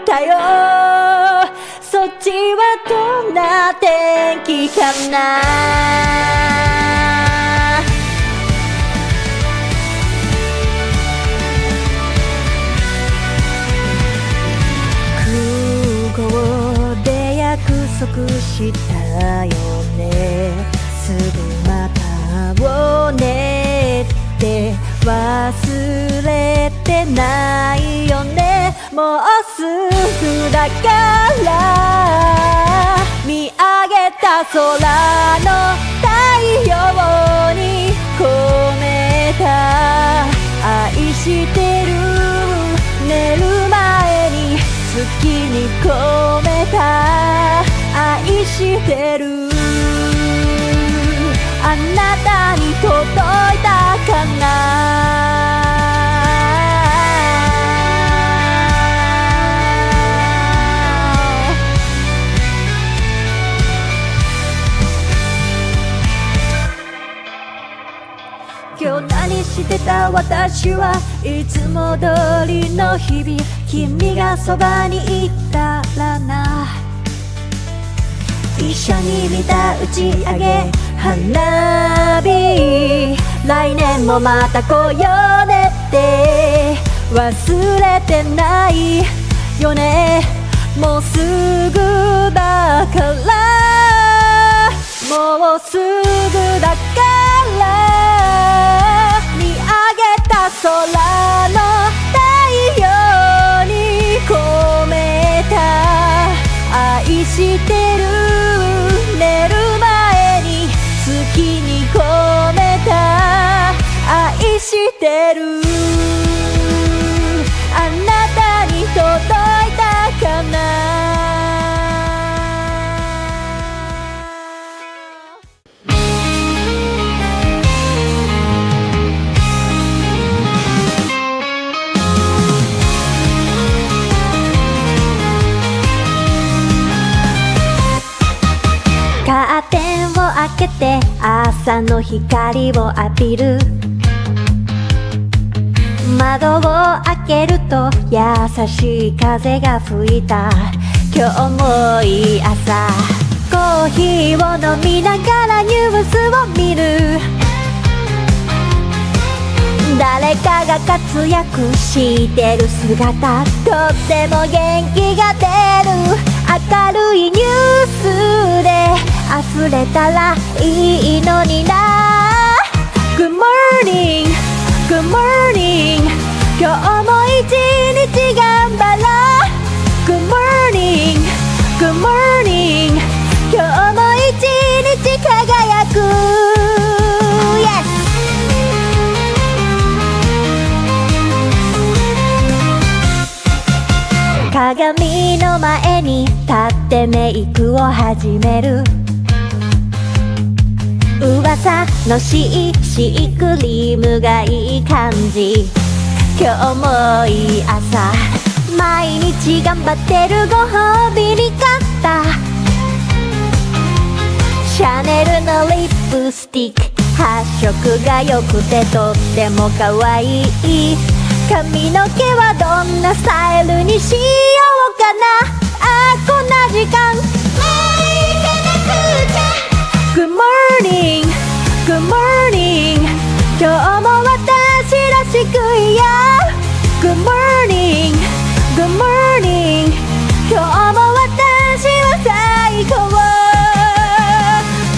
たよ。そっちはどんな天気かな。空港で約束したよね。すぐまた会おうねって忘れてないよね。もうすぐだから見上げた空の太陽に込めた愛してる。寝る前に月に込めた愛してる。あなたに届いたかな。今日何してた私はいつも通りの日々。君がそばにいたらな。一緒に見た打ち上げ花火。来年もまた来ようねって忘れてないよね。もうすぐだからもうすぐだから見上げた空の太陽に込めた愛してる。寝る前に月に込めた愛してる。あなたに届いたかな。カーテンを開けて朝の光を浴びる。窓を開けると優しい風が吹いた。今日もいい朝。コーヒーを飲みながらニュースを見る。誰かが活躍してる姿、とっても元気が出る。明るいニュースで溢れたらいいのにな。 Good morning, good morning 今日も一日頑張ろう。 Good morning, good morning 今日も一日輝く。 Yes鏡の前に立ってメイクを始める。噂のシークリームがいい感じ。今日もいい朝。毎日頑張ってるご褒美に買ったシャネルのリップスティック。発色が良くてとっても可愛い。髪の毛はどんなスタイルにしようかな。あーこんな時間もう行かなくちゃ。 Good morning, good morning 今日も私らしくいよう。 Good morning, good morning 今日も私は最高。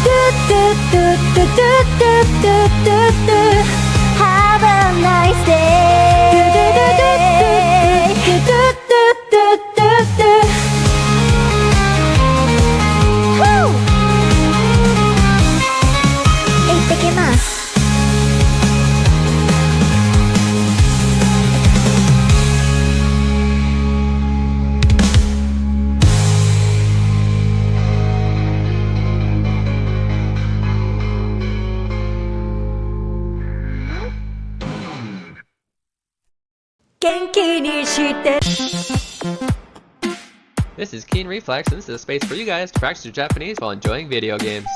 トゥトゥトゥトゥトゥトゥトゥトゥトゥ Have a nice day。行ってきます。元気にして。 This is Keen Reflex, and this is a space for you guys to practice your Japanese while enjoying video games.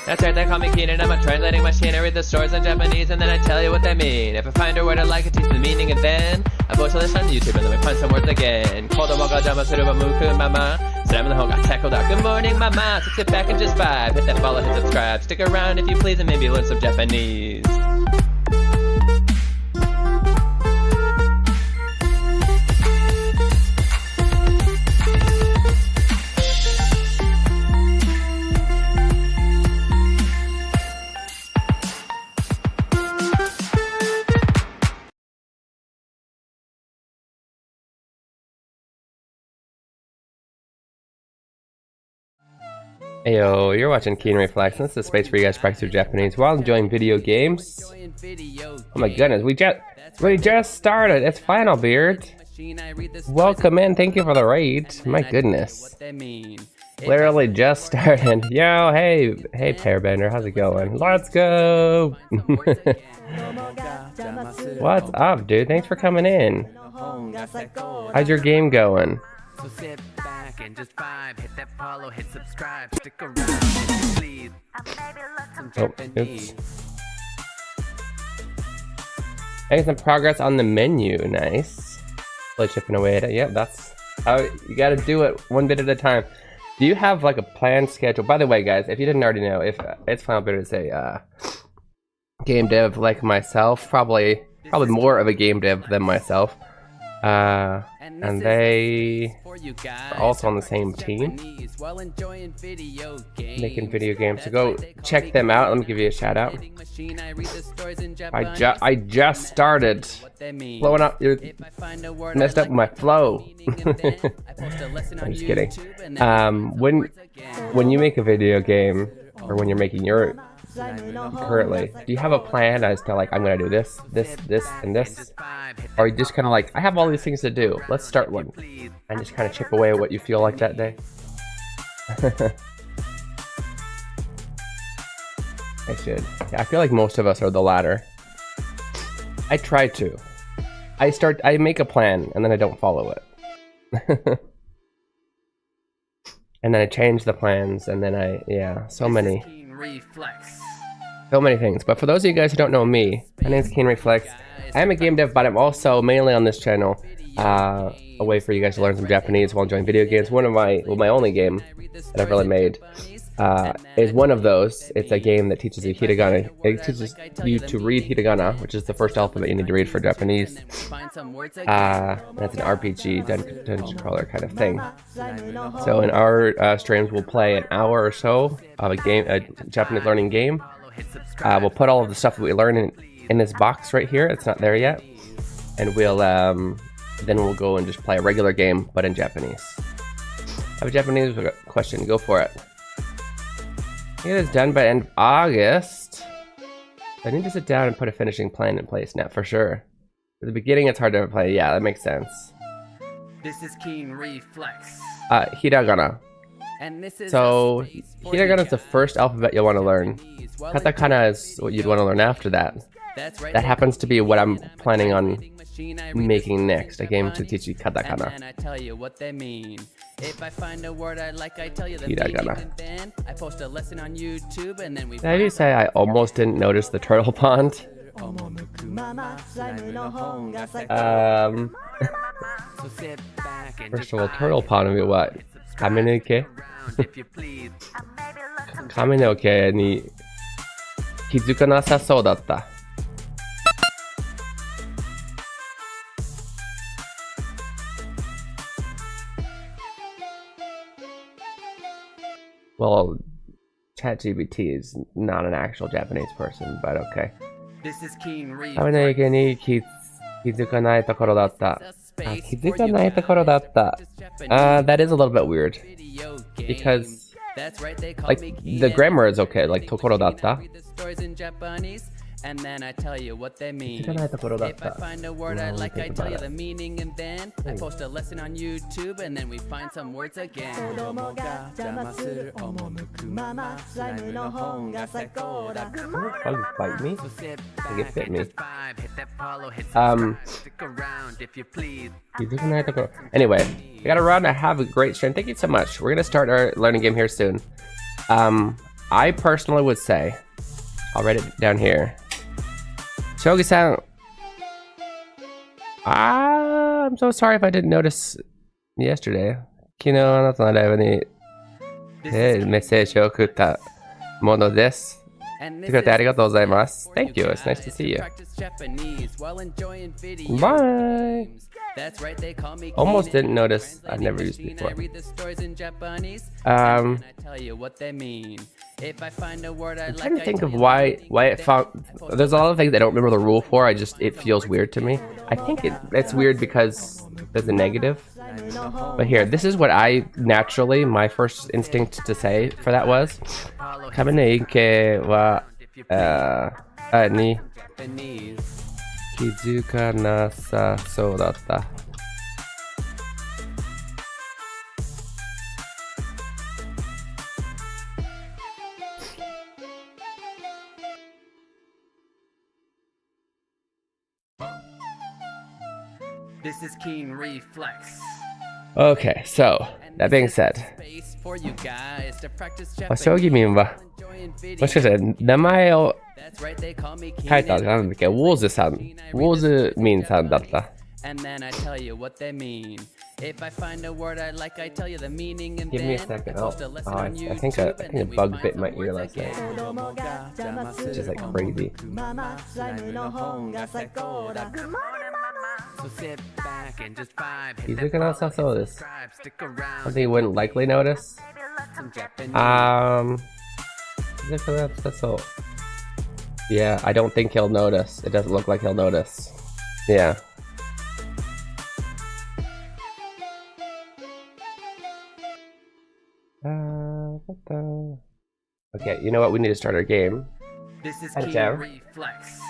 That's right, they call me Keen and I'm a translating machine. I read the stories in Japanese and then I tell you what they mean. If I find a word I like, I teach the meaning and then I post a list on YouTube and then we find some words again. Kodomo ga jama suru wa muku mama. Slam the honga tackled out. Good morning, mama. So sit back and just vibe. Hit that follow, hit subscribe. Stick around if you please and maybe learn some Japanese. Heyo, you're watching Keen Reflex, and this is a space for you guys to practice your Japanese while enjoying video games. Oh my goodness, we just started. It's final, Beard. Welcome in. Thank you for the raid. My goodness. Literally just started. Yo, hey Pairbender, how's it going? Let's go. What's up, dude? Thanks for coming in. How's your game going? So sit back and just vibe, hit that follow, hit subscribe, stick around, please. Oh, oops. Making some progress on the menu, nice. Play chipping away at it. Yep, that's how you gotta do it, one bit at a time. Do you have like a planned schedule? By the way, guys, if you didn't already know, if it's Final Bit is a game dev like myself, probably more of a game dev than myself. And they are also on the same team making video games, so go check them out. Let me give you a shout out. I just started blowing up. You messed up my flow. I'm just kidding. When you make a video game, or when you're making your currently, do you have a plan as to like, I'm gonna do this, and this? Or you just kind of like, I have all these things to do, let's start one, and just kind of chip away at what you feel like that day? I should. Yeah, I feel like most of us are the latter. I try to. I make a plan, and then I don't follow it. And then I change the plans, and then yeah, so many things. But for those of you guys who don't know me, my name is Keen Reflex. I am a game dev, but I'm also mainly on this channel a way for you guys to learn some Japanese while enjoying video games. One of my only game that I've really made is one of those. It's a game that teaches you Hiragana. It teaches you to read Hiragana, which is the first alphabet you need to read for Japanese. That's an RPG dungeon crawler kind of thing. So in our streams, we'll play an hour or so of a Japanese learning game. We'll put all of the stuff that we learn in this box right here. It's not there yet, and we'll then we'll go and just play a regular game, but in Japanese. I have a Japanese question. Go for it. It is done by end of August. I need to sit down and put a finishing plan in place now, for sure. At the beginning, it's hard to play. Yeah, that makes sense. This is Keen Reflex. Hiragana. And this is so Hiragana is the first alphabet you'll want to learn. Katakana is what you'd want to learn after that. That happens to be what I'm planning on making next, a game to teach you katakana. And I tell you what they mean. If I find a word I like, I tell you the meaning, and then I post a lesson on YouTube, and then we Did you say I almost didn't notice the turtle pond? First of all, turtle pond would be what? Kamenoke? Kamenoke ni kizuka nasasou datta. Well, ChatGPT is not an actual Japanese person, but okay. This is Keen Reflex. That is a little bit weird. Because, like, the grammar is okay, like, Tokoro datta. And then I tell you what they mean. If I find a word I like, I tell you the meaning, and then I post a lesson on YouTube, and then we find some words again. Don't fight me. I think it fit me. Anyway, I gotta run. I have a great stream. Thank you so much. We're gonna start our learning game here soon. I personally would say, I'll write it down here. Shogi-san, I'm so sorry if I didn't notice yesterday. 昨日あなたのライブにメッセージを送ったものです。来てくれてありがとうございます。Thank you. It's nice to see you. Bye. Almost didn't notice. I've never used it before. I'm trying to think of why it found. There's a lot of things I don't remember the rule for. It feels weird to me. I think it's weird because there's a negative. But here, this is what I naturally, my first instinct to say for that was, 髪の毛はに気づかなさそうだった。This is Keen Reflex. Okay, so that being said, 将棋民はもしかしたら名前を書いたなんだっけ、ウォーズさん、ウォーズミンさんだった。And then I tell you what they mean. If I find a word I like, I tell you the meaning, and Give me a then second. I post a lesson on I think a bug bit my ear last night. It's just like crazy. So sit back and just vibe. 気づかなさそうです。 Stick around. Something you wouldn't likely notice. Some Japanese. 気づかなさそう。Yeah, I don't think he'll notice. It doesn't look like he'll notice. Yeah. Okay, you know what? We need to start our game. This is Hi, Keen Joe. Reflex.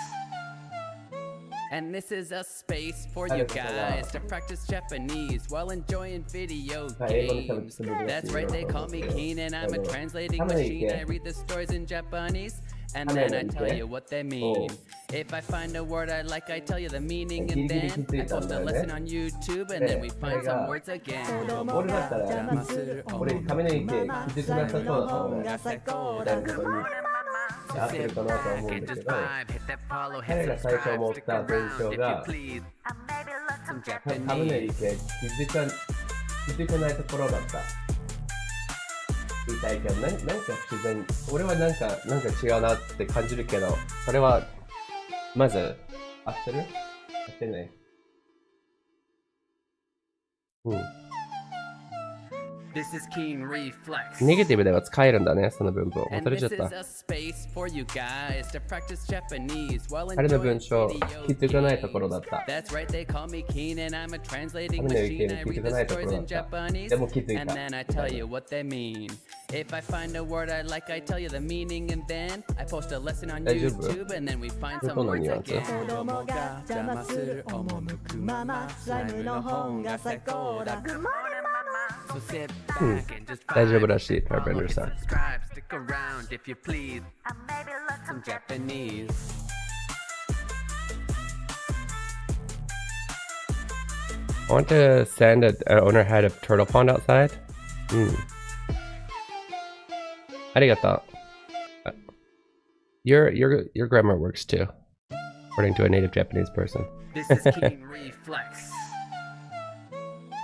And this is a space for you guys to practice Japanese while enjoying video games. That's right, they call me Keen and I'm a translating machine. I read the stories in Japanese and then I tell you what they mean. If I find a word I like, I tell you the meaning, and then I post a lesson on YouTube and then we find some words again. 俺だったら、俺髪の毛気づかなさそうだったので、誰かと言う。合ってるかなとは思うんだけど、彼が最初思った文章が髪の毛気づかないところだった言いたいけど、なんか不自然、俺はなんか違うなって感じるけど、それはまず合ってる？合ってない。This is Keen Reflex. ネガティブでは使えるんだね、その文法。忘れちゃった。彼の文章、気づかないところだった。髪の毛に気づかないところだった。でも気づいた。If I find a word I like, I tell you the meaning, and then I post a lesson on YouTube, and then we find some words again. 大丈夫らしい、パーベンダーさん。Stick around if you please. Some Japanese. I want to send an owner head of Turtle Pond outside. ありがとう。Your grammar works too, according to a native Japanese person. This is Keen Reflex.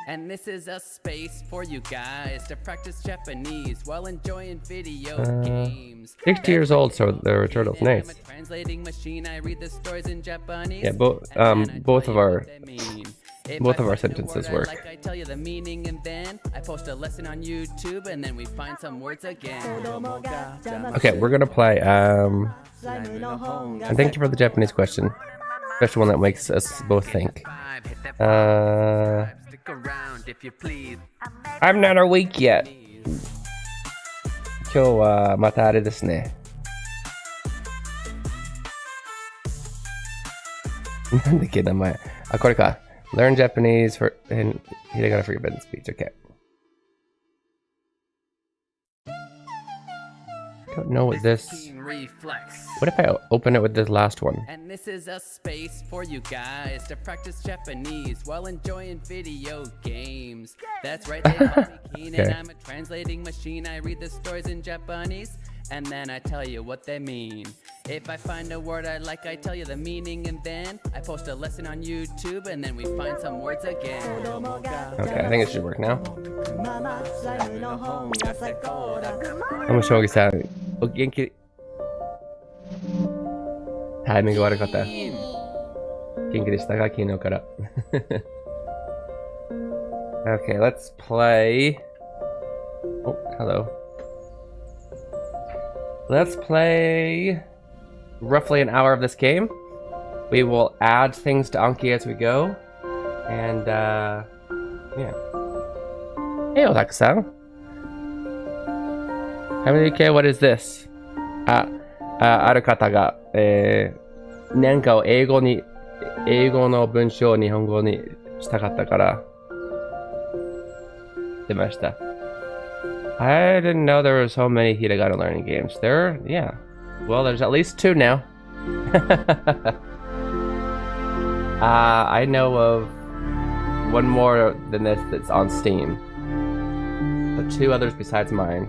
And this is a space for you guys to practice Japanese while enjoying video games. 60 years old, so they're turtles. Nice. I'm a translating machine. I read the stories in Japanese. Yeah, both of our sentences work. I tell you the meaning, and then I post a lesson on YouTube, and then we find some words again. Okay, we're gonna play. And thank you for the Japanese question, especially one that makes us both think. I'm not awake yet. 今日はまたあれですね。なんだっけ名前。あ、これか。Learn Japanese for in Hiragana for forbidden speech. Okay. Don't know what this. What if I open it with this last one? And this is a space for you guys to practice Japanese while enjoying video games. That's right, they call me Keen, and I'm a translating machine. I read the stories in Japanese, and then I tell you what they mean. If I find a word I like, I tell you the meaning, and then I post a lesson on YouTube, and then we find some words again. Okay, I think it should work now. どうも、将棋さん。お元気。タイミング悪かった。元気でしたか昨日から。Okay, let's play. Oh, hello. Let's play roughly an hour of this game. We will add things to Anki as we go. And, yeah. Hey, Otaku-san. Hamilike, what is this? ある方が、なんかを英語の文章を日本語にしたかったから、出ました。I didn't know there were so many Hiragana learning games. Yeah. Well, there's at least 2 now. I know of 1 more than this that's on Steam. So 2 others besides mine.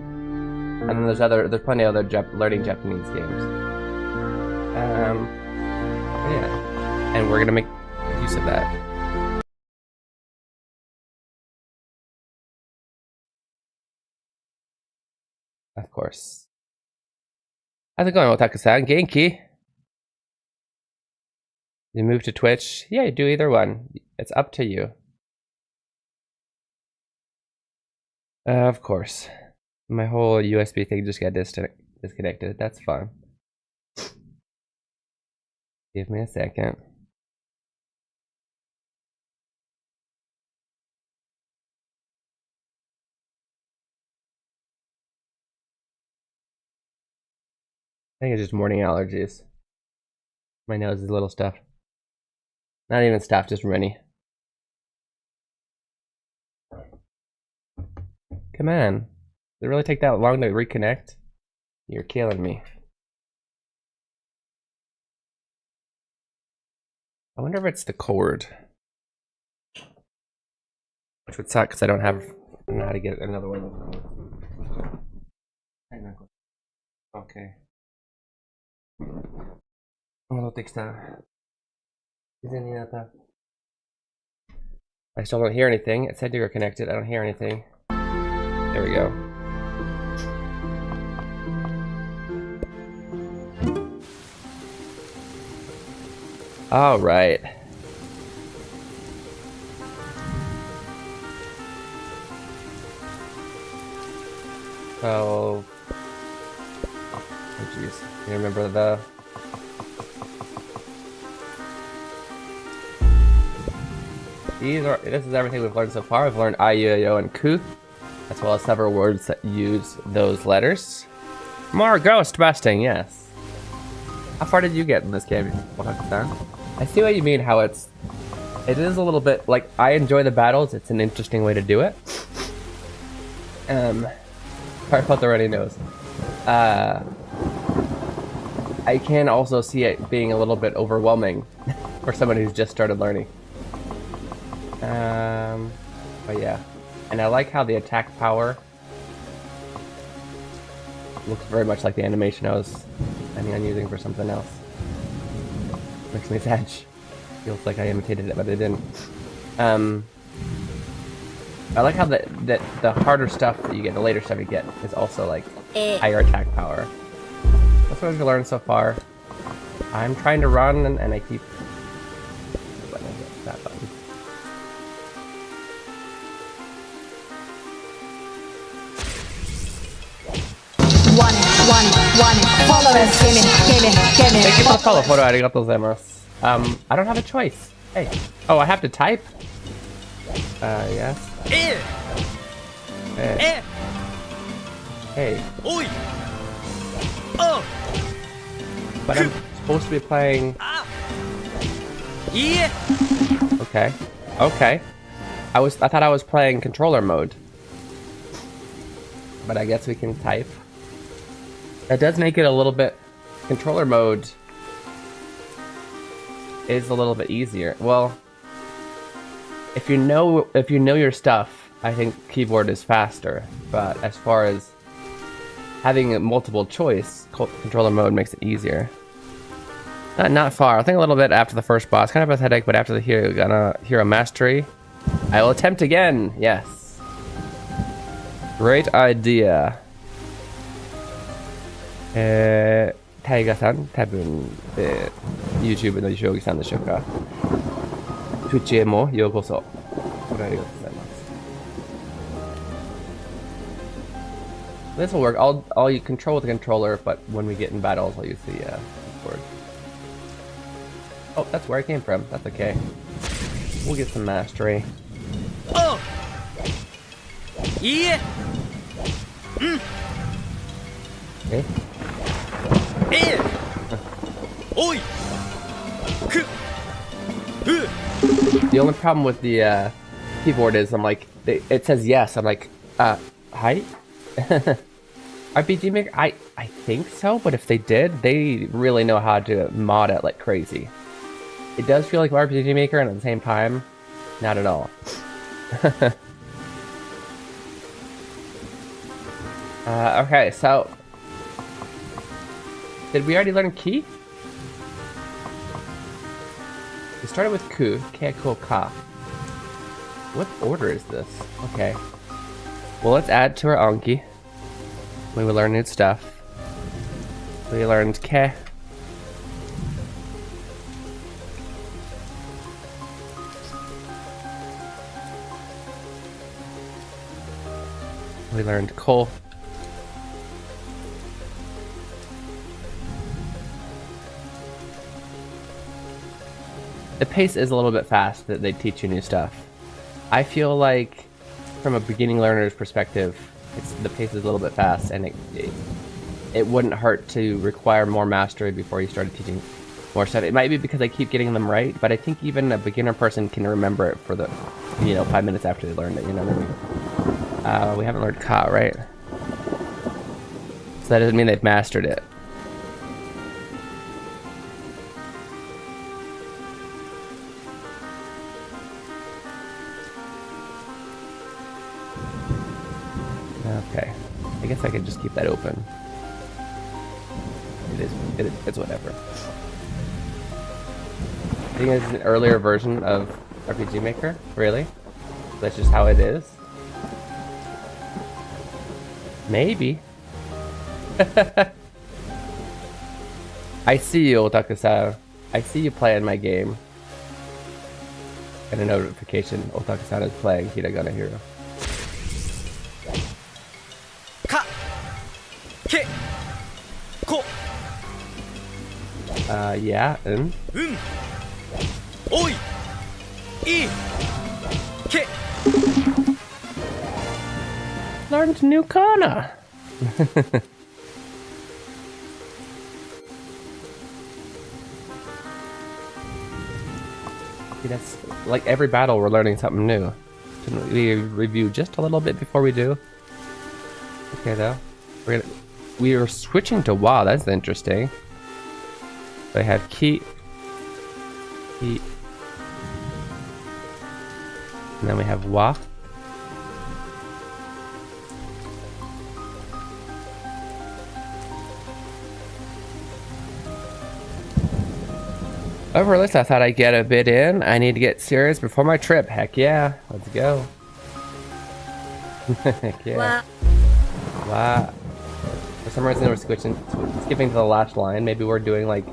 And then there's plenty of other learning Japanese games. Yeah. And we're gonna make use of that. Of course. How's it going, Otaku-san? Genki? You move to Twitch? Yeah, you do either one. It's up to you. Of course. My whole USB thing just got disconnected. That's fine. Give me a second. I think it's just morning allergies. My nose is a little stuffed. Not even stuffed, just runny. Come on. Did it really take that long to reconnect? You're killing me. I wonder if it's the cord. Which would suck because I don't know how to get another one. Okay. I still don't hear anything. It said you were connected. I don't hear anything. There we go. All right. So, oh jeez, you remember this is everything we've learned so far. We've learned I, U, O, and Ku, as well as several words that use those letters. More ghost busting, yes. How far did you get in this game? I see what you mean, how it is a little bit, like, I enjoy the battles, it's an interesting way to do it. Sorry about the runny nose. I can also see it being a little bit overwhelming for someone who's just started learning. But yeah. And I like how the attack power looks very much like the animation I was planning on using for something else. Makes me sad. Feels like I imitated it, but I didn't. I like how the harder stuff that you get, the later stuff you get, is also like higher attack power. That's what I've learned so far. I'm trying to run and I keep that button. One. Follow us, gimme. Thank you for the follow photo, arigatou gozaimasu. I don't have a choice. Hey. Oh, I have to type? Yes. Hey. Hey. But I'm supposed to be playing... Okay. I thought I was playing controller mode. But I guess we can type. That does make it a little bit... Controller mode is a little bit easier. Well, if you know your stuff, I think keyboard is faster. But as far as having a multiple choice controller mode makes it easier. Not far. I think a little bit after the first boss. Kind of pathetic, but after the Hero Mastery, I will attempt again. Yes. Great idea. タイガさん、多分、YouTube の将棋さんでしょうか。Twitch へもようこそ。ありがとうございます。This will work. I'll control with the controller, but when we get in battles, I'll use the keyboard. Oh, that's where I came from. That's okay. We'll get some mastery. Oh! Yeah! Okay. Oi! The only problem with the keyboard is I'm like, it says yes. I'm like, hi? RPG Maker? I think so, but if they did, they really know how to mod it like crazy. It does feel like RPG Maker, and at the same time, not at all. Okay, so did we already learn Ki? We started with Ku, Ke, Ko, Ka. What order is this? Okay. Well, let's add to our Anki. We will learn new stuff. We learned Ke. We learned Ko. The pace is a little bit fast that they teach you new stuff. I feel like, from a beginning learner's perspective, the pace is a little bit fast, and it wouldn't hurt to require more mastery before you started teaching more stuff. It might be because I keep getting them right, but I think even a beginner person can remember it for the, 5 minutes after they learned it. You know what I mean? We haven't learned Ka, right? So that doesn't mean they've mastered it. Okay, I guess I could just keep that open. It's whatever. I think it's an earlier version of RPG Maker, really? That's just how it is? Maybe. I see you, Otaku-san. I see you playing my game. And a notification, Otaku-san is playing Hiragana Hero. Ka! Ke! Ko! Yeah, and? Oi! I! Ke! Learned new kana! See, that's like every battle we're learning something new. Shouldn't we review just a little bit before we do? Okay though. We are switching to Wa, that's interesting. So I have Ki. And then we have Wa. Over this, I thought I'd get a bit in. I need to get serious before my trip. Heck yeah. Let's go. Heck yeah. Wow. For some reason we're skipping to the last line. Maybe we're doing like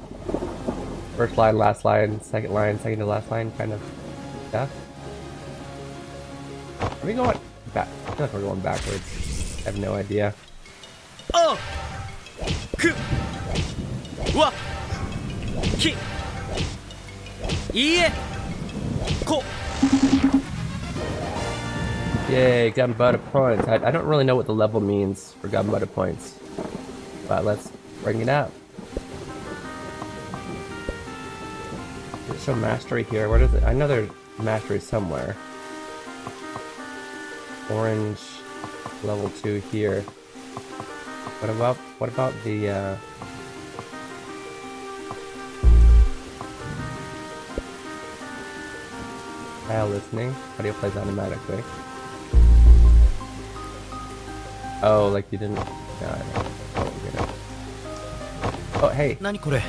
first line, second to last line kind of stuff. Are we going back? I feel like we're going backwards. I have no idea. Oh! Ku! Wa! Ki! Ie! Ko! Yay, Gunbutter points. I don't really know what the level means for Gunbutter points, but let's bring it up. There's some mastery here. Where does it? I know there's mastery somewhere. Orange, level 2 here. What about the listening? Audio plays automatically. Oh, like you didn't. God. Oh, hey. 何これ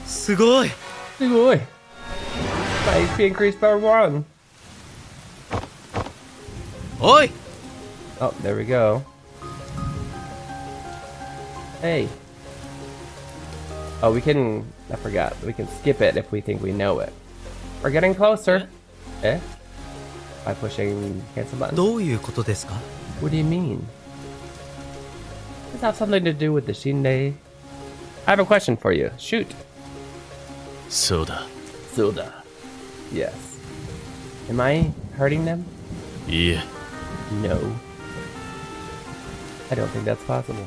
すごい Boy. My HP increased by 1. おい Oh, there we go. Hey. Oh, we can... I forgot. We can skip it if we think we know it. We're getting closer. Eh? By pushing cancel button. どういうことですか What do you mean? Does that have something to do with the Shinde? I have a question for you. Shoot. そうだ Zelda. Yes. Am I hurting them? いいえ No. I don't think that's possible.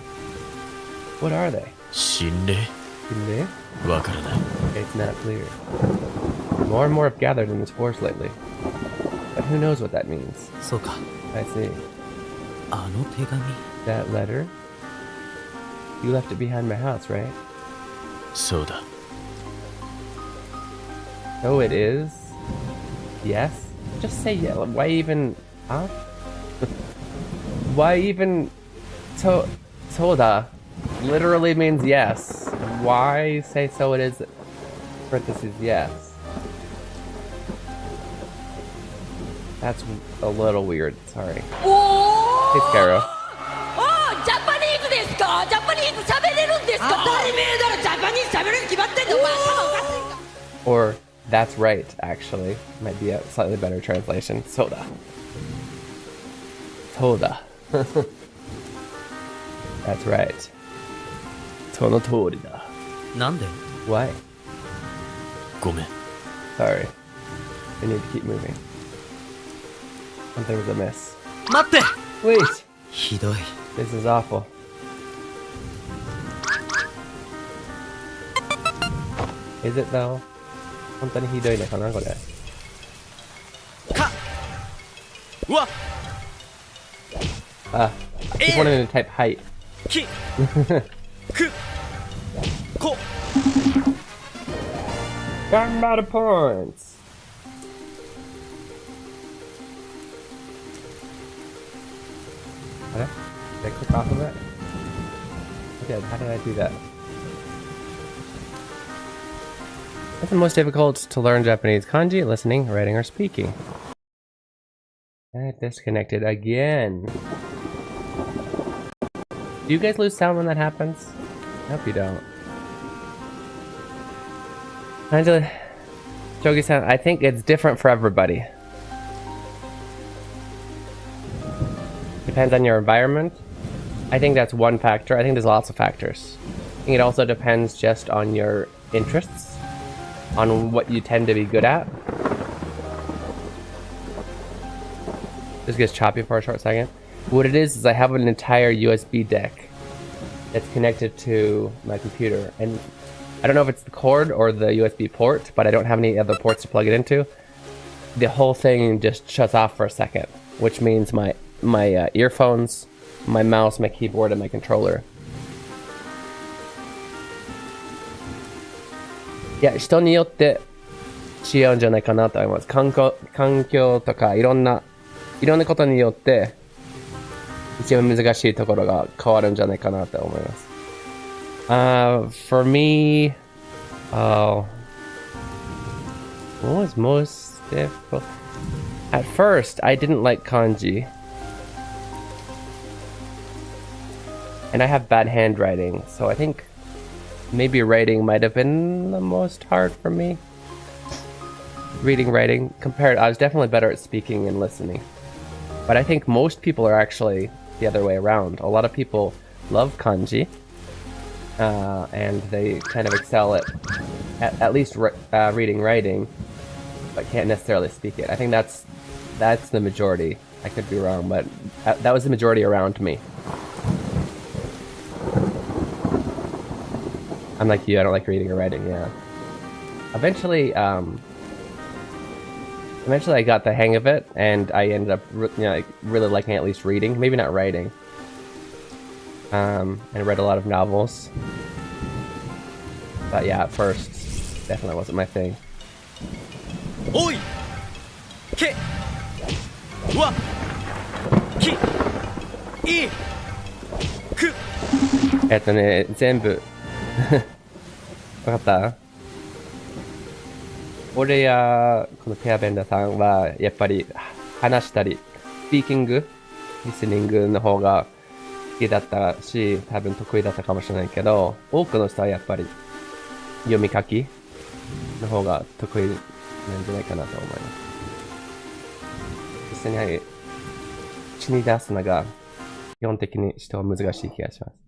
What are they? 心霊 Shinde? わからない It's not clear. More and more have gathered in this forest lately. But who knows what that means? そうか I see. あの手紙 That letter? You left it behind my house, right? そうだ So it is. Yes? Just say yeah. Why even... Huh? Why even... Soda literally means yes. Why say so it is... Parentheses yes? That's a little weird. Sorry. Hey, Scarrow. ジャパニーズですかジャパニーズ喋れるんですか当たり前だろジャパニーズ喋れるに決まってんだお前頭おかしいか Or, that's right, actually. Might be a slightly better translation. Soda. Soda. That's right. その通りだ。なんで Why? ごめん Sorry. I need to keep moving. Something was amiss. 待って Wait! ひどい This is awful. Is it though? 本当にひどいのかなこれ。かうわ Ah, I keep wanting to type height. きくこ Talking about a points. What? Did I click off of it? I did. How did I do that? What's the most difficult to learn Japanese? Kanji, listening, writing, or speaking? Disconnected again. Do you guys lose sound when that happens? I hope you don't. Angela, Jogi-san, I think it's different for everybody. Depends on your environment. I think that's one factor. I think there's lots of factors. I think it also depends just on your interests, on what you tend to be good at. This gets choppy for a short second. What it is I have an entire USB deck that's connected to my computer, and I don't know if it's the cord or the USB port, but I don't have any other ports to plug it into. The whole thing just shuts off for a second, which means my earphones, my mouse, my keyboard, and my controller. Yeah, 人によって違うんじゃないかなと思います。環境とかいろんなことによって一番難しいところが変わるんじゃないかなと思います。For me, what was most difficult? At first, I didn't like kanji. And I have bad handwriting, so I think maybe writing might have been the most hard for me. Reading, writing, I was definitely better at speaking and listening. But I think most people are actually the other way around. A lot of people love kanji, and they kind of excel at least reading, writing, but can't necessarily speak it. I think that's the majority. I could be wrong, but that was the majority around me. I'm like you, I don't like reading or writing, yeah. Eventually I got the hang of it, and I ended up really liking at least reading, maybe not writing. And I read a lot of novels. But yeah, at first, definitely wasn't my thing. Oi! Ke! Wa! Ki! I! Ku! 全部わかった？俺やこのペアベンダーさんはやっぱり話したり、スピーキング、リスニングの方が好きだったし、多分得意だったかもしれないけど、多くの人はやっぱり読み書きの方が得意なんじゃないかなと思います。実際に口に出すのが基本的に人は難しい気がします。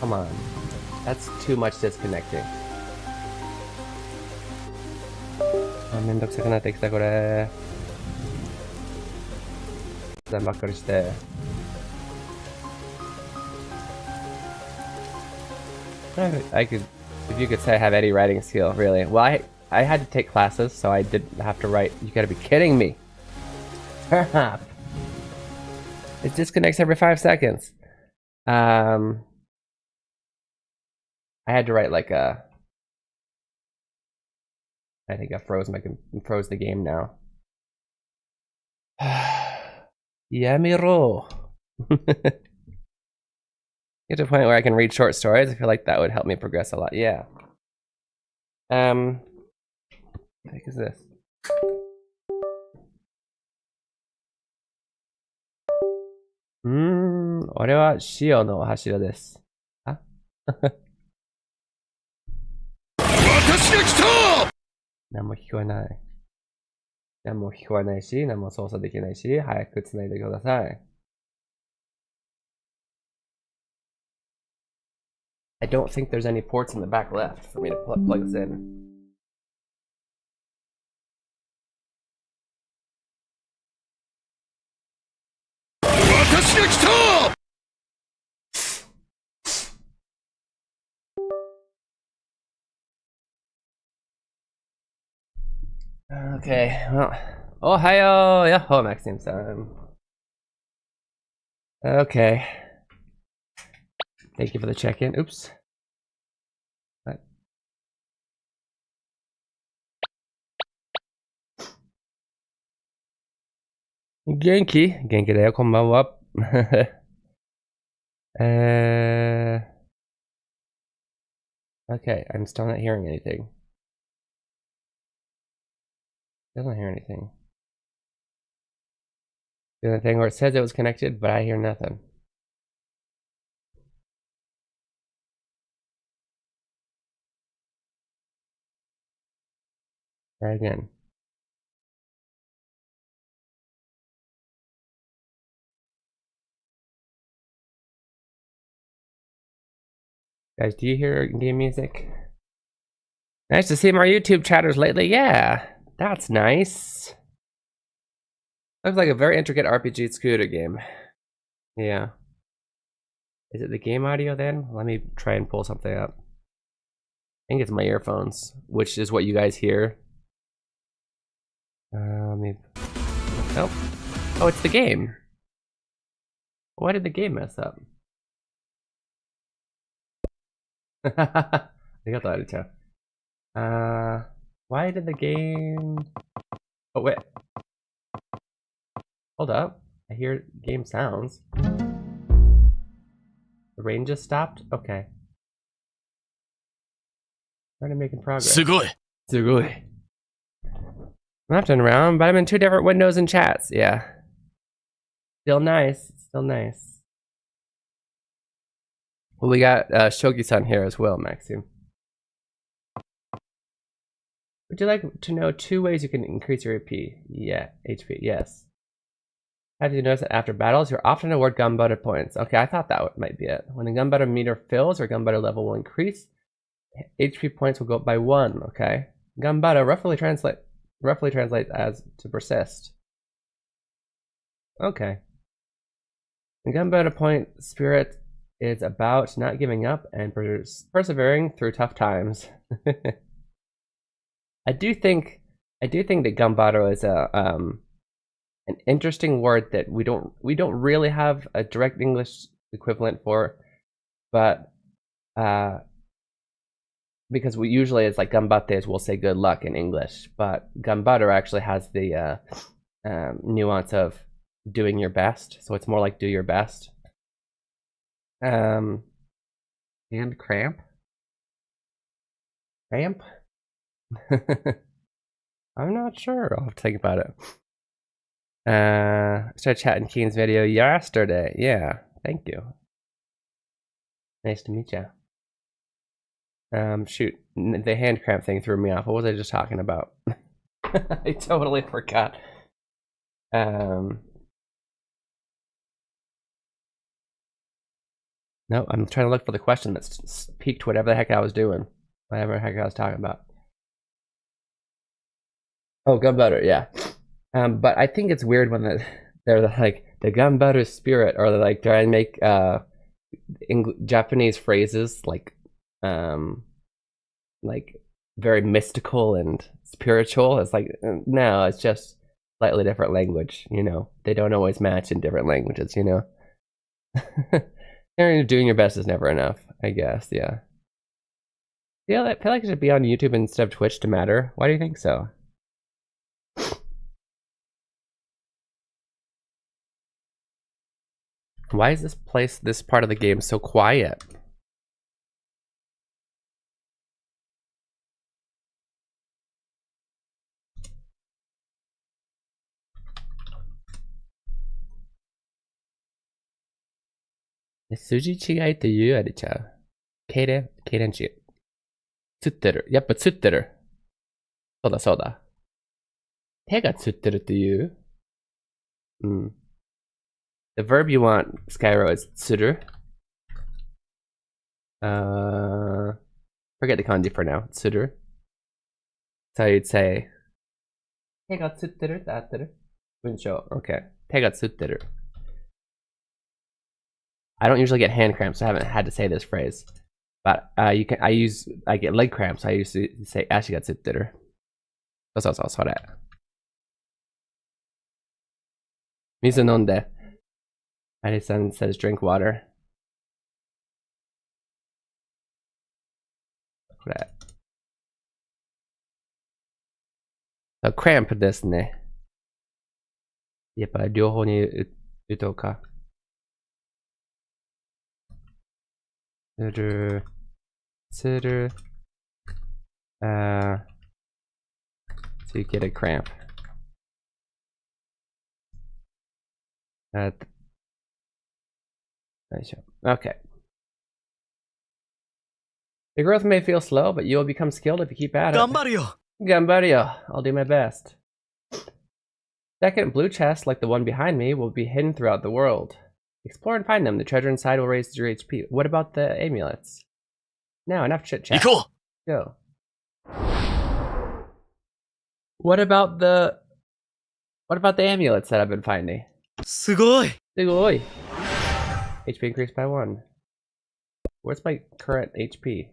Come on. That's too much disconnecting. めんどくさくなってきたこれ。ばっかりして。I could, if you could say I have any writing skill, really. Well, I had to take classes, so I didn't have to write. You gotta be kidding me. It disconnects every 5 seconds. I had to write like a. I think I froze the game now. Yamiro. Get to a point where I can read short stories. I feel like that would help me progress a lot. Yeah. What the heck is this? Ore wa Shio no hashira desu. Huh? 何も聞こえない。何も聞こえないし、何も操作できないし、早く繋いでください。I don't think there's any ports in the back left for me to plug this in. Okay, well, Ohio! Yahoo, Maxime-san. Okay. Thank you for the check-in. Oops. What? Genki. Genki da yo, konbanwa. Okay, I'm still not hearing anything. Doesn't hear anything. The other thing where it says it was connected, but I hear nothing. Try again. Guys, do you hear game music? Nice to see more YouTube chatters lately. Yeah, that's nice. Looks like a very intricate RPG scooter game. Yeah. Is it the game audio then? Let me try and pull something up. I think it's my earphones, which is what you guys hear. Nope. Oh, it's the game. Why did the game mess up? Why did the game... Oh, wait. Hold up. I hear game sounds. The rain just stopped? Okay. Already making progress. Sugoi. Sugoi. I'm not turning around, but I'm in 2 different windows and chats. Yeah. Still nice. Still nice. Well, we got Shogi-san here as well, Maxime. Would you like to know 2 ways you can increase your HP? Yeah, HP, yes. Have you noticed that after battles, you're often awarded gunbutter points? Okay, I thought that might be it. When the gunbutter meter fills, your gunbutter level will increase. HP points will go up by 1, okay? Gunbutter roughly translates as to persist. Okay. The gunbutter point spirit is about not giving up and persevering through tough times. I do think that gunbutter is an interesting word that we don't really have a direct English equivalent for, but because we usually it's like ganbatte, we'll say good luck in English, but gunbutter actually has the nuance of doing your best, so it's more like do your best. Hand cramp? Cramp? I'm not sure. I'll have to think about it. I started chatting Keen's video yesterday. Yeah, thank you. Nice to meet you. Shoot, the hand cramp thing threw me off. What was I just talking about? I totally forgot. No, I'm trying to look for the question that's peaked whatever the heck I was doing. Whatever the heck I was talking about. Oh, gun butter, yeah. But I think it's weird when they're like the gun butter spirit, or like try and make Japanese phrases like very mystical and spiritual. It's like no, it's just slightly different language. You know, they don't always match in different languages. You know. Doing your best is never enough, I guess, yeah. Yeah, I feel like it should be on YouTube instead of Twitch to matter. Why do you think so? Why is this part of the game so quiet? Suji 違いって言うあれちゃう。痙攣違う。つってる。やっぱつってる。そうだそうだ。手がつってるって言う？うん。The verb you want, Skyro, is tsuru. Forget the kanji for now. Tsuru. So you'd say 手がつってるって合ってる？文章。Okay. 手がつってる。I don't usually get hand cramps, so I haven't had to say this phrase. But I get leg cramps, so I used to say 足がつってる。そうそうそう、それ。水飲んで。Addison says drink water. これ。cramp ですね。やっぱ両方に打とうか。So you get a cramp. Okay. Your growth may feel slow, but you will become skilled if you keep at it. Ganbario! I'll do my best. Second blue chest, like the one behind me, will be hidden throughout the world. Explore and find them. The treasure inside will raise your HP. What about the amulets? Now, enough chit chat. Go. What about the amulets that I've been finding? Sugoi! Sugoi! HP increased by 1. What's my current HP?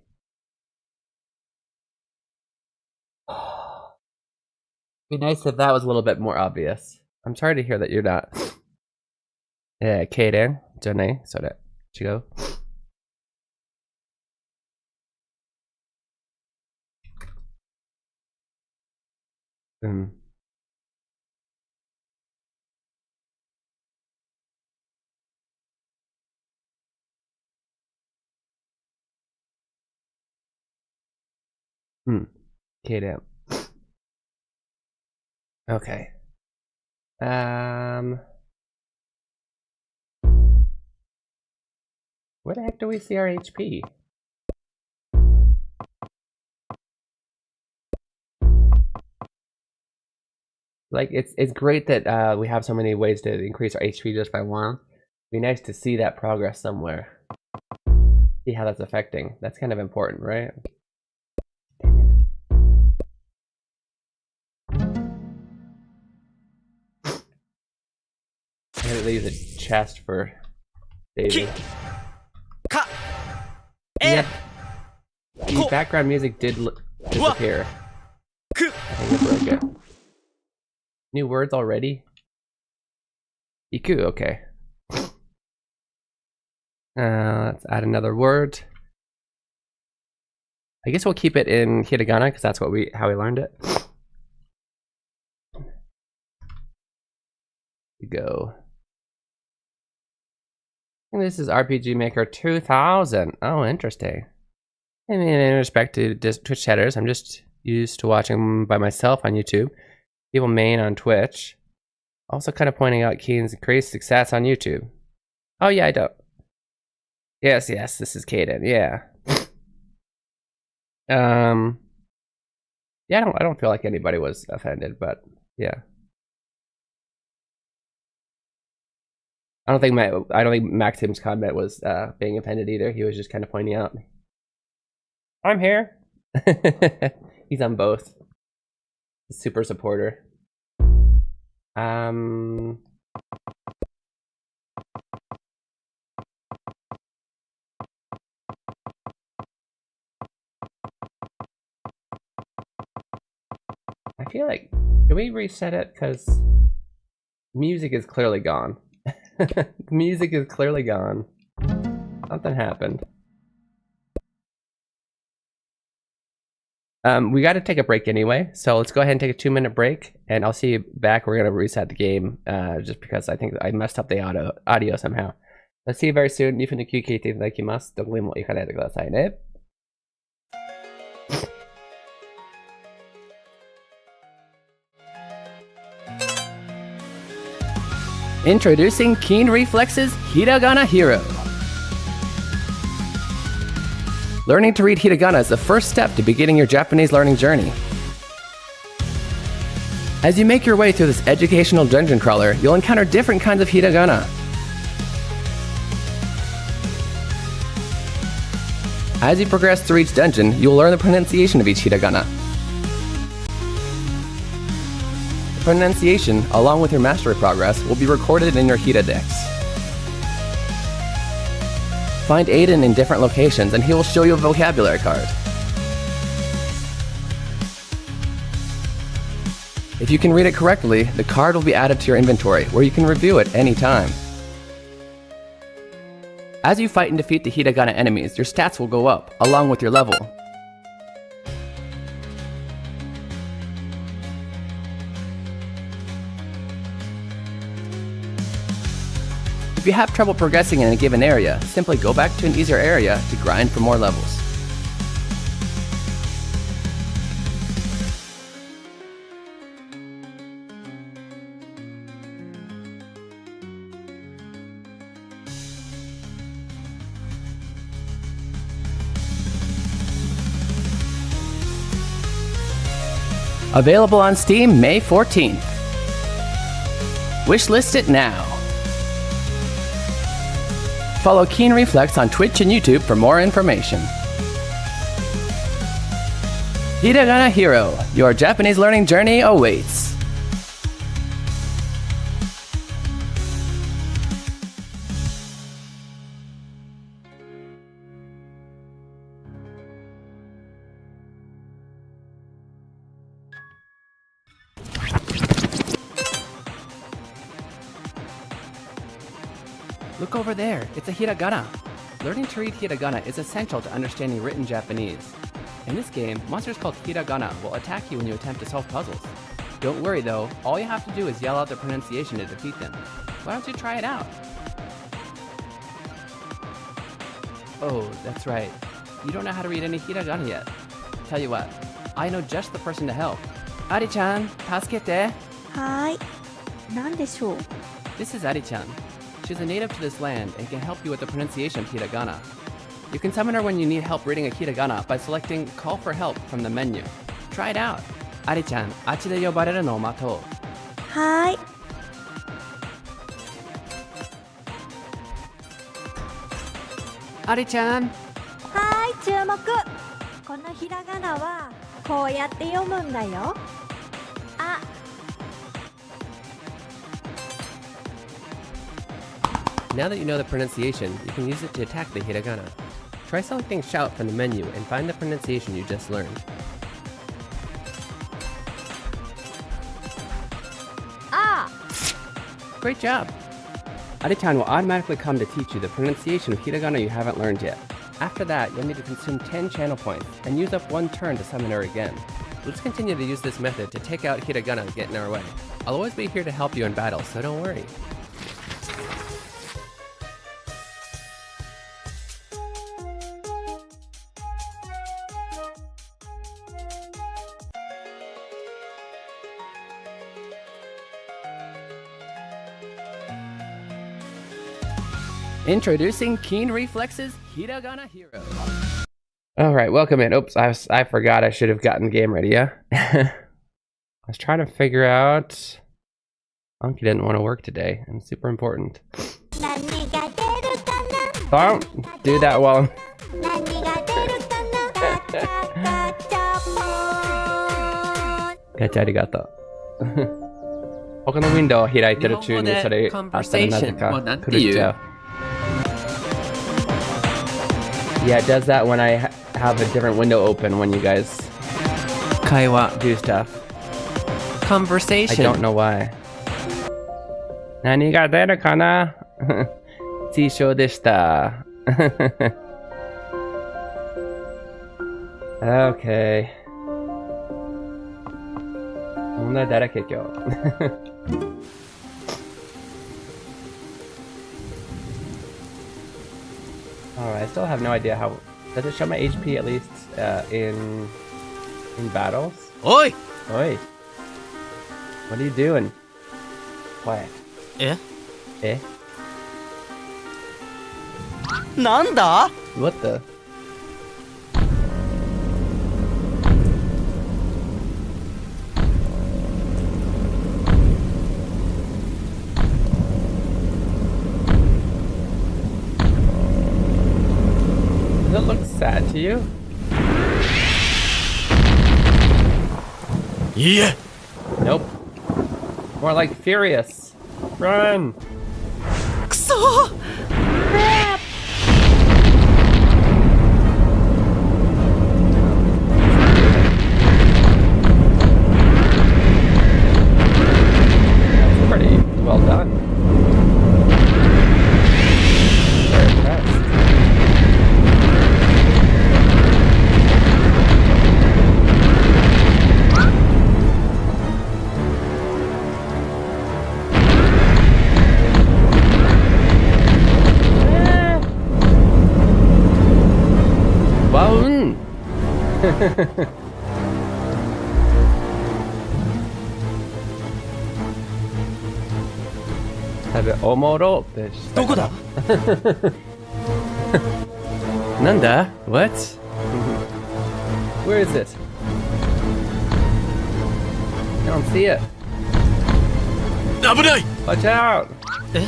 Be nice if that was a little bit more obvious. I'm sorry to hear that you're not. Yeah, Kaden, Jenny, so that you go. Kaden. Okay. Where the heck do we see our HP? Like, it's great that we have so many ways to increase our HP just by 1. It'd be nice to see that progress somewhere. See how that's affecting. That's kind of important, right? I'm gonna leave the chest for David. Yep. The background music did disappear. I think it broke it. New words already? Iku, okay. Let's add another word. I guess we'll keep it in Hiragana because that's how we learned it. Go. think this is RPG Maker 2000. Oh, interesting. I mean, in respect to Twitch chatters, I'm just used to watching by myself on YouTube. People main on Twitch. Also kind of pointing out Keen's crazy success on YouTube. Oh yeah, I don't. Yes, this is Kaden, yeah. Yeah, I don't feel like anybody was offended, but yeah. I don't think Maxim's comment was being offended either. He was just kind of pointing out. I'm here. He's on both. Super supporter. I feel like, can we reset it? Because music is clearly gone. Music is clearly gone. Something happened. We got to take a break anyway, so let's go ahead and take a 2-minute break, and I'll see you back. We're gonna reset the game, just because I think I messed up the audio somehow. Let's see you very soon. 2分の休憩いただきます。どこにも行かないでくださいね。Introducing Keen Reflex's Hiragana Hero. Learning to read Hiragana is the first step to beginning your Japanese learning journey. As you make your way through this educational dungeon crawler, you'll encounter different kinds of Hiragana. As you progress through each dungeon, you'll learn the pronunciation of each Hiragana. The pronunciation, along with your mastery progress, will be recorded in your Hiradex. Find Aiden in different locations and he will show you a vocabulary card. If you can read it correctly, the card will be added to your inventory where you can review it anytime. As you fight and defeat the Hiragana enemies, your stats will go up, along with your level. If you have trouble progressing in a given area, simply go back to an easier area to grind for more levels. Available on Steam May 14th. Wishlist it now. Follow Keen Reflex on Twitch and YouTube for more information. Hiragana Hero, your Japanese learning journey awaits. Look over there, it's a hiragana. Learning to read hiragana is essential to understanding written Japanese. In this game, monsters called hiragana will attack you when you attempt to solve puzzles. Don't worry though, all you have to do is yell out the pronunciation to defeat them. Why don't you try it out? Oh, that's right. You don't know how to read any hiragana yet. Tell you what, I know just the person to help. Ari-chan, tasukete. はーい。何でしょう? This is Ari-chan. She's a native to this land and can help you with the pronunciation of hiragana. You can summon her when you need help reading a hiragana by selecting Call for Help from the menu. Try it out. Ari-chan, あっちで呼ばれるのを待とう。はーい。Ari-chan! はーい、注目。このひらがなはこうやって読むんだよ。あ。Now that you know the pronunciation, you can use it to attack the hiragana. Try selecting Shout from the menu and find the pronunciation you just learned. Ah! Great job! Ari-chan will automatically come to teach you the pronunciation of hiragana you haven't learned yet. After that, you'll need to consume 10 channel points and use up 1 turn to summon her again. Let's continue to use this method to take out hiragana that get in our way. I'll always be here to help you in battle, so don't worry. Introducing Keen Reflex's Hiragana Hero. Alright, welcome in. Oops, I forgot I should have gotten game ready, yeah? I was trying to figure out... Monkey didn't want to work today, and it's super important. Don't do that while Gacha arigato. 他のウィンドウを開いてる中にそれあったらなぜか狂っちゃう。Yeah, it does that when I have a different window open when you guys 会話 do stuff. I Conversation don't know why. 何が出るかなT 賞でした。Okay. 問題だらけ今日。Alright, I still have no idea how. Does it show my HP at least in battles? Oi! Oi. What are you doing? Quiet. え Eh? なんだ What the? Does it look sad to you? いいえ Nope. More like furious. Run! くそ That's pretty well done. Very impressed. Wow. Have it omoro どこだ Nanda? What? Where is it? I don't see it. 危ない Watch out! え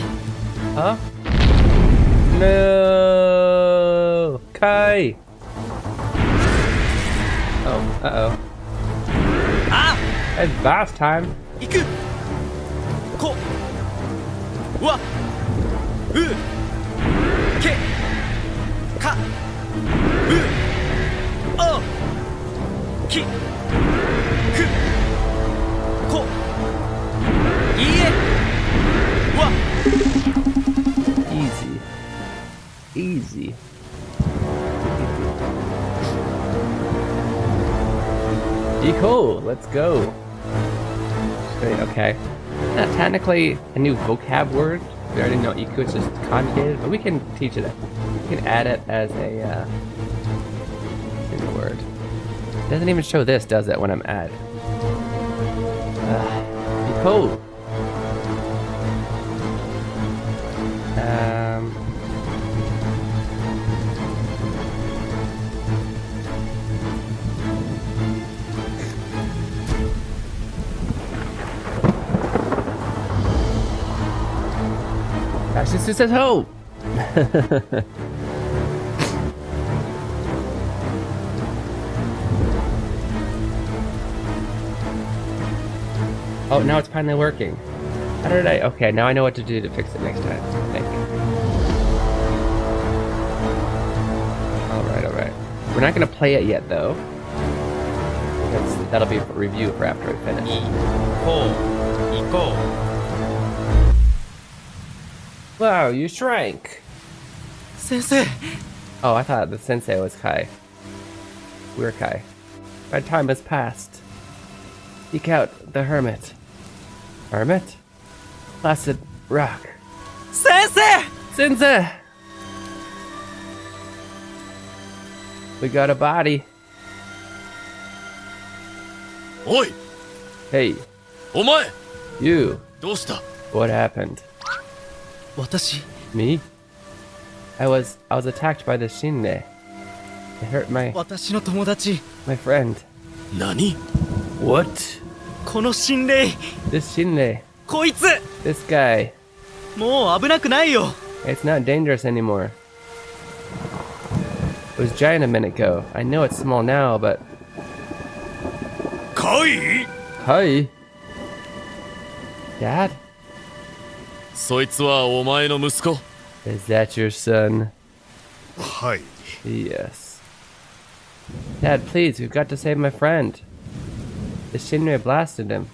Huh? No! Kai! Oh, uh-oh. あ It's boss time. 行くこわうけかうおきくこいいえわ Easy. Easy. Cool, let's go. Okay. Not technically a new vocab word. We already know iku, it's just conjugated, but we can teach it. We can add it as a new word. It doesn't even show this, does it, when I'm at? Cool. This is hope. Oh, now it's finally working. How did I? Okay, now I know what to do to fix it next time. Thank you. Alright, alright. We're not gonna play it yet, though. That'll be a review for after we finish. こう行こ Wow, you shrank. う先生 Oh, I thought the sensei was Kai. We're Kai. My time has passed. Seek out the hermit. Hermit? Placid rock. 先生 Sensei! We got a body. おい Hey, お前 you. どうした What happened? 私 Me? I was attacked by the Shinne. It hurt my 私の友達 friend. 何 What? この心霊 This Shinne. こいつ This guy. もう危なくないよ It's not dangerous anymore. It was giant a minute ago. I know it's small now, but... かい Hi. Dad? そいつはお前の息子 Is that your son? はい Yes. Dad, please, we've got to save my friend. The Shinre blasted him.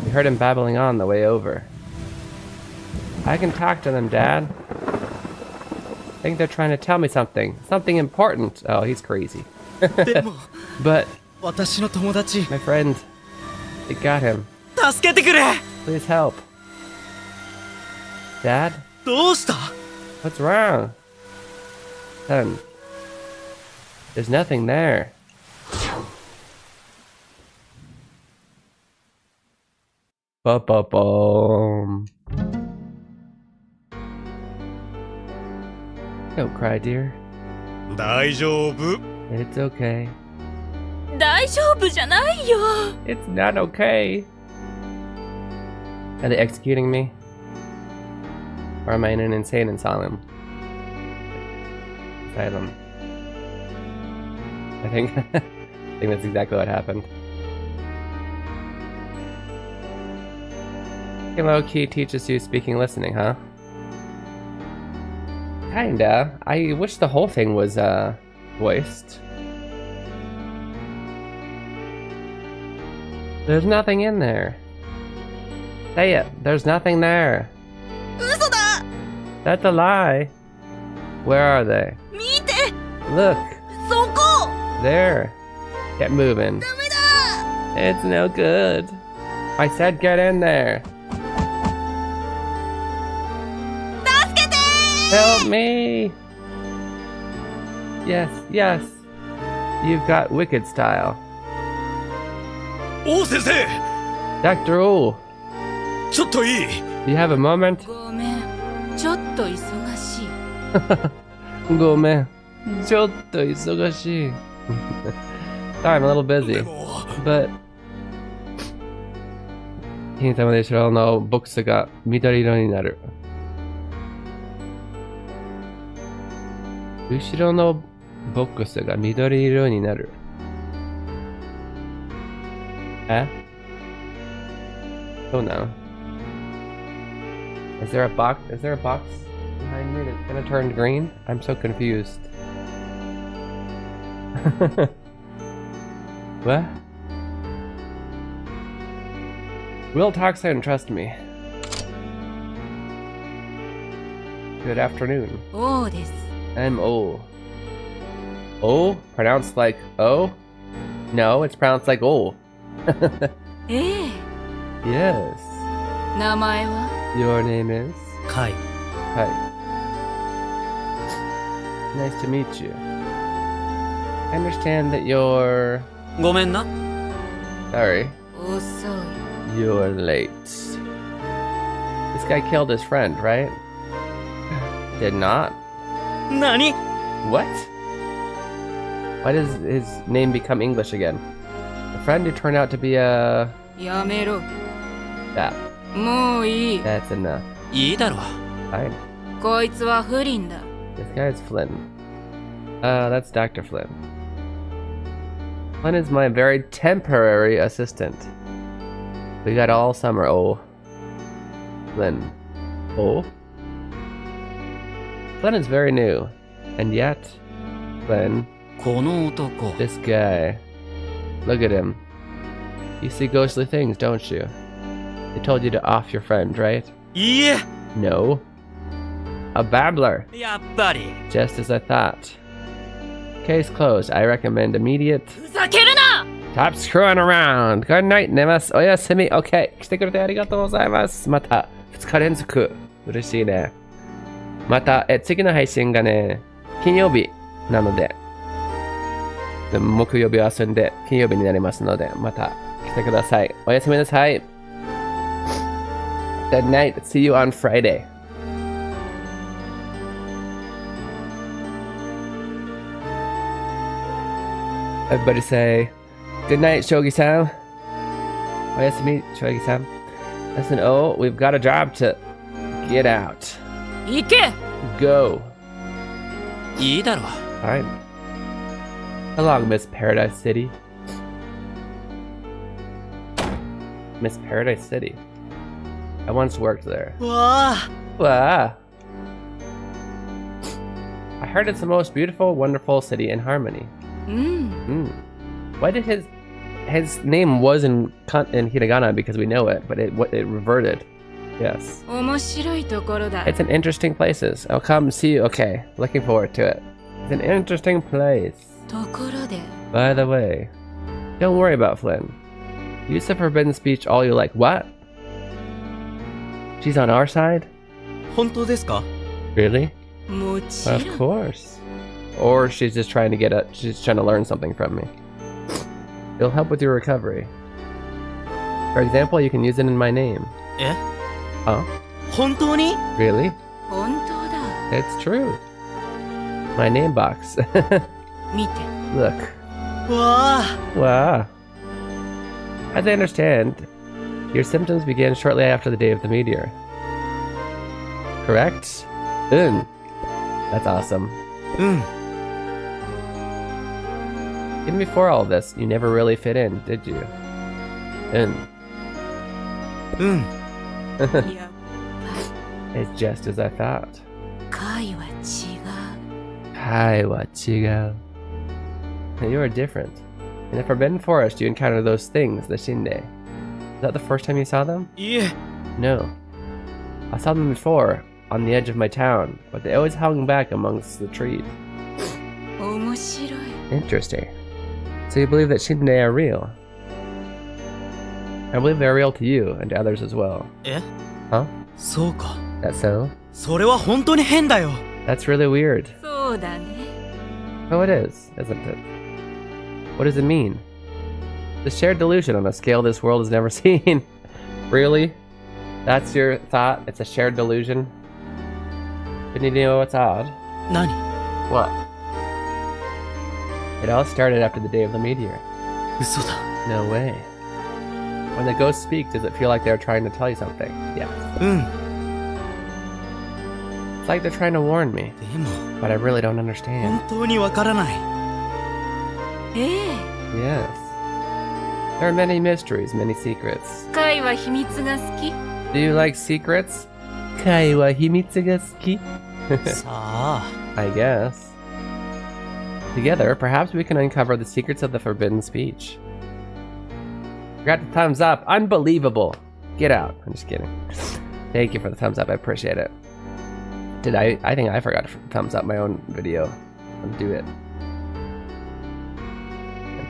We heard him babbling on the way over. I can talk to them, Dad. I think they're trying to tell me something. Something important. Oh, he's crazy. でも But 私の友達 my friend, it got him. 助けてくれ Please help. Dad? どうした What's wrong? Son. There's nothing there. Ba-ba-boom. Don't cry, dear. 大丈夫 It's okay. 大丈夫じゃないよ。 It's not okay. Are they executing me? Or am I in an insane asylum? Asylum. I think that's exactly what happened. Low key teaches you speaking listening, huh? Kinda. I wish the whole thing was voiced. There's nothing in there. Say it. There's nothing there. 嘘だ。 That's a lie. Where are they? 見て。 Look. そこ。 There. Get moving. ダメだ。 It's no good. I said get in there. 助けて。 Help me. Yes, yes. You've got wicked style. 王先生 Dr. O, ちょっといい do you have a moment? ごめん。ちょっと忙しい。ごめん。ちょっと忙しい。Sorry, I'm a little busy. でも But 金様で後ろのボックスが緑色になる。後ろのボックスが緑色になる。え？そうなの？ Is there a box? Is there a box behind me that's gonna turn green? I'm so confused. What? We'll talk soon, trust me. Good afternoon. 王です。 I'm O. O? Pronounced like O? No, it's pronounced like O. ええ。 Yes. 名前は？ Your name is? かい Hi. Nice to meet you. I understand that you're... ごめんな Sorry. 遅い。 You're late. This guy killed his friend, right? Did not? 何 What? Why does his name become English again? A friend who turned out to be a... やめろ。 That. もういい。 That's enough. いいだろ Fine. こいつは不倫だ。 This guy's Flynn. That's Dr. Flynn. Flynn is my very temporary assistant. We got all summer, oh. Flynn. Oh? Flynn is very new. And yet, Flynn, この男 this guy. Look at him. You see ghostly things, don't you? They told you to off your friend, right? いいえ No. A babbler. やっぱり Just as I thought. Case closed. I recommend immediate... ふざけるな。 Stop screwing around. Good night, Nemas. Oyasumi. Okay. 来てくれてありがとうございます。また、2日連続。嬉しいね。また、次の配信がね、金曜日なので、木曜日は遊んで、金曜日になりますので、また来てください。おやすみなさい。Good night. See you on Friday. Everybody say, good night, Shogi-san. Oyasumi, Shogi-san. Listen, oh, we've got a job to get out. 行け Go. いいだろう。 Alright. Hello, Miss Paradise City. Miss Paradise City. I once worked there. わあ Wow. I heard it's the most beautiful, wonderful city in harmony. うん Why did his name was in hiragana because we know it, but it reverted. Yes. 面白いところだ It's an interesting places. I'll come see you. Okay. Looking forward to it. It's an interesting place. ところで By the way, don't worry about Flynn. Use the forbidden speech all you like. What? She's on our side? 本当ですか Really? もち Of ろん course. Or she's just trying to she's trying to learn something from me. It'll help with your recovery. For example, you can use it in my name. え Huh? 本当に Really? 本当だ It's true. My name box. 見て Look. わあ Wow. As I understand, your symptoms began shortly after the day of the meteor. Correct? That's awesome. うん Even before all this, you never really fit in, did you? うん いや It's just as I thought. 回は違う Hi, Wachigao. You are different. In the Forbidden Forest, you encounter those things, the Shinde. Is that the first time you saw them? いえ No. I saw them before, on the edge of my town, but they always hung back amongst the trees. 面白い Interesting. So you believe that Shinde are real? I believe they're real to you, and to others as well. え Huh? そうか That so? それは本当に変だよ That's really weird. そうだね Oh, it is, isn't it? What does it mean? The shared delusion on a scale this world has never seen. Really? That's your thought? It's a shared delusion? Didn't you know what's odd? 何 What? It all started after the day of the meteor. 嘘だ No way. When the ghosts speak, does it feel like they're trying to tell you something? Yeah. うん It's like they're trying to warn me, でも but I really don't understand. 本当にわからないええ Yes. There are many mysteries, many secrets. 回は秘密が好き Do you like secrets? Kai wa himitsu ga suki? さあ I guess. Together, perhaps we can uncover the secrets of the forbidden speech. Got the thumbs up. Unbelievable. Get out. I'm just kidding. Thank you for the thumbs up. I appreciate it. I think I forgot to thumbs up my own video. Let's do it.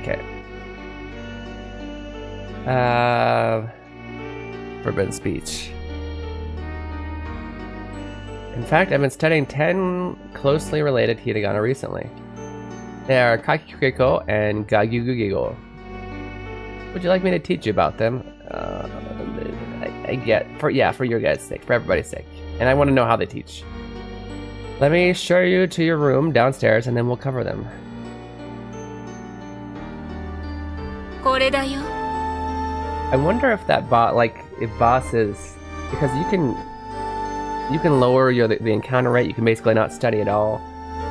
Okay. Forbidden speech. In fact, I've been studying 10 closely related hiragana recently. They are Kakikukeko and Gagyugugigo. Would you like me to teach you about them? I get for your guys' sake, for everybody's sake. And I want to know how they teach. Let me show you to your room downstairs and then we'll cover them. これだよ I wonder if that if bosses, because you can lower the encounter rate, you can basically not study at all.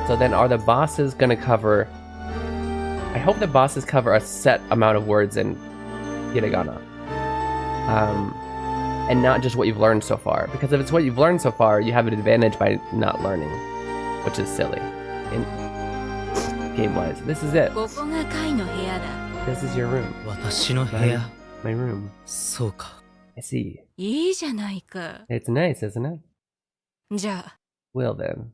So then are the bosses gonna cover, I hope the bosses cover a set amount of words in hiragana. And not just what you've learned so far. Because if it's what you've learned so far, you have an advantage by not learning. Which is silly. Game-wise. This is it. ここが回の部屋だ This is your room. 私の部屋 My room. そうか I see. いいじゃないか It's nice, isn't it? じゃあ Well then.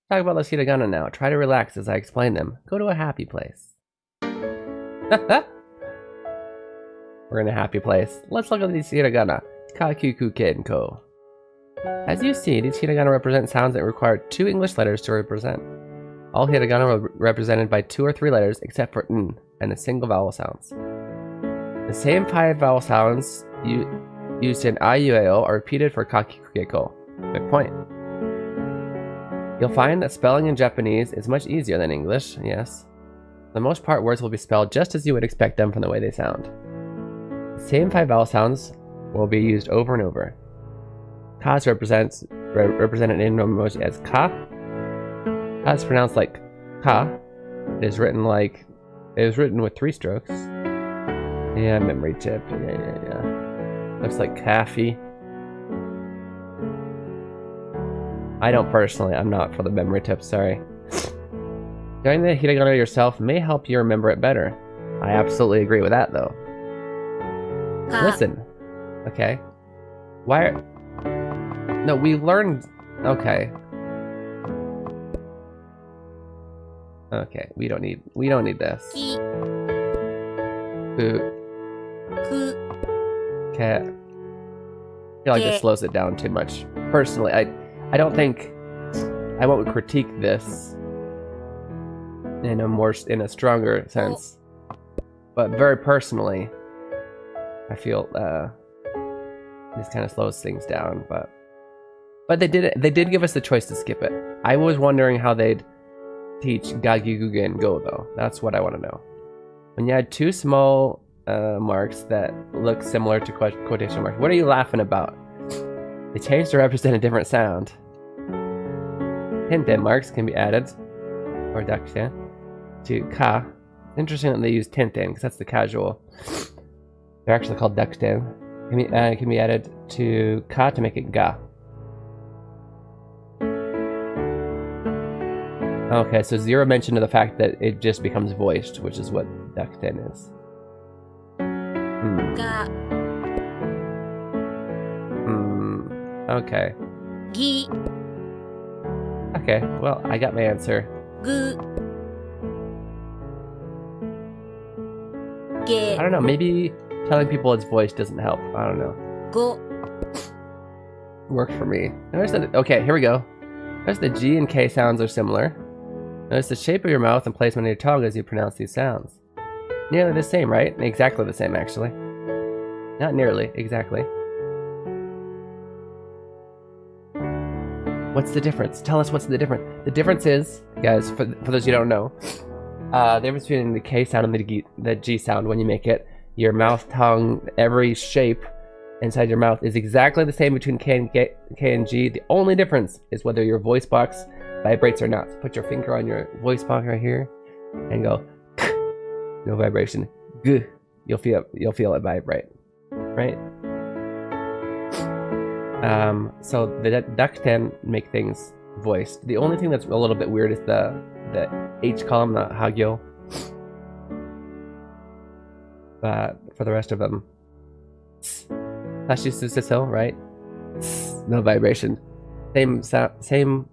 Talk about those hiragana now. Try to relax as I explain them. Go to a happy place. We're in a happy place. Let's look at these hiragana. Kakuku Kenko. As you see, these hiragana represent sounds that require 2 English letters to represent. All hiragana are represented by 2 or 3 letters except for n and the single vowel sounds. The same 5 vowel sounds used in IUAO are repeated for Kakikukeko. Good point. You'll find that spelling in Japanese is much easier than English, yes. For the most part, words will be spelled just as you would expect them from the way they sound. The same 5 vowel sounds will be used over and over. Ka is represented in emoji as ka. Ka is pronounced like ka. It is written with 3 strokes. Yeah, memory tip. Yeah. Looks like Kaffee. I don't personally. I'm not for the memory tip, sorry. Doing the hiragana yourself may help you remember it better. I absolutely agree with that, though. Listen. Okay. Why? No, we learned. Okay. Okay. We don't need this. Boot. Okay. I feel like this slows it down too much. Personally, I don't think I won't critique this in a stronger sense, but very personally, I feel this kind of slows things down. But they did give us the choice to skip it. I was wondering how they'd teach Gagiguge and Go though. That's what I want to know. When you had 2 small marks that look similar to quotation marks, what are you laughing about? They changed to represent a different sound. Tenten marks can be added, or dakusen, to ka. It's interesting that they use tenten because that's the casual. They're actually called dakusen. Can be added to ka to make it ga. Okay, so 0 mention of the fact that it just becomes voiced, which is what dakusen is. Okay. Gi. Okay, well, I got my answer. Gu. I don't know, maybe telling people it's voiced doesn't help. I don't know. Go. Worked for me. Notice that, okay, here we go. Notice the G and K sounds are similar. Notice the shape of your mouth and placement of your tongue as you pronounce these sounds. Nearly the same, right? Exactly the same, actually. Not nearly, exactly. What's the difference? Tell us what's the difference. The difference is, guys, for those you don't know, the difference between the K sound and the G sound when you make it, your mouth, tongue, every shape inside your mouth is exactly the same between K and G. The only difference is whether your voice box vibrates or not. So put your finger on your voice box right here and go no vibration. G. You'll feel it vibrate. Right? So the dakusen make things voiced. The only thing that's a little bit weird is the H column, the hagyo. But for the rest of them, right? No vibration. Same sound, same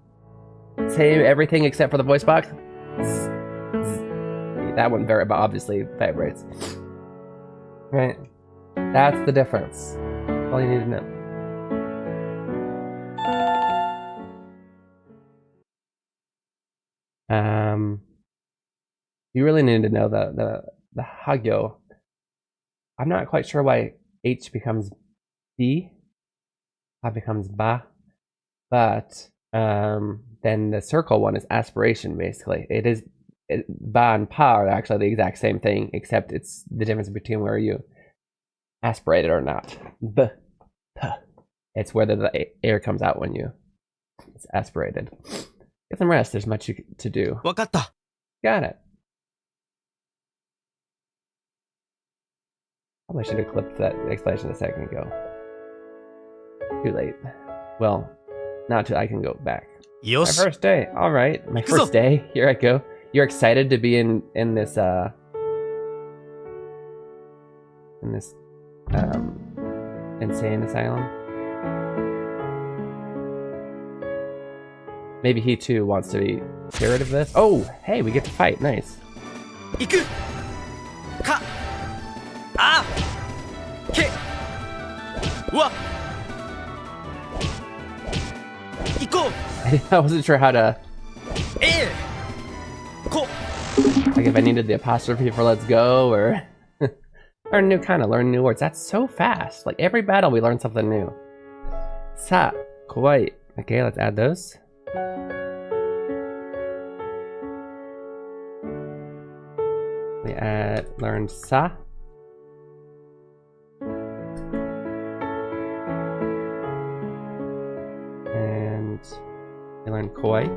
everything except for the voice box. That one very obviously vibrates. Right? That's the difference. That's all you need to know. You really need to know the hagyo. I'm not quite sure why H becomes B, Ha becomes Ba, but then the circle one is aspiration basically. Ba and Pa are actually the exact same thing, except it's the difference between where you aspirate it or not. B, P. It's whether the air comes out when it's aspirated. Get some rest. There's much to do. わかった Got it. Probably should have clipped that explanation a second ago. Too late. Well, not till I can go back. My よし first day. All right, my first day. Here I go. You're excited to be in this insane asylum. Maybe he too wants to be cured of this. Oh, hey, we get to fight. Nice. 行くかあけわ行こう I wasn't sure how to. えこ Like if I needed the apostrophe for let's go or learn new words. That's so fast. Like every battle we learn something new. Sa, kawaii. Okay, let's add those. We learned sa. And we learned koi.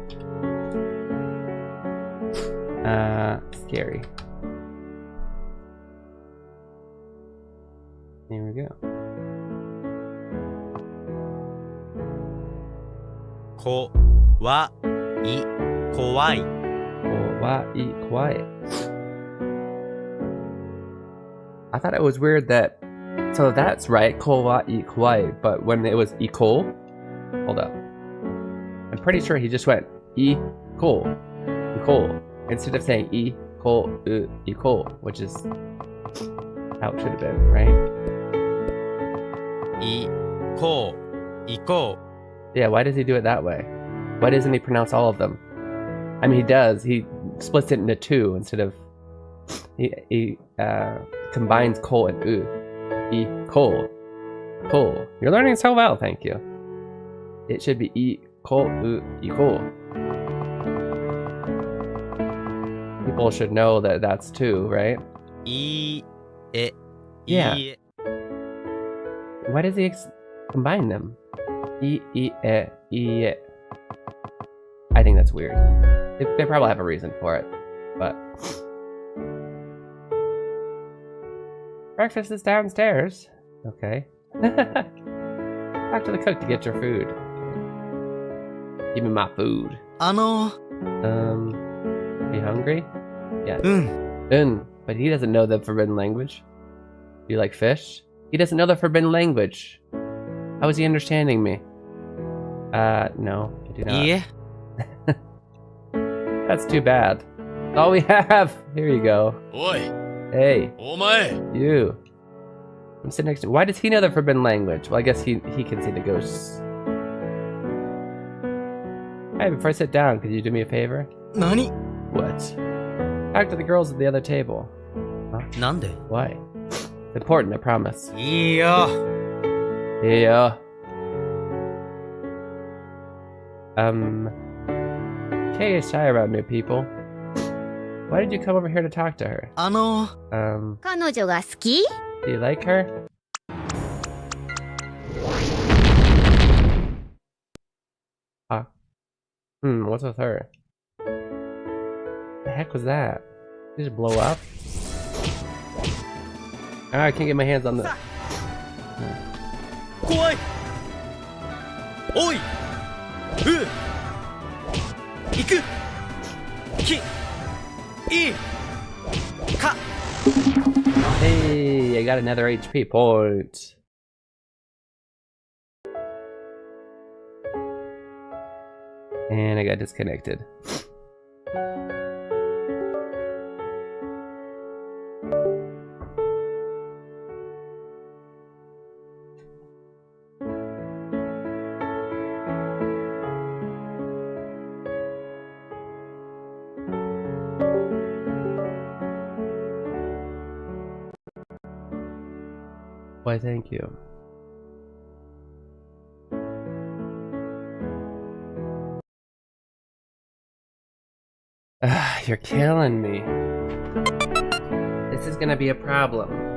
Scary. Here we go. こわい怖い Kawaii, quiet. I thought it was weird that. So that's right, kawaii, kawaii. But when it was iko, hold up. I'm pretty sure he just went iko, instead of saying iko, which is how it should have been, right? いこう行こ Yeah, why does he do it that way? Why doesn't he pronounce all of them? I mean, he does. He splits it into two instead of... He combines ko and u. Ko. Ko. You're learning so well, thank you. It should be ko, ko. People should know that that's two, right? ういえ Yeah. いえ Why does he combine them? I think that's weird. They probably have a reason for it, but... Breakfast is downstairs. Okay. Talk to the cook to get your food. Give me my food. Are you hungry? Yeah. But he doesn't know the forbidden language. Do you like fish? He doesn't know the forbidden language. How is he understanding me? No, I do not. いえ That's too bad. That's all we have. Here you go. おい Hey, お前 you. I'm sitting next to. Why does he know the forbidden language? Well, I guess he can see the ghosts. Hey, before I sit down, could you do me a favor? 何 What? Talk to the girls at the other table. なんで Why? It's important, I promise. いいよ Yeah. Kay is shy around new people. Why did you come over here to talk to her? 彼女が好き Do you like her? What's with her? The heck was that? Did it just blow up? I can't get my hands on the... 怖いおいう行くきいか Hey, I got another HP point. And I got disconnected. Why, thank you. You're killing me. This is gonna be a problem.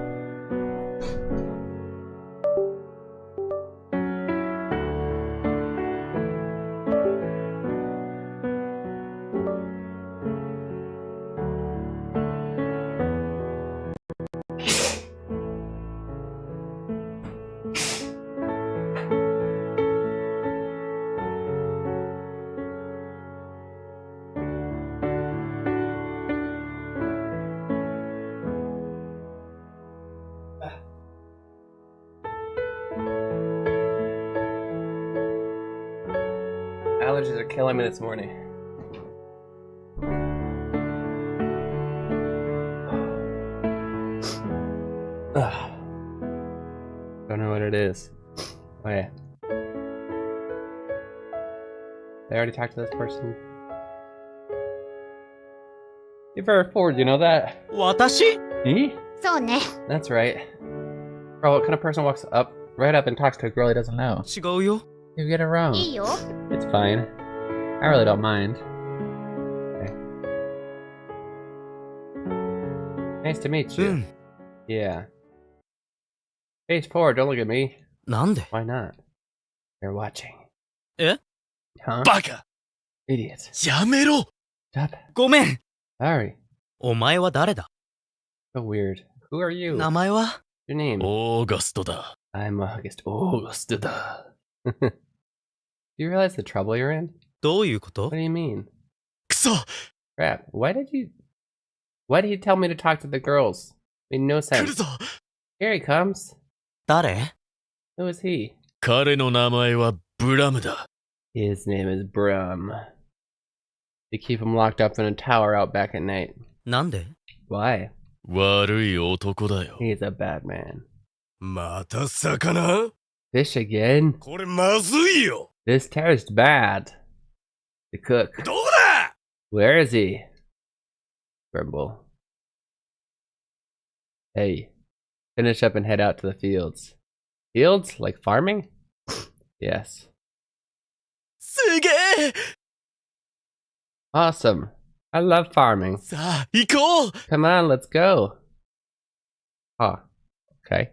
Allergies are killing me this morning. Don't know what it is. Oh yeah. I already talked to this person. You're very forward, you know that? 私 Me? そうね That's right. Bro, what kind of person walks up, right up and talks to a girl he doesn't know? 違うよ You get it wrong. いいよ It's fine. I really don't mind. Okay. Nice to meet you. うん。 Yeah. Face forward, don't look at me. なんで Why not? You're watching. え Huh? バカ Idiot. やめろ Stop. ごめん Sorry. お前は誰だ So weird. Who are you? 名前は Your name? オーガストだ I'm August. August. Do you realize the trouble you're in? どういうこと What do you mean? クソ Crap. Why did he tell me to talk to the girls? Made no 来る sense. ぞ Here he comes. 誰 Who is he? 彼の名前はブラムだ His name is Brum. They keep him locked up in a tower out back at night. なんで Why? 悪い男だよ He's a bad man. また魚 Fish again? これまずいよ This tastes bad. The cook. どうだ Where is he? Grumble. Hey. Finish up and head out to the fields. Fields? Like farming? Yes. すげえ Awesome. I love farming. さあ行こう Come on, let's go. Ah. Okay.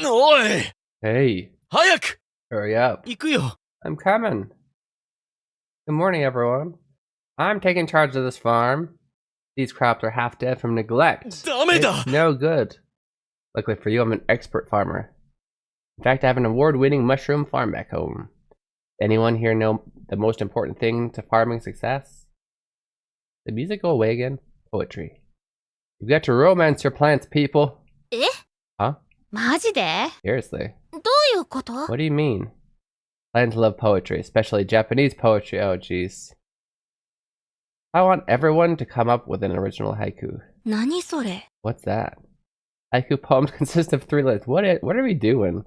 おい Hey. 早く Hurry up. 行くよ I'm coming. Good morning, everyone. I'm taking charge of this farm. These crops are half dead from neglect. ダメだ It's no good. Luckily for you, I'm an expert farmer. In fact, I have an award-winning mushroom farm back home. Anyone here know the most important thing to farming success? Did the music go away again? Poetry. You've got to romance your plants, people. え Huh? マジで Seriously. どういうこと What do you mean? Plants love poetry, especially Japanese poetry. Oh, jeez. I want everyone to come up with an original haiku. 何それ What's that? Haiku poems consist of 3 lines. What are we doing?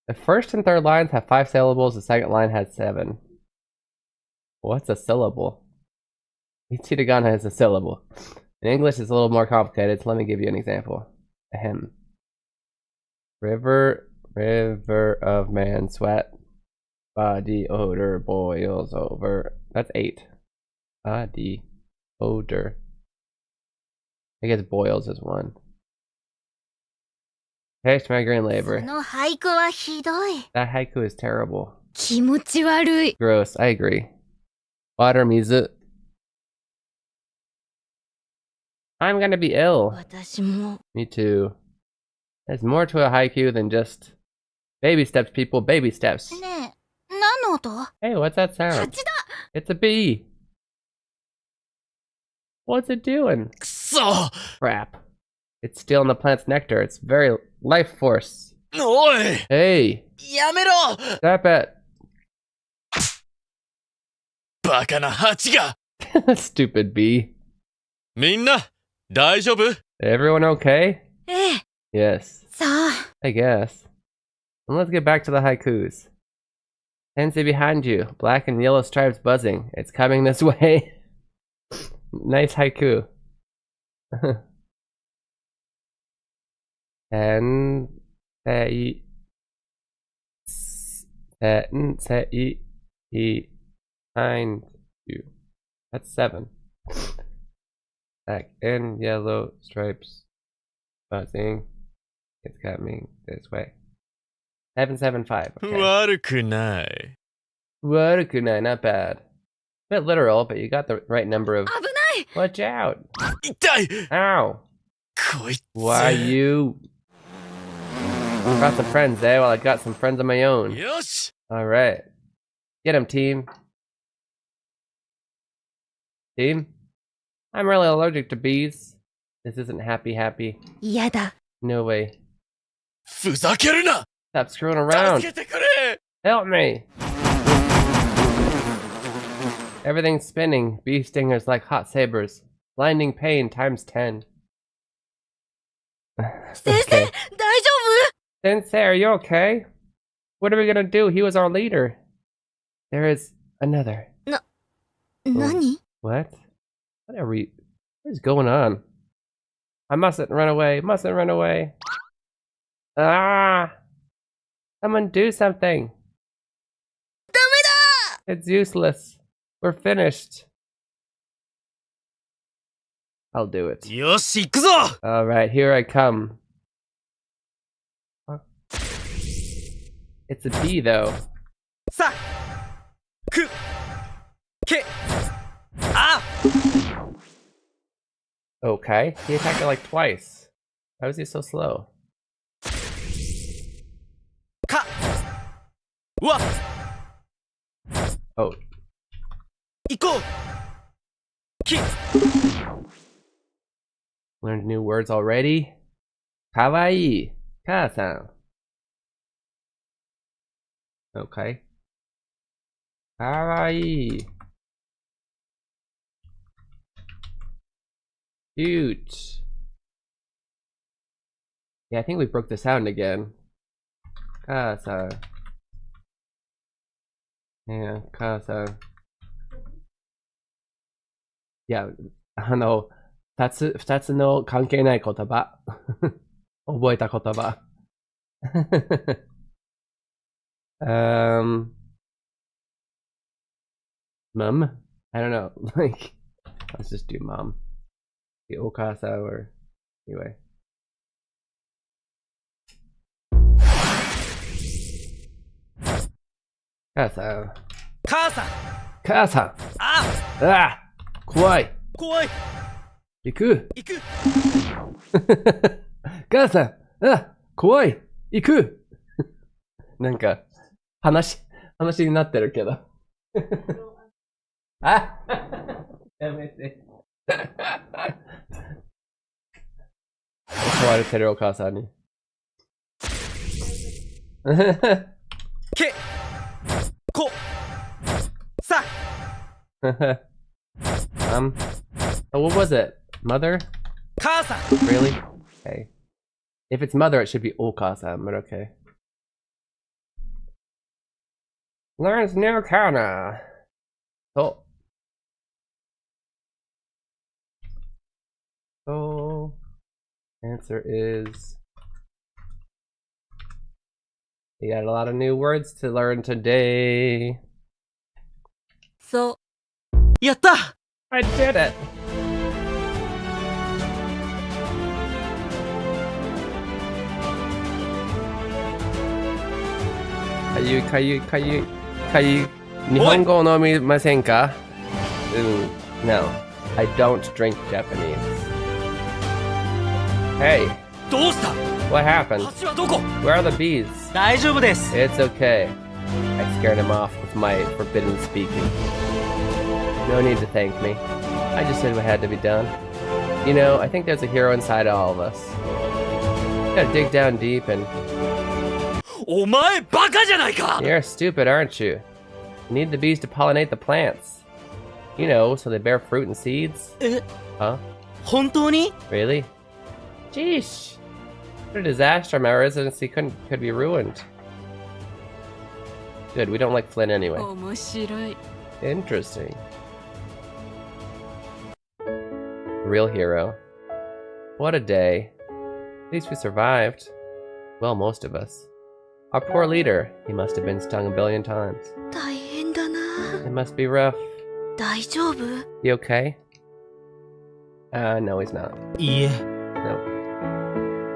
The first and third lines have 5 syllables. The second line has 7. What's a syllable? Each hiragana is a syllable. In English, it's a little more complicated, so let me give you an example. Ahem. River of man sweat. Body odor boils over. That's 8. Body odor. I guess boils is 1. Taste my green そ labor. の俳句はひどい That haiku is terrible. 気持ち悪い Gross, I agree. Water mizu. I'm gonna be ill. 私も Me too. There's more to a haiku than just baby steps, people. Baby steps. ねえ何の音 Hey, what's that sound? 蜂だ It's a bee. What's it doing? くそ Crap. It's stealing the plant's nectar. It's very life force. おい Hey, やめろ stop it. バカな蜂が Stupid bee. みんな大丈夫 Everyone okay? ええ Yes, さあ I guess. And let's get back to the haikus. Sensei behind you. Black and yellow stripes buzzing. It's coming this way. Nice haiku. Sensei behind you. That's 7. Black and yellow stripes buzzing. It's coming this way. 775. Okay. 悪くない Warukunai, not bad. Bit literal, but you got the right number of. 危ない Watch out! 痛い Ow! こいつ Why you? Got some friends, eh? Well, I got some friends of my own. よし Alright. Get him, team. Team? I'm really allergic to bees. This isn't happy. 嫌だ No way. ふざけるな Stop screwing around. 助けてくれ Help me! Everything's spinning. Bee stingers like hot sabers. Blinding pain times 10. 先生 Okay. 大丈 Sensei, are you okay? What are we gonna do? He was our leader. There is another. 夫何 What? What are we? What is going on? I mustn't run away. Mustn't run away. Ah! Someone do something. ダメだ It's useless. We're finished. I'll do it. よし、行くぞ Alright, here I come. It's a B though. さ、く、け、あ Okay, he attacked it like twice. How is he so slow? か、わ、 Oh, 行こう き、 learned new words already. Kawaii. Ka-san. Okay. Kawaii. Cute. Yeah, I think we broke the sound again. Ka-san. Yeah, Ka-san. Yeah, 二つの関係ない言葉。覚えた言葉。Mom? I don't know. Like, let's just do mom. The okasa or anyway. Kasa. 母さん Kasa. あ Ah! 怖い。怖い行く。行く母さん。あ、怖い。行く。なんか、話になってるけど。あやめて。襲われてるお母さんに。けこさ Oh, what was it? Mother? 母さん Really? Okay. If it's mother, it should be Okasa, but okay. Learns new kana. Oh. So, answer is... We got a lot of new words to learn today. そうやった I did it! Kayu. Nihongo no mimasen ka? No. I don't drink Japanese. Hey, どうした what happened? 橋はどこ Where are the bees? 大丈夫です It's okay. I scared him off with my forbidden speaking. No need to thank me. I just did what had to be done. You know, I think there's a hero inside all of us. You gotta dig down deep and... お前バカじゃないか You're stupid, aren't you? You need the bees to pollinate the plants. You know, so they bear fruit and seeds. え Huh? 本当に Really? Jeesh. What a disaster. My residency could be ruined. Good, we don't like Flynn anyway. 面白い Interesting. Real hero. What a day. At least we survived. Well, most of us. Our poor leader. He must have been stung a billion times. 大変だな It must be rough. 大丈夫 You okay? No, he's not. いいえ No.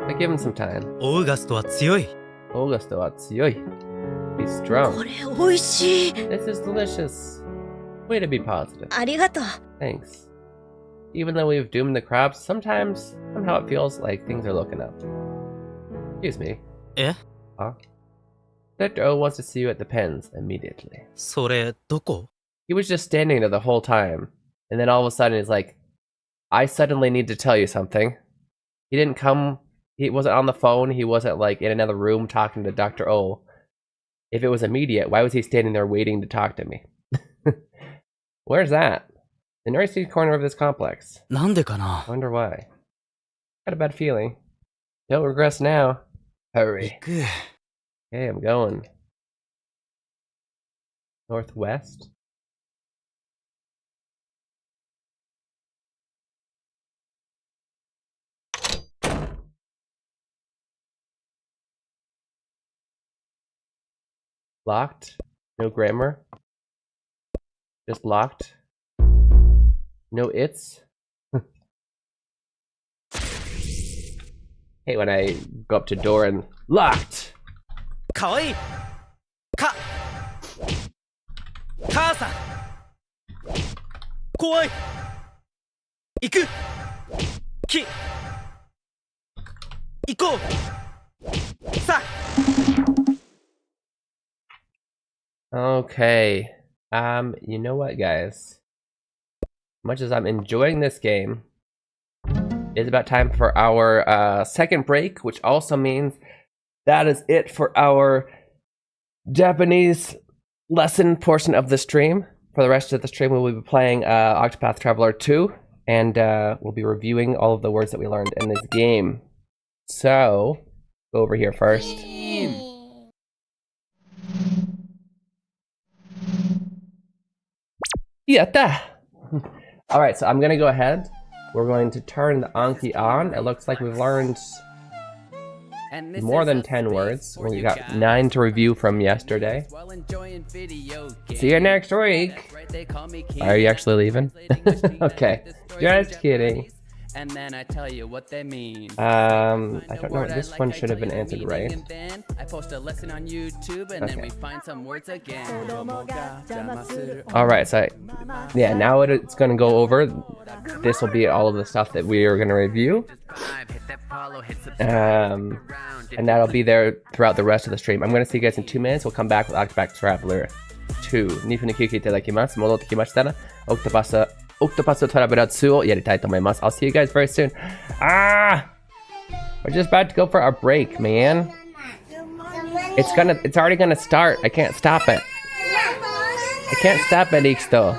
But give him some time. オーガストは強い Augusto wa tsuyoi. Be strong. これ美味しい This is delicious. Way to be positive. ありがとう Thanks. Even though we've doomed the crops, somehow it feels like things are looking up. Excuse me. え Huh? Dr. O wants to see you at the pens immediately. それどこ He was just standing there the whole time, and then all of a sudden he's like, I suddenly need to tell you something. He didn't come, he wasn't on the phone, he wasn't like in another room talking to Dr. O. If it was immediate, why was he standing there waiting to talk to me? Where's that? The northeast corner of this complex. なんでかな Wonder why. Got a bad feeling. Don't regress now. Hurry. 行く Okay, I'm going. Northwest? Locked? No grammar? Just locked? No its? Hate when I go up to door and locked. かわいいか母さん怖い行くき行こうさ Okay. You know what, guys? Much as I'm enjoying this game, it's about time for our second break, which also means that is it for our Japanese lesson portion of the stream. For the rest of the stream, we will be playing Octopath Traveler 2, and we'll be reviewing all of the words that we learned in this game. So, go over here first. Yatta! Alright, so I'm gonna go ahead. We're going to turn the Anki on. It looks like we've learned more than 10 words. We got 9 to review from yesterday. See you next week! Are you actually leaving? Okay, just kidding. And then I tell you what they mean. I don't know. This one should have been answered right. I post a lesson on YouTube and then we find some words again. Alright, so yeah, now it's gonna go over. This will be all of the stuff that we are gonna review. And that'll be there throughout the rest of the stream. I'm gonna see you guys in 2 minutes. We'll come back with Octopath Traveler 2. 2分の休憩いただきます。戻ってきましたら、Octopath Traveler 2をやりたいと思います。I'll see you guys very soon. Ah! We're just about to go for our break, man. It's already gonna start. I can't stop it. I can't stop it, Ixto.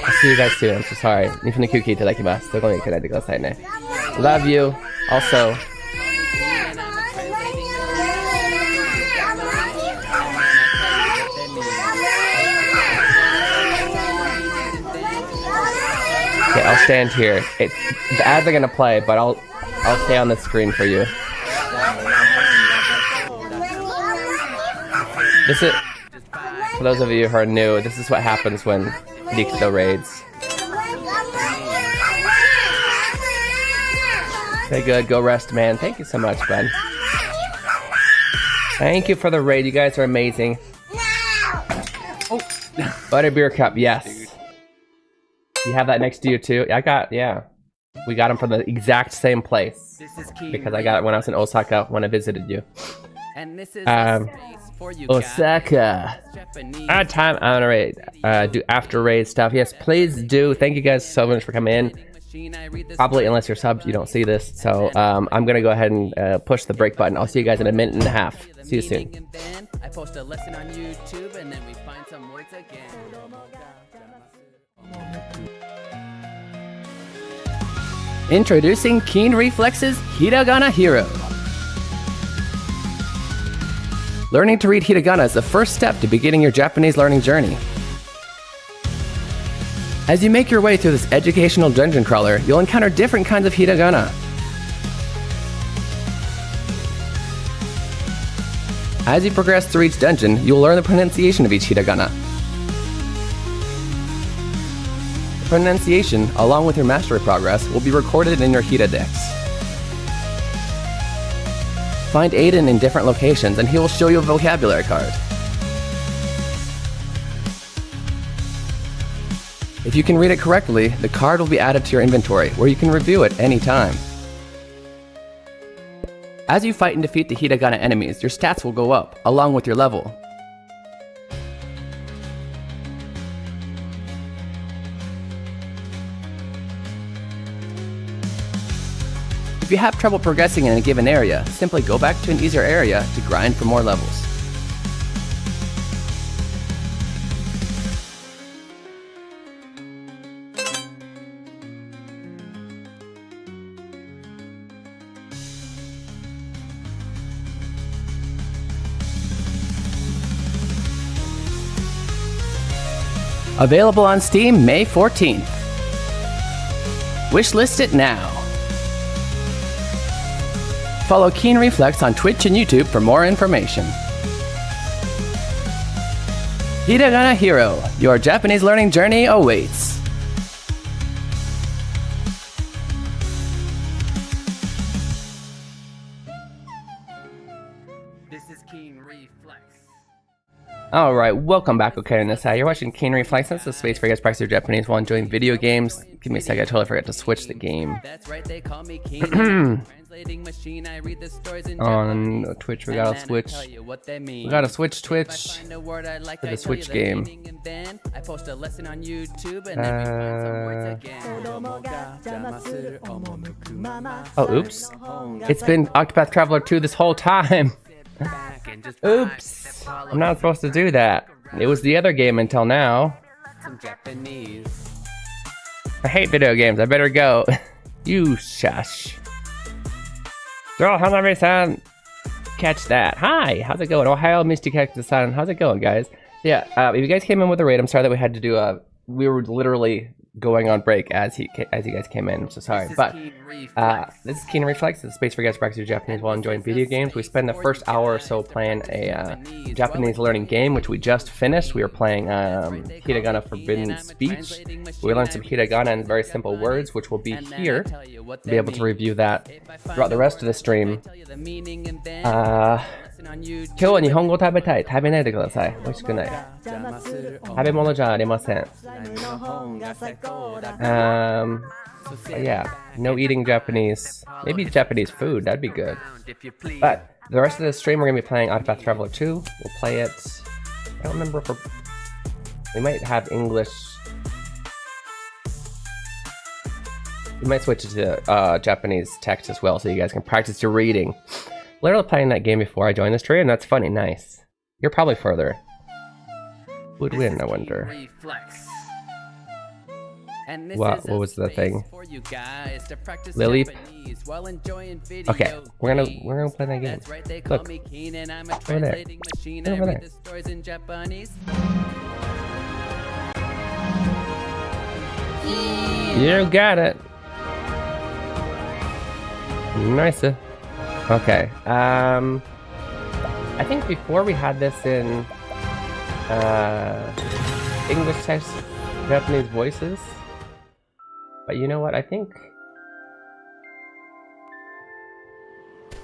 I'll see you guys soon. I'm so sorry. 2分の休憩いただきます。どこに行かないでくださいね。Love you. Also. Okay, I'll stand here. The ads are gonna play, but I'll stay on the screen for you. This is, for those of you who are new, this is what happens when Dixto raids. Okay, good. Go rest, man. Thank you so much, bud. Thank you for the raid. You guys are amazing. Oh, Butterbeer cup. Yes. You have that next to you too? Yeah. We got them from the exact same place. Because I got it when I was in Osaka when I visited you. Osaka. Time on a raid. Do after raid stuff. Yes, please do. Thank you guys so much for coming in. Probably, unless you're subbed, you don't see this. So I'm gonna go ahead and push the break button. I'll see you guys in a minute and a half. See you soon. I post a lesson on YouTube and then we find some words again. Introducing Keen Reflex's Hiragana Hero. Learning to read hiragana is the first step to beginning your Japanese learning journey. As you make your way through this educational dungeon crawler, you'll encounter different kinds of hiragana. As you progress through each dungeon, you'll learn the pronunciation of each hiragana. Pronunciation, along with your mastery progress, will be recorded in your Hiradex. Find Aiden in different locations and he will show you a vocabulary card. If you can read it correctly, the card will be added to your inventory, where you can review it anytime. As you fight and defeat the hiragana enemies, your stats will go up, along with your level. If you have trouble progressing in a given area, simply go back to an easier area to grind for more levels. Available on Steam May 14th. Wishlist it now. Follow Keen Reflex on Twitch and YouTube for more information. Hiragana Hero, your Japanese learning journey awaits. This is Keen Reflex. Alright, welcome back, okay, and you're watching Keen Reflex. That's the space for you guys practice your Japanese while enjoying video games. Give me a second, I totally forgot to switch the game. That's right, they call me Keen. Translating machine, I read the stories in On Japanese, Twitch, we and gotta then I switch. tell you what they mean. We gotta switch If Twitch I find a word I like, to I the tell you Switch the game. meaning, and then I post a lesson on YouTube and then we find some words again. Oh, oops. It's been Octopath Traveler 2 this whole time. Oops. I'm not supposed to do that. It was the other game until now. Some Japanese. I hate video games. I better go. You shush. Girl, Hanami-san. Catch that. Hi, how's it going? Ohio Misty Cactus-san. How's it going, guys? Yeah, if you guys came in with a raid, I'm sorry that we had to do a... We were literally going on break as you guys came in, so sorry. But this is Keen Reflex. It's a space for you guys to practice your Japanese while enjoying video games. We spend the first hour or so playing a Japanese learning game, which we just finished. We were playing Hiragana Forbidden Speech. We learned some Hiragana and very simple words, which will be here. Be able to review that throughout the rest of the stream. 今日は日本語食べたい。食べないでください。美味しくない。食べ物じゃありません。Yeah, no eating Japanese. Maybe Japanese food, that'd be good. But the rest of the stream, we're going to be playing Octopath Traveler 2. We'll play it. I don't remember if we might have English. We might switch to Japanese text as well so you guys can practice your reading. Literally playing that game before I joined the stream. That's funny. Nice. You're probably further. Who'd win, I wonder? What was the thing? Lily? Okay, we're gonna play that game. Look. Over there. Get over there. You got it. Nice. Okay. I think before we had this in English text, Japanese voices. But you know what? I think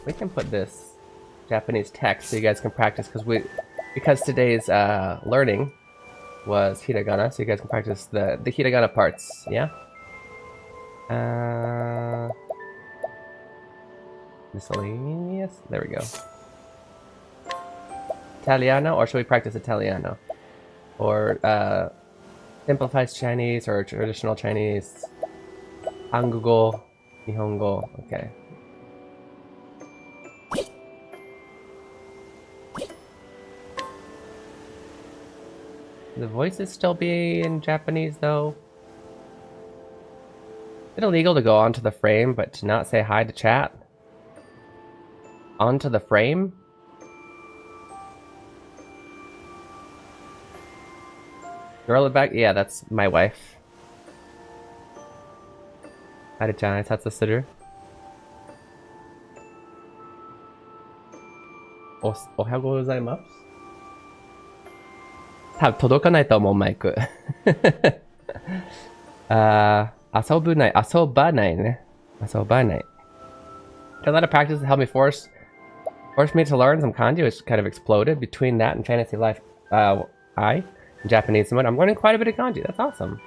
we can put this Japanese text so you guys can practice because today's learning was Hiragana, so you guys can practice the Hiragana parts. Yeah. Miscellaneous. There we go. Italiano, or should we practice Italiano? Or simplified Chinese or traditional Chinese? Hangugo, Nihongo. Okay. The voices still be in Japanese though. Is it illegal to go onto the frame but to not say hi to chat? Onto the frame? Girl in the back? Yeah, that's my wife. Hi-chan, Satsu-suru. Ohayo gozaimasu? 多分届かないと思う、マイク。遊ばないね。遊ばない。A lot of practice to help me force me to learn some kanji, which kind of exploded between that and Fantasy Life I, Japanese mode. I'm learning quite a bit of kanji. That's awesome.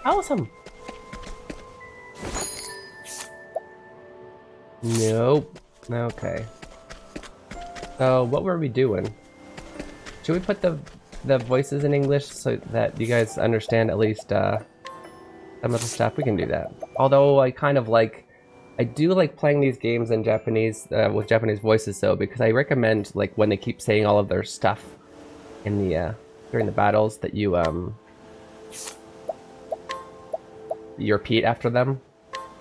Awesome. Nope. Okay. So what were we doing? Should we put the voices in English so that you guys understand at least some of the stuff? We can do that. Although I kind of like, I do like playing these games in Japanese with Japanese voices though, because I recommend like when they keep saying all of their stuff in the during the battles that you repeat after them.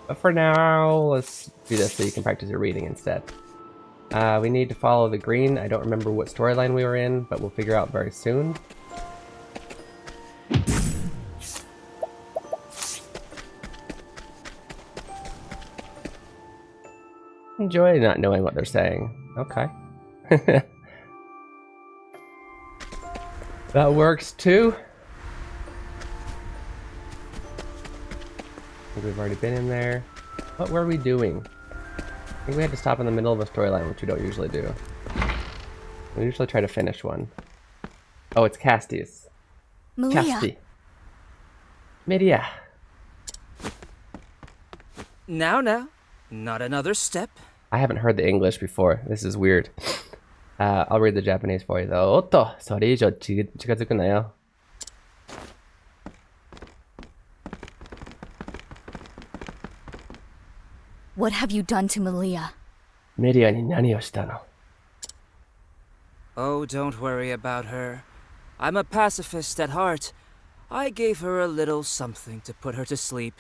But for now, let's do this so you can practice your reading instead. We need to follow the green. I don't remember what storyline we were in, but we'll figure out very soon. Enjoy not knowing what they're saying. Okay. That works too. I think we've already been in there. What were we doing? I think we had to stop in the middle of a storyline, which we don't usually do. We usually try to finish one. Oh, it's Casty's. Malia. Casty. Media. Now, not another step. I haven't heard the English before. This is weird. I'll read the Japanese for you though. Otto, それ以上近づくなよ. What have you done to Malia? メディアに何をしたの? Oh, don't worry about her. I'm a pacifist at heart. I gave her a little something to put her to sleep.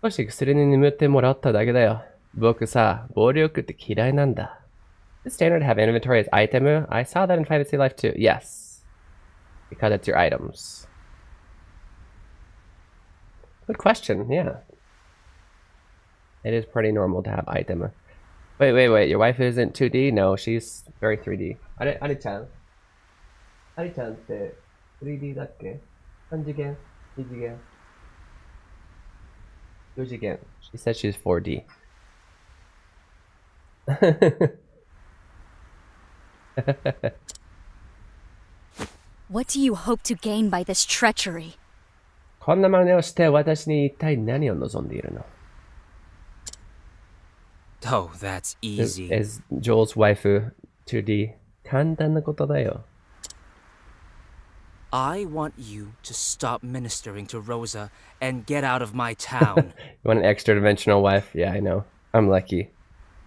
少し薬に眠ってもらっただけだよ。僕さ、暴力って嫌いなんだ。Is it standard to have inventory as item? I saw that in Fantasy Life too. Yes. Because it's your items. Good question, yeah. It is pretty normal to have item. Wait. Your wife isn't 2D? No, she's very 3D. あれちゃんって 3D だっけ ?3 次元 ?2 次元 ?4 次元 She said she's 4D. What do you hope to gain by this treachery? こんな真似をして私に一体何を望んでいるの? Oh, that's easy. Is Joel's waifu 2D? 簡単なことだよ. I want you to stop ministering to Rosa and get out of my town. You want an extra dimensional wife? Yeah, I know. I'm lucky.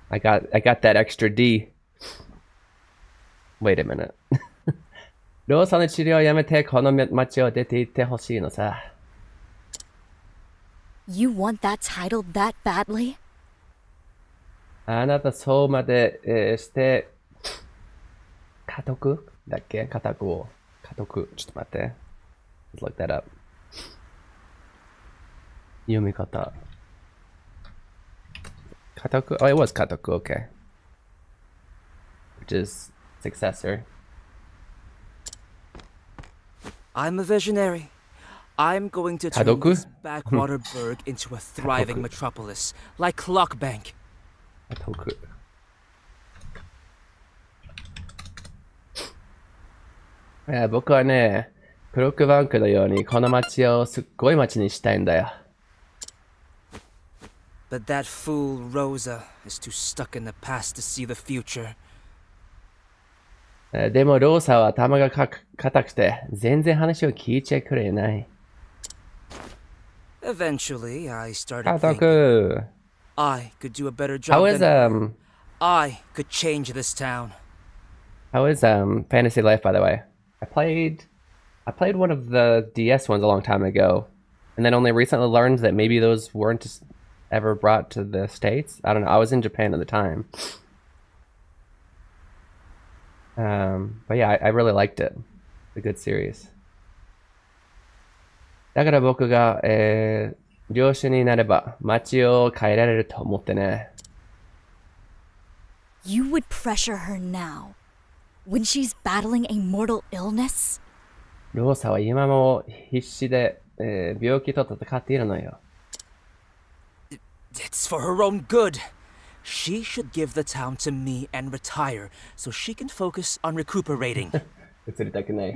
I got that extra D. Wait a minute. ローソンの治療をやめてこの町を出て行ってほしいのさ. You want that title that badly? あなたそうまで、して家督だっけ？家督を。家督。ちょっと待って。Let's look that up. 読み方。家督? Oh, it was 家督. Okay. Which is successor. I'm a visionary. I'm going to turn this backwater burg into a thriving metropolis, like Clockbank. 家督. Yeah, 僕はね、クロックバンクのようにこの街をすっごい街にしたいんだよ。But that fool Rosa is too stuck in the past to see the future. でもローサは頭が固くて全然話を聞いちゃくれない。Eventually, I started 家 thinking 督. I could do a better job How is than I could change this town. How is Fantasy Life, by the way? I played one of the DS ones a long time ago, and then only recently learned that maybe those weren't ever brought to the States. I don't know. I was in Japan at the time. But yeah, I really liked it. It's a good series. だから僕が、領主になれば街を変えられると思ってね。You would pressure her now, when she's battling a mortal illness? ローサは今も必死で、病気と戦っているのよ。It's for her own good. She should give the town to me and retire so she can focus on recuperating. 映りたくない。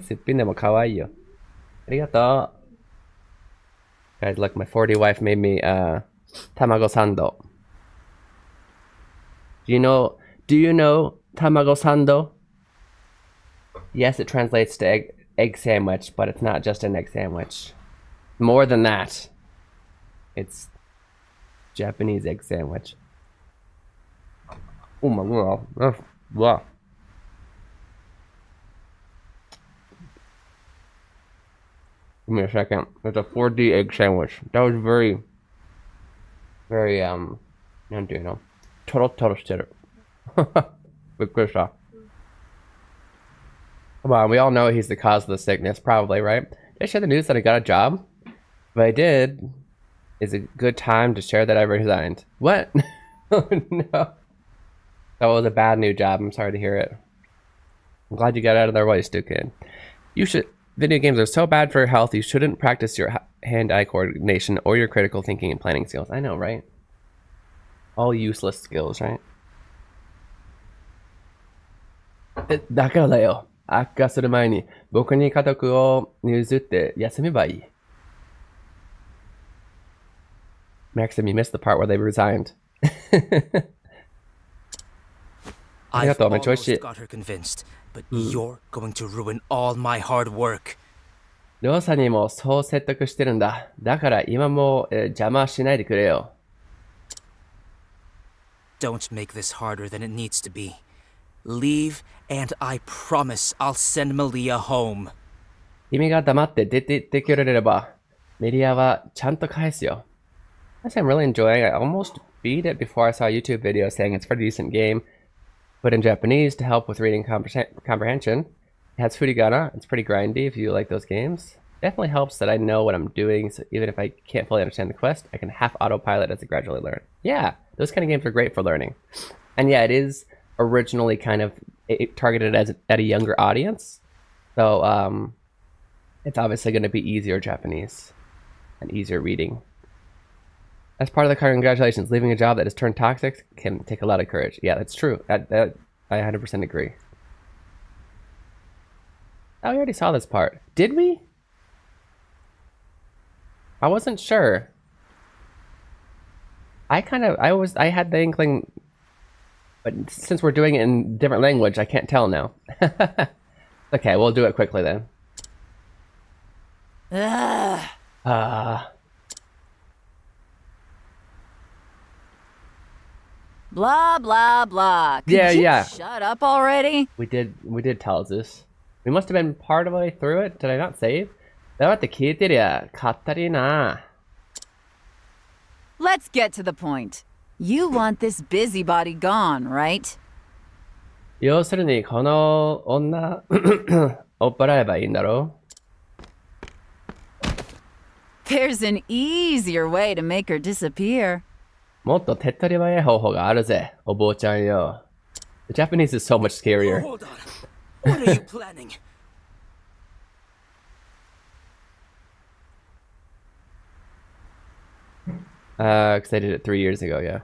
すっぴんでも可愛いよ。ありがとう。Guys, look, my 4D wife made me, tamago sando. Do you know tamago sando? Yes, it translates to egg sandwich, but it's not just an egg sandwich. More than that. It's Japanese egg sandwich. Oh my god. Wow. Give me a second. It's a 4D egg sandwich. That was very, very,なんていうの? トロトロしてる。びっくりした。Come on, we all know he's the cause of the sickness, probably, right? Did I share the news that I got a job? If I did, is a good time to share that I resigned. What? Oh no. That was a bad new job. I'm sorry to hear it. I'm glad you got out of their way, Stu Kid. video games are so bad for your health, you shouldn't practice your hand-eye coordination or your critical thinking and planning skills. I know, right? All useless skills, right? だからだよ。悪化する前に僕に家督を譲って休めばいい。Maxim, you missed the part where they resigned. I've almost got her convinced, but you're going to ruin all my hard work. りょうさんにもそう説得してるんだ。だから今も邪魔しないでくれよ。Don't make this harder than it needs to be. Leave, and I promise I'll send Malia home. 君が黙って出て行ってくれれば、メリアはちゃんと返すよ。I'm really enjoying it. I almost beat it before I saw a YouTube video saying it's a pretty decent game, but in Japanese to help with reading comprehension. It has Hiragana. It's pretty grindy if you like those games. Definitely helps that I know what I'm doing, so even if I can't fully understand the quest, I can half autopilot as I gradually learn. Yeah, those kind of games are great for learning. And yeah, it is originally kind of targeted at a younger audience, so it's obviously going to be easier Japanese and easier reading. As part of the congratulations, leaving a job that has turned toxic can take a lot of courage. Yeah, that's true. I 100% agree. Oh, we already saw this part. Did we? I wasn't sure. I had the inkling, but since we're doing it in different language, I can't tell now. Okay, we'll do it quickly then. Blah, blah, blah. Could you shut up already? We did tell us this. We must have been part of the way through it. Did I not save? Let's get to the point. You want this busybody gone, right? 要するにこの女追っ払えばいいんだろ? There's an easier way to make her disappear. もっと手っ取り早い方法があるぜ、お坊ちゃんよ。The Japanese is so much scarier. Hold on. What are you planning? Because I did it 3 years ago, yeah.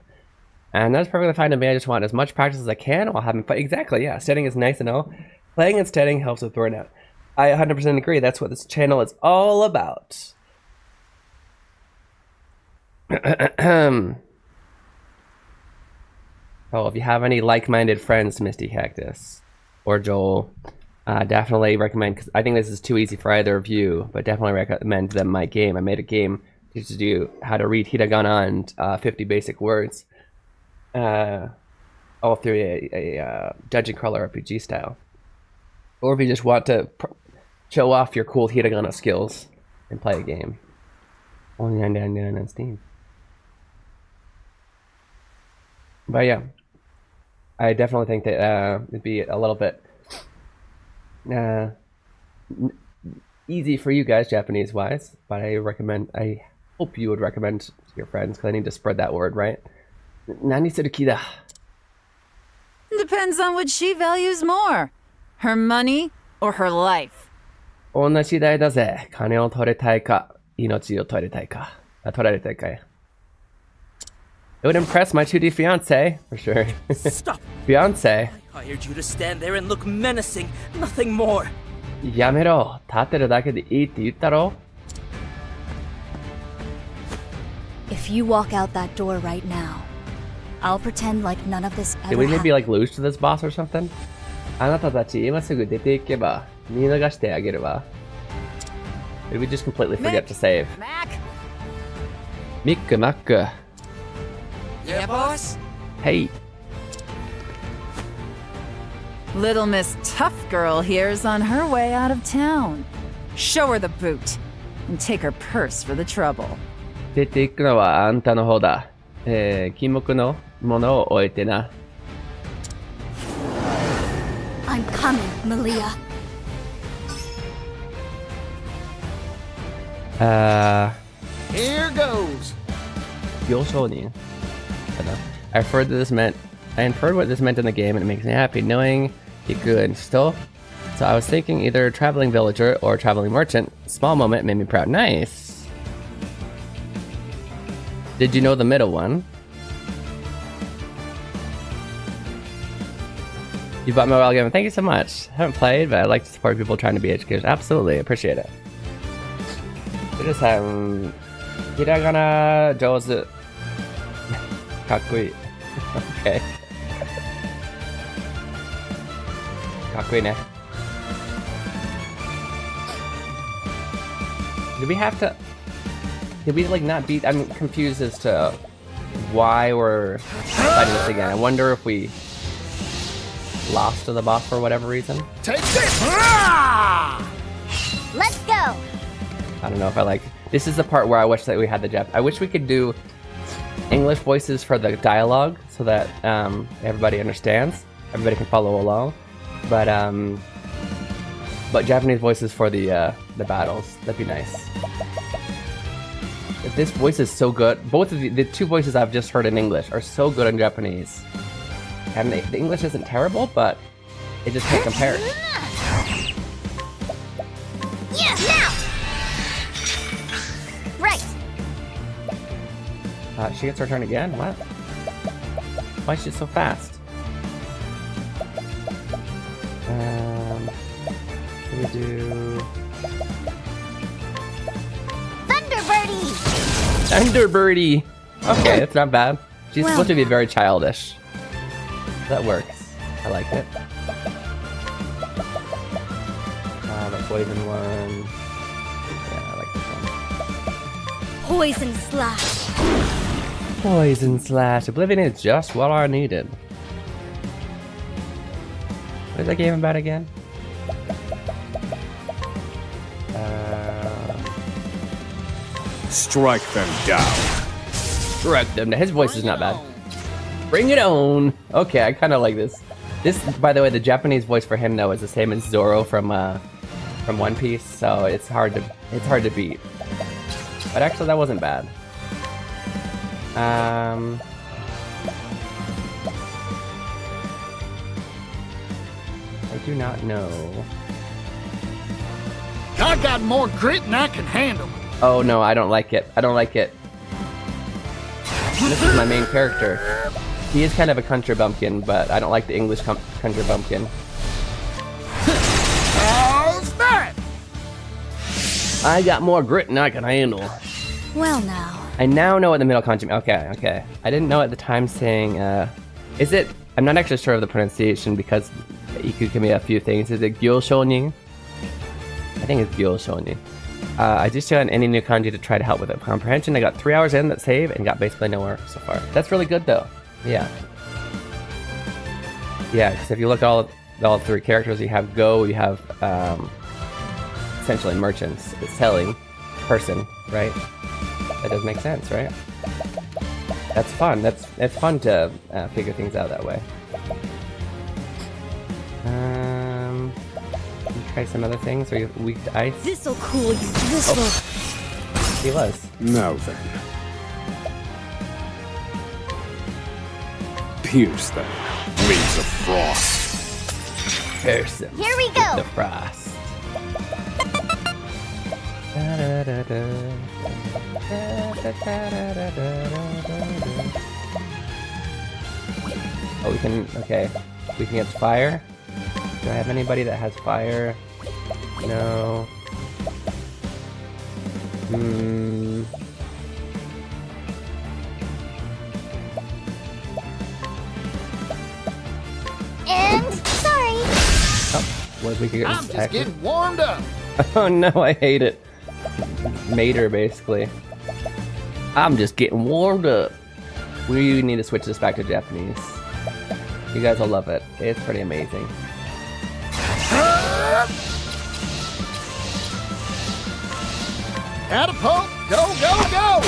And that's perfectly fine to me. I just want as much practice as I can while having fun. Exactly, yeah. Studying is nice and all. Playing and studying helps with burnout. I 100% agree. That's what this channel is all about. Oh, if you have any like-minded friends, Misty Cactus or Joel, definitely recommend, because I think this is too easy for either of you, but definitely recommend them my game. I made a game to do how to read Hiragana and 50 basic words, all through a dungeon crawler RPG style. Or if you just want to show off your cool Hiragana skills and play a game. Only $9.99 on Steam. But yeah, I definitely think that it'd be a little bit easy for you guys, Japanese-wise. But I hope you would recommend to your friends, because I need to spread that word, right? Nani suruki da? Depends on what she values more. Her money or her life. 同じ代だぜ。金を取りたいか、命を取りたいか。取られたいか。It would impress my 2D fiance, for sure. Stop! Fiance. I hired you to stand there and look menacing, nothing more. やめろ。立ってるだけでいいって言ったろ? If you walk out that door right now, I'll pretend like none of this ever Did we maybe happened. like lose to this boss or something? あなたたち今すぐ出て行けば見逃してあげるわ. Did we just completely forget to save? Mac? ミックマック. Yeah, boss? Hey. Little Miss Tough Girl here's on her way out of town. Show her the boot and take her purse for the trouble. 出て行くのはあんたの方だ。金目のものを置いてな。I'm coming, Malia. Here goes. 幼少人. I inferred what this meant in the game, and it makes me happy knowing you good. Still, So I was thinking either traveling villager or traveling merchant. Small moment made me proud. Nice. Did you know the middle one? You bought my mobile game. Thank you so much. Haven't played, but I like to support people trying to be educators. Absolutely, appreciate it. We just have Hiragana Jozu. Kakkui. Okay. Kakkui ne. Do we have to... Did we like not beat... I'm confused as to why we're fighting this again. I wonder if we lost to the boss for whatever reason. Take this! Let's go! I don't know if I like... This is the part where I wish that we had the Jap. I wish we could do English voices for the dialogue so that everybody understands. Everybody can follow along. But Japanese voices for the battles. That'd be nice. This voice is so good. Both of the two voices I've just heard in English are so good in Japanese. And the English isn't terrible, but it just can't compare. Yes, now! Right. She gets her turn again? What? Why is she so fast? What do we do? Thunderbirdie! Thunderbirdie! Okay, that's not bad. She's supposed to be very childish. That works. I like it. The poison one. Yeah, I like this one. Poison slash. Poison slash. Oblivion is just what I needed. What is that game about again? Strike them down. Strike them down. His voice is not bad. Bring it on. Okay, I kind of like this. This, by the way, the Japanese voice for him though is the same as Zoro from One Piece, so it's hard to beat. But actually, that wasn't bad. I do not know. I got more grit than I can handle. Oh no, I don't like it. I don't like it. This is my main character. He is kind of a country bumpkin, but I don't like the English country bumpkin. How's that? I got more grit than I can handle. Well now. I now know what the middle kanji. Okay. I didn't know at the time saying. Is it? I'm not actually sure of the pronunciation because you could give me a few things. Is it Gyoshonin? I think it's Gyoshonin. I just did any new kanji to try to help with it. Comprehension, I got 3 hours in that save and got basically nowhere so far. That's really good though. Yeah. Yeah, because if you look at all three characters, you have Go, you have essentially merchants, the selling person, right? That does make sense, right? That's fun. That's fun to figure things out that way. Try some other things. Are you weak to ice? This'll cool you. This'll. He was. Now then. Pierce them. Wings of frost. Pierce them. Here we go. The frost. Oh, we can. Okay. We can get fire. Do I have anybody that has fire? No. And sorry. Oh, what if we could get I'm just getting warmed up. Oh no, I hate it. Mater, basically. I'm just getting warmed up. We need to switch this back to Japanese. You guys will love it. It's pretty amazing. Catapult, go, go, go!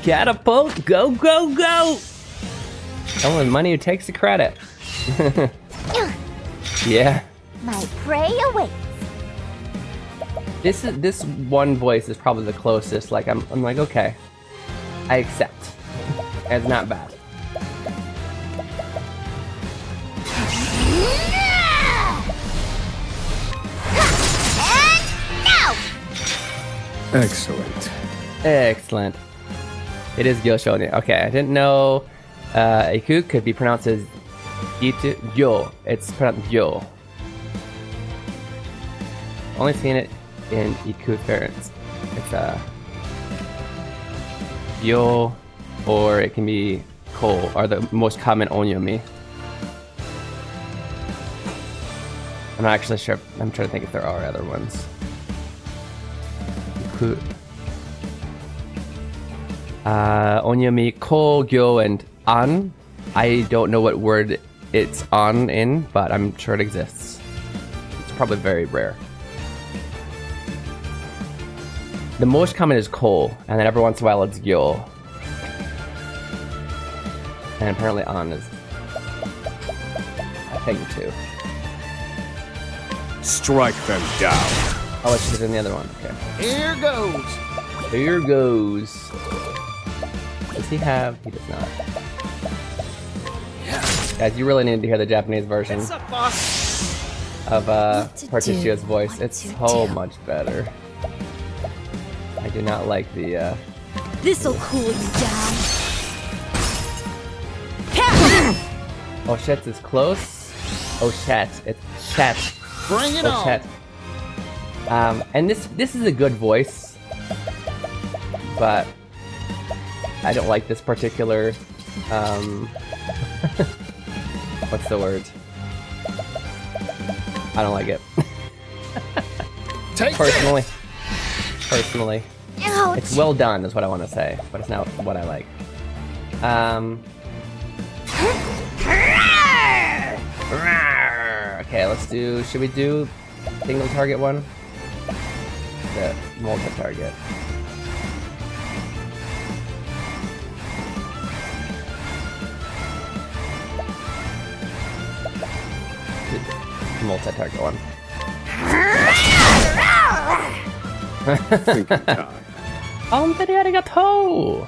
Catapult, go, go, go! Someone with money who takes the credit. Yeah. My prey awaits. This one voice is probably the closest. Like I'm like, okay, I accept. It's not bad. Excellent. Excellent. It is Gyoshonin. Okay, I didn't know Iku could be pronounced as Gyo. It's pronounced Gyo. Only seen it in Iku variants. It's Gyo, or it can be Ko, are the most common onyomi. I'm not actually sure. I'm trying to think if there are other ones. Iku. Onyomi, Ko, Gyo, and An. I don't know what word it's on in, but I'm sure it exists. It's probably very rare. The most common is Ko, and then every once in a while it's Gyo. And apparently An is a thing too. Strike them down. Oh, it's just in the other one. Okay. Here goes. Here goes. Does he have? He does not. Guys, you really need to hear the Japanese version of Particcio's voice. It's so much better. I do not like the. This'll cool you down. Oh shit, is close. Oh shit, it's chat. Bring it Oh on. chat. And this is a good voice, but I don't like this particular. What's the word? I don't like it. Take Personally. Personally. Ouch. It's well done is what I want to say, but it's not what I like. Okay, let's do, should we do single target one? The multi-target. Multi-target one. Thinking time. Arigatou!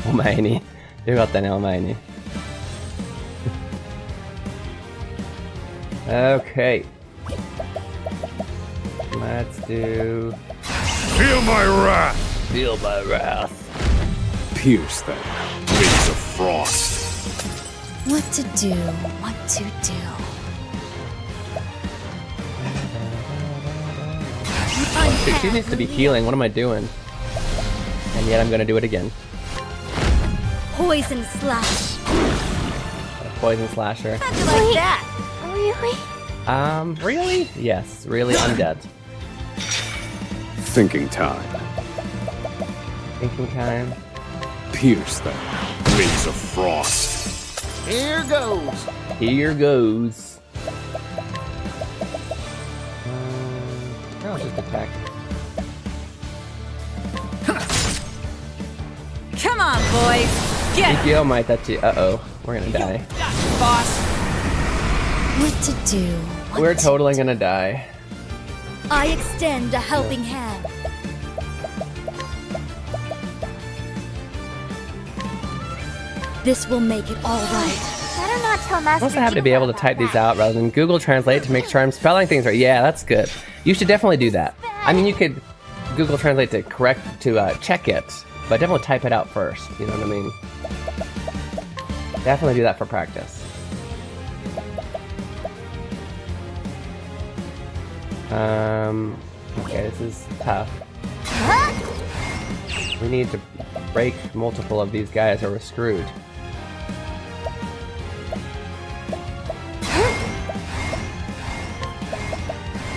Omae ni. Yogatta ne, omae ni. Okay. Let's do... Feel my wrath. Feel my wrath. Pierce them. Wings of frost. What to do, what to do. She needs to be healing. What am I doing? And yet I'm gonna do it again. Poison slash. A poison slasher. How'd you like that? Really? Really? Yes, really undead. Thinking time. Thinking time. Pierce them. Wings of frost. Here goes. Here goes. I'll just attack. Come on, boys. Get him, Ikyo Maitachi. Uh-oh. We're gonna die. boss. What to do? What We're to totally gonna die. I extend a helping hand. This will make it all right. Better not tell Master. I also have to be able to type these out rather than Google Translate to make sure I'm spelling things right. Yeah, that's good. You should definitely do that. I mean, you could Google Translate to check it, but definitely type it out first. You know what I mean? Definitely do that for practice. Okay, this is tough. We need to break multiple of these guys or we're screwed.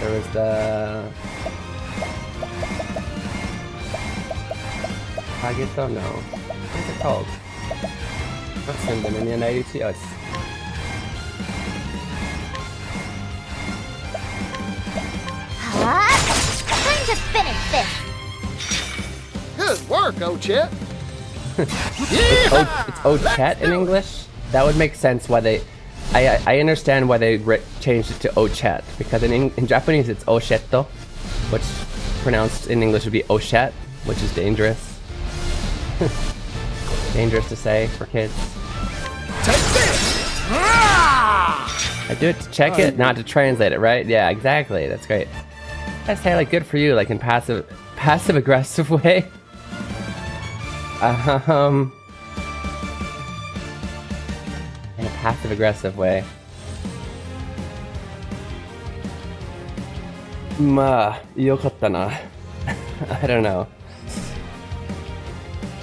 There was the... Kageto? No. What's it called? What's in the Minion 82? Oh, it's... Time to finish this. Good work, Ochet. It's Ochet in English? That would make sense why they... I understand why they changed it to Ochet, because in Japanese it's Oshetto, which pronounced in English would be Ochet, which is dangerous. Dangerous to say for kids. Take this. I do it to check it, not to translate it, right? Yeah, exactly. That's great. That's like good for you, like in passive passive aggressive way. In a passive aggressive way. Yokotta na. I don't know.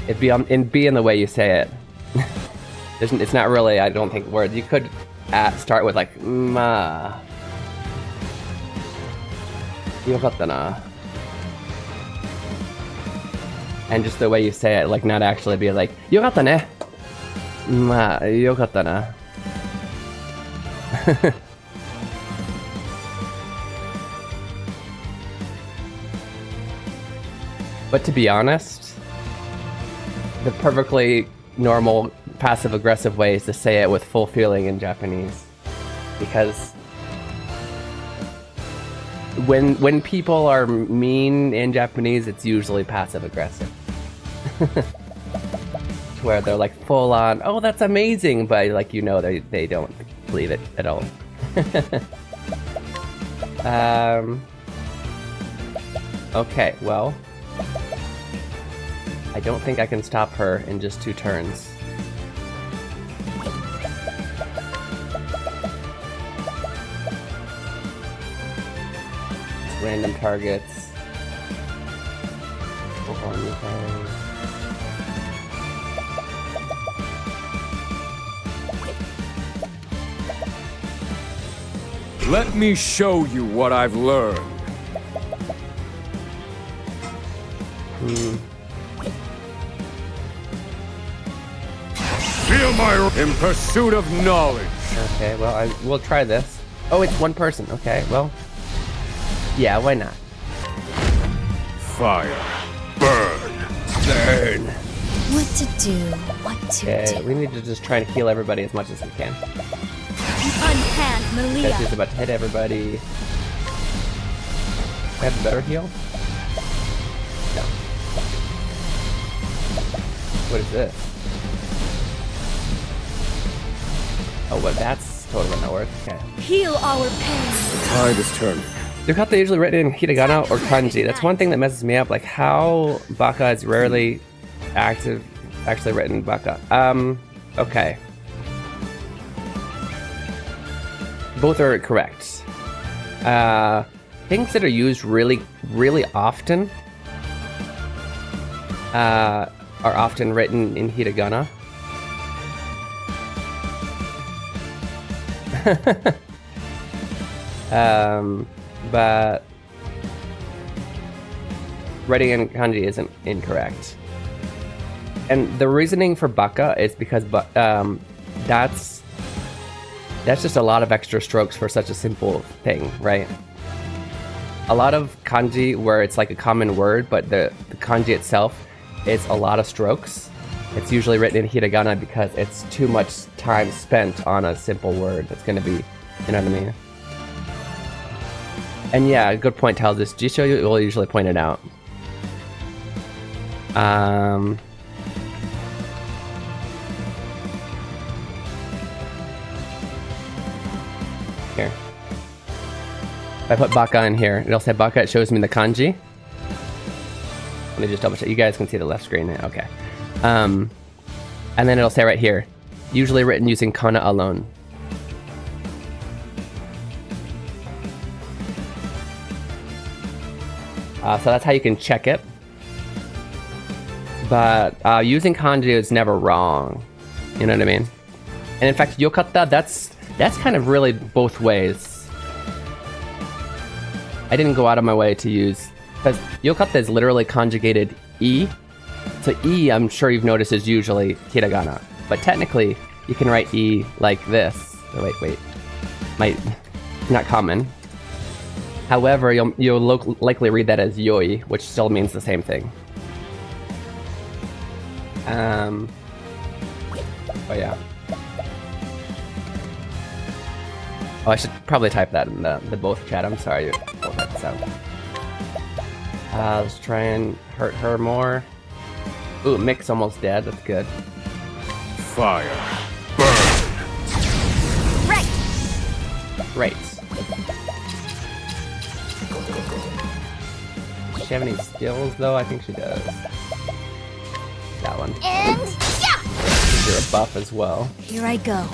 It'd be in the way you say it. It's not really, I don't think, words. You could start with like yokotta na. And just the way you say it, like not actually be like yokatta ne. Yokatta na. But to be honest, the perfectly normal passive-aggressive way is to say it with full feeling in Japanese. Because when people are mean in Japanese, it's usually passive-aggressive. Where they're like full on, oh, that's amazing, but like, you know, they don't believe it at all. Okay, well, I don't think I can stop her in just 2 turns. Random targets. Let me show you what I've learned. Feel my in pursuit of knowledge. Okay, well, we'll try this. Oh, it's 1 person. Okay, well, yeah, why not? Fire. Burn. Burn. What to do, what to Okay, do. we need to just try to heal everybody as much as we can. Unhand Malia. Because she's about to hit everybody. I have a better heal? No. What is this? Oh, well, that's totally not worth. Okay. Heal our pain. Tide is turning. Yokata usually written in hiragana or kanji. That's one thing that messes me up. Like how baka is rarely actually written baka. Okay. Both are correct. Things that are used really, really often are often written in hiragana. But writing in kanji isn't incorrect. And the reasoning for baka is because that's just a lot of extra strokes for such a simple thing, right? A lot of kanji where it's like a common word, but the kanji itself is a lot of strokes. It's usually written in hiragana because it's too much time spent on a simple word that's going to be, you know what I mean? And yeah, good point, Tal. This Jisho will usually point it out. Here. If I put baka in here, it'll say baka, it shows me the kanji. Let me just double check. You guys can see the left screen. Okay. And then it'll say right here, usually written using kana alone. So that's how you can check it. But using kanji is never wrong. You know what I mean? And in fact, yokatta, that's kind of really both ways. I didn't go out of my way to use, because yokatta is literally conjugated e. So e, I'm sure you've noticed, is usually hiragana. But technically, you can write e like this. Oh, wait. Not common. However, you'll likely read that as yoi, which still means the same thing. Oh yeah. Oh, I should probably type that in the both chat. I'm sorry, you both type this out. Let's try and hurt her more. Ooh, Mick's almost dead. That's good. Fire. Burn. Right. she have any skills though? I think she does. That one. And yeah! You're a buff as well. Here I go.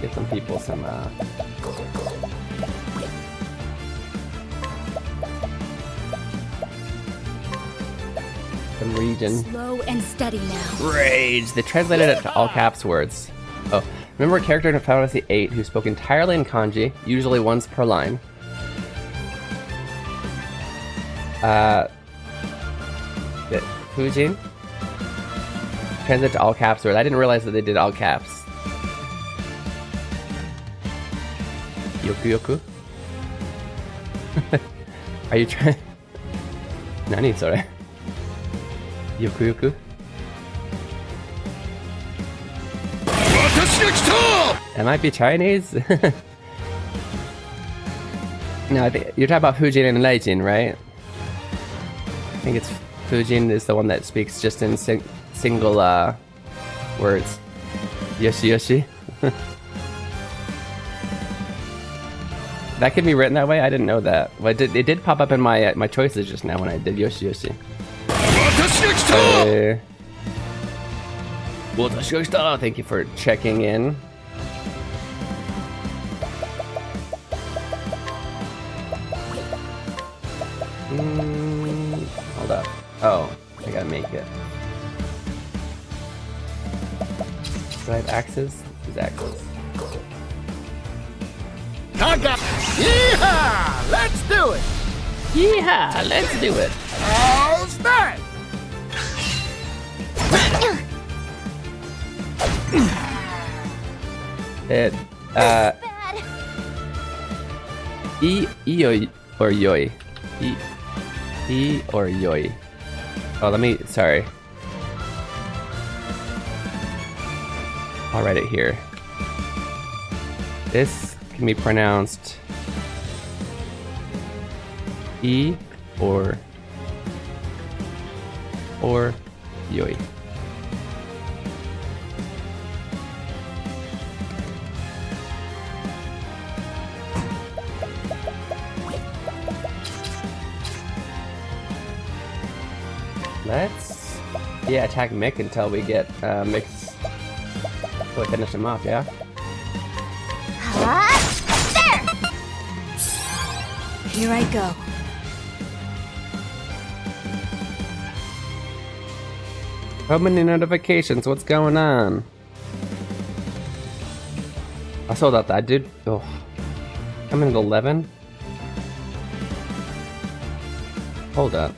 Give some people some region. Slow and steady now. Rage! They translated it to all caps words. Oh, remember a character in Final Fantasy VIII who spoke entirely in kanji, usually once per line. Fujin? Translate to all caps words. I didn't realize that they did all caps. Yoku yoku? Are you trying? Nani sore? Yoku yoku? That might be Chinese? No, I think you're talking about Fujin and Leijin, right? I think it's Fujin is the one that speaks just in single words. Yoshi yoshi. That can be written that way? I didn't know that. Well, it did pop up in my my choices just now when I did Yoshi yoshi. Thank you for checking in. Hold up. Oh, I gotta make it. Do I have axes? These axes. Yeehaw! Let's do it! Yeehaw! Let's do it! All start! It, E or yoi? E or yoi? Oh, let me, sorry. I'll write it here. This can be pronounced E or yoi. Let's attack Mick until we get Mick's until we finish him off, yeah? There! Here I go. How many notifications? What's going on? I saw that I did. Oh, I'm in 11. Hold up.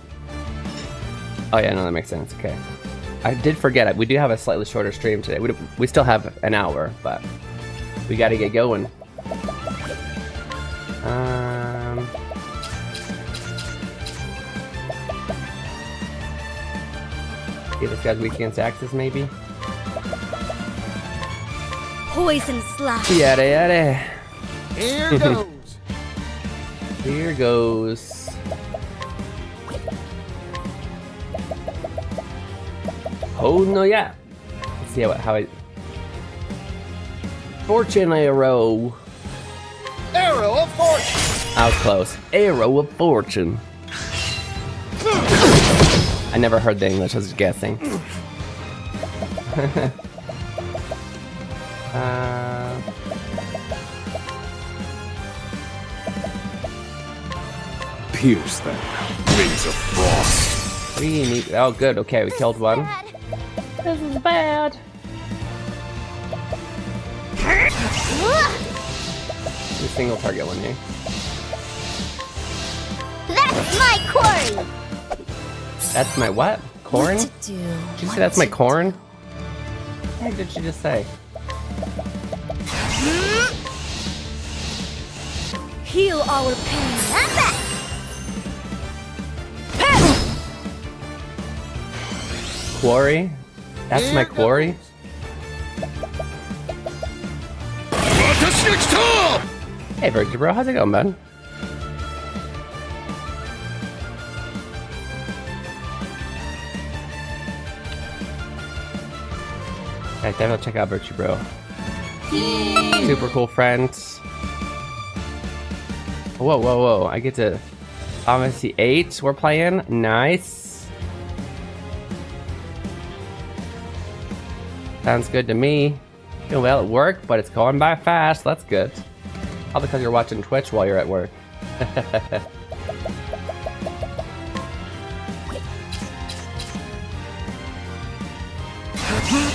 Oh yeah, no, that makes sense. Okay, I did forget it. We do have a slightly shorter stream today. We still have an hour, but we got to get going. Give this guy's weak against axes, maybe. Poison slash. Yada yada. Here goes. Here goes. Oh no, yeah. Let's see how I. Fortune arrow. Arrow of fortune. I was close. Arrow of fortune. I never heard the English. I was guessing. Pierce them. Wings of frost. We need. Oh, good. Okay, we killed one. This is bad. A single target one here. That's my quarry. That's my what? Corn? What to do? Did you say that's my corn? What did she just say? Heal our pain. Quarry? That's my quarry? Hey Virgil bro, how's it going, bud? Alright, definitely check out Virtue Bro. Super cool friends. Whoa, whoa, whoa. I get to... Obviously 8 we're playing. Nice. Sounds good to me. Doing well at work, but it's going by fast. That's good. All because you're watching Twitch while you're at work.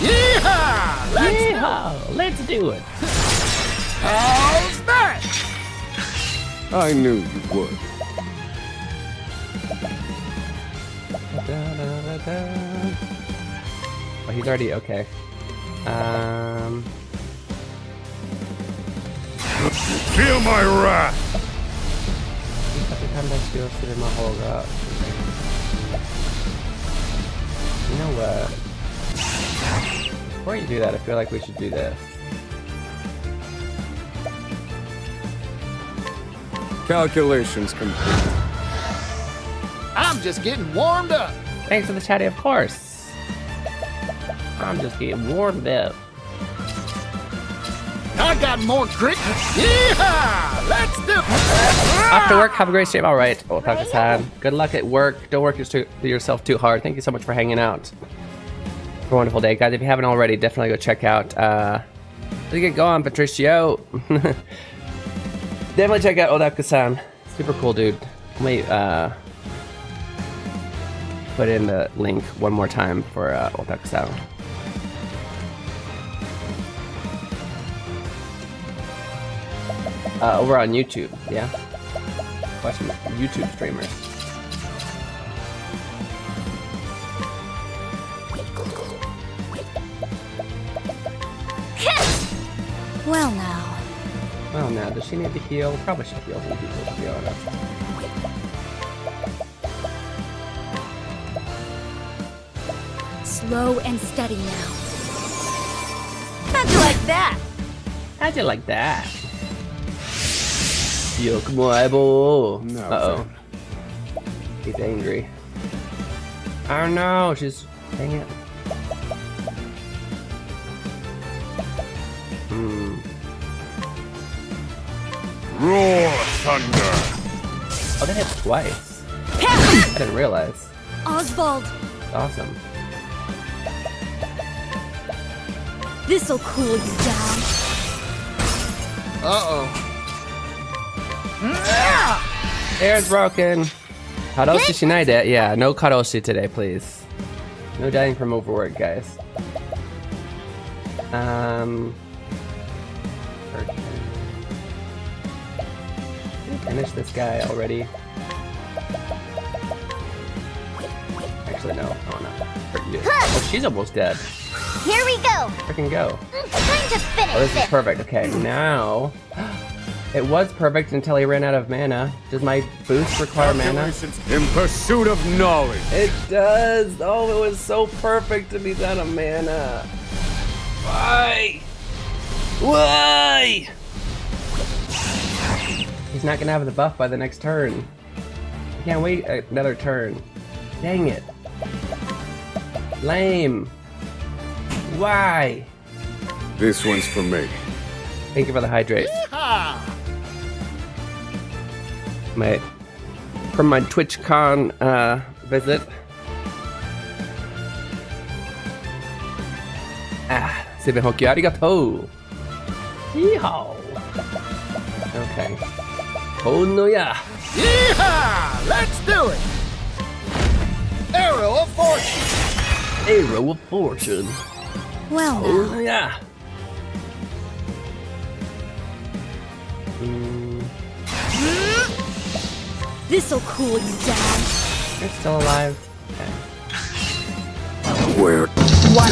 Yeehaw! Let's do it. How's that? I knew you would. Oh, he's already okay. Feel my wrath! You know what? Before you do that, I feel like we should do this. Calculations complete. I'm just getting warmed up. Thanks for the chatty, of course. I'm just getting warmed up. I got more crick. Yeehaw! Let's do it. After work, have a great stream. All right. Oh, Taka-san. Good luck at work. Don't work yourself too hard. Thank you so much for hanging out. Have a wonderful day, guys. If you haven't already, definitely go check out. Let's get going, Patricio. Definitely check out Odaka-san. Super cool, dude. Let me put in the link one more time for Odaka-san. Over on YouTube, yeah? Watching YouTube streamers. Well now. Well now, does she need to heal? Probably should heal some people, to be honest. Slow and steady now. How'd you like that? How'd you like that? Yo, come on, eyeball. No, uh-oh. He's angry. Oh no, she's... Dang it. Roar thunder! Oh, they hit twice. I didn't realize. Oswald, Awesome. this'll cool you down. Uh-oh. Air's broken. Karoshi shinaide. Yeah, no karoshi today, please. No dying from overwork, guys. Finish this guy already. Actually, no. Oh no. Oh, she's almost dead. Here we go. Freaking go. Time to finish Oh, this is perfect. Okay, now. It was perfect until he ran out of mana. Does my boost require mana? In pursuit of knowledge. It does. Oh, it was so perfect to be out of mana. Why? Why? He's not gonna have the buff by the next turn. I can't wait another turn. Dang it. Lame. Why? This one's for me. Thank you for the hydrate. Yeehaw! From my TwitchCon visit. Seven Hoki arigatou. Yeehaw. Okay. Oh no, yeah. Yeehaw! Let's do it. Arrow of fortune. Arrow of fortune. Well Oh now. no, yeah. This'll cool you down. You're still alive. Okay. Where? One.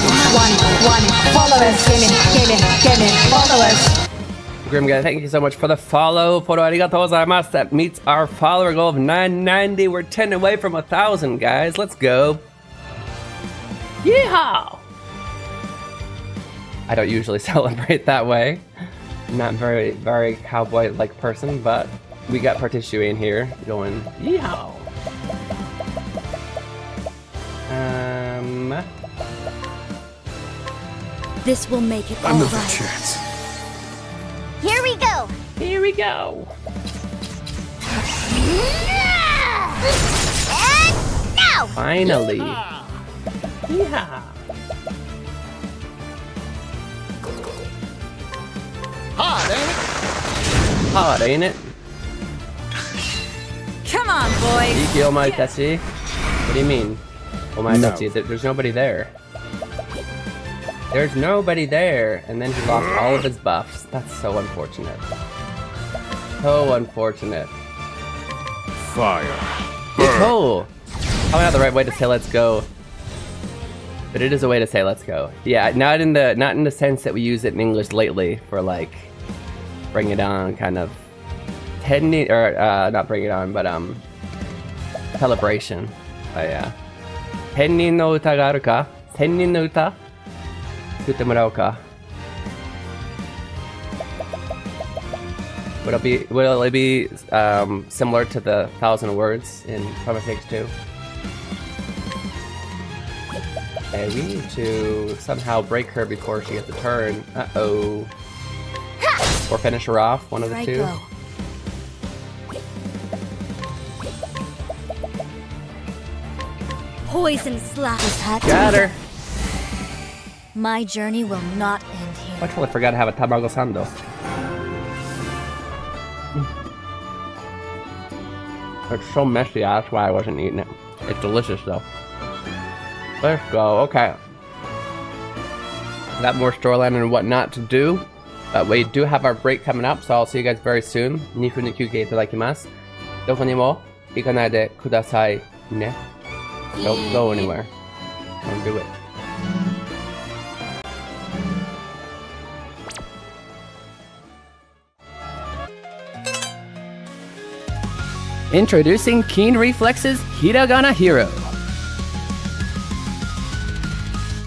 Followers came in. Followers. Grim guy, thank you so much for the follow. Photo arigatou gozaimasu. That meets our follower goal of 990. We're 10 away from 1,000, guys. Let's go. Yeehaw! I don't usually celebrate that way. I'm not very cowboy-like person, but we got Partishu in here going, yeehaw! This will make it all Another right. chance. Here we go. Here we go. And now! Finally. Yeah. Hot, ain't it? Hot, ain't it? Come on, boys. Iki omaitachi? What do you mean? Omaitachi? There's nobody there. There's nobody there. And then he lost all of his buffs. That's so unfortunate. So unfortunate. Fire. Oh! Probably not the right way to say let's go. But it is a way to say let's go. Yeah, not in the sense that we use it in English lately for like bring it on kind of not bring it on, but celebration. Yeah. Hennin no uta ga aru ka? Hennin no uta? Sutte murau ka? Will it be similar to the 1,000 words in Final Takes 2? Okay, we need to somehow break her before she gets a turn. Uh-oh. Or finish her off, one of the two. Poison slap. Got her! My journey will not end here. I totally forgot to have a tamago sando. It's so messy, that's why I wasn't eating it. It's delicious though. Let's go, okay. Got more storyline and whatnot to do. We do have our break coming up, so I'll see you guys very soon. 2分の休憩いただきます。どこにも行かないでくださいね。Don't go anywhere. Don't do it. Introducing Keen Reflex's Hiragana Hero.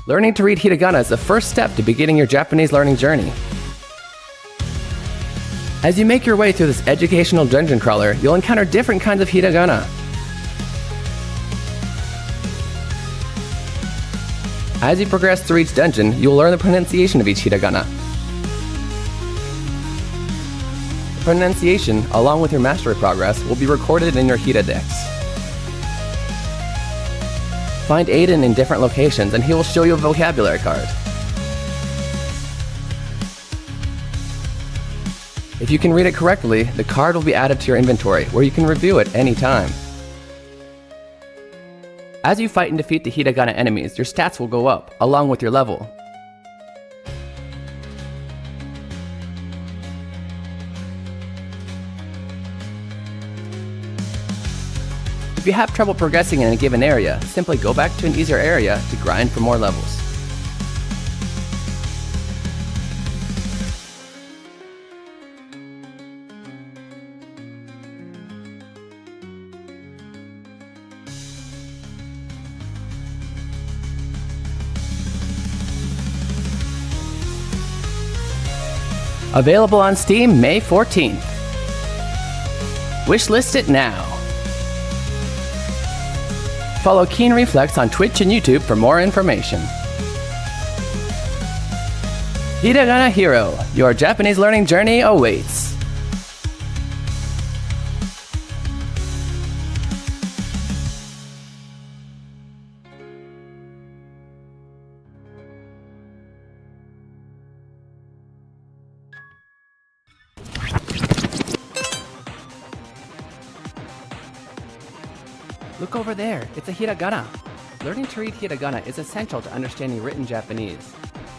Learning to read Hiragana is the first step to beginning your Japanese learning journey. As you make your way through this educational dungeon crawler, you'll encounter different kinds of Hiragana. As you progress through each dungeon, you'll learn the pronunciation of each Hiragana. The pronunciation, along with your mastery progress, will be recorded in your Hira Dex. Find Aiden in different locations and he will show you a vocabulary card. If you can read it correctly, the card will be added to your inventory, where you can review it any time. As you fight and defeat the Hiragana enemies, your stats will go up, along with your level. If you have trouble progressing in a given area, simply go back to an easier area to grind for more levels. Available on Steam May 14th. Wishlist it now. Follow Keen Reflex on Twitch and YouTube for more information. Hiragana Hero, your Japanese learning journey awaits. Look over there, it's a hiragana. Learning to read hiragana is essential to understanding written Japanese.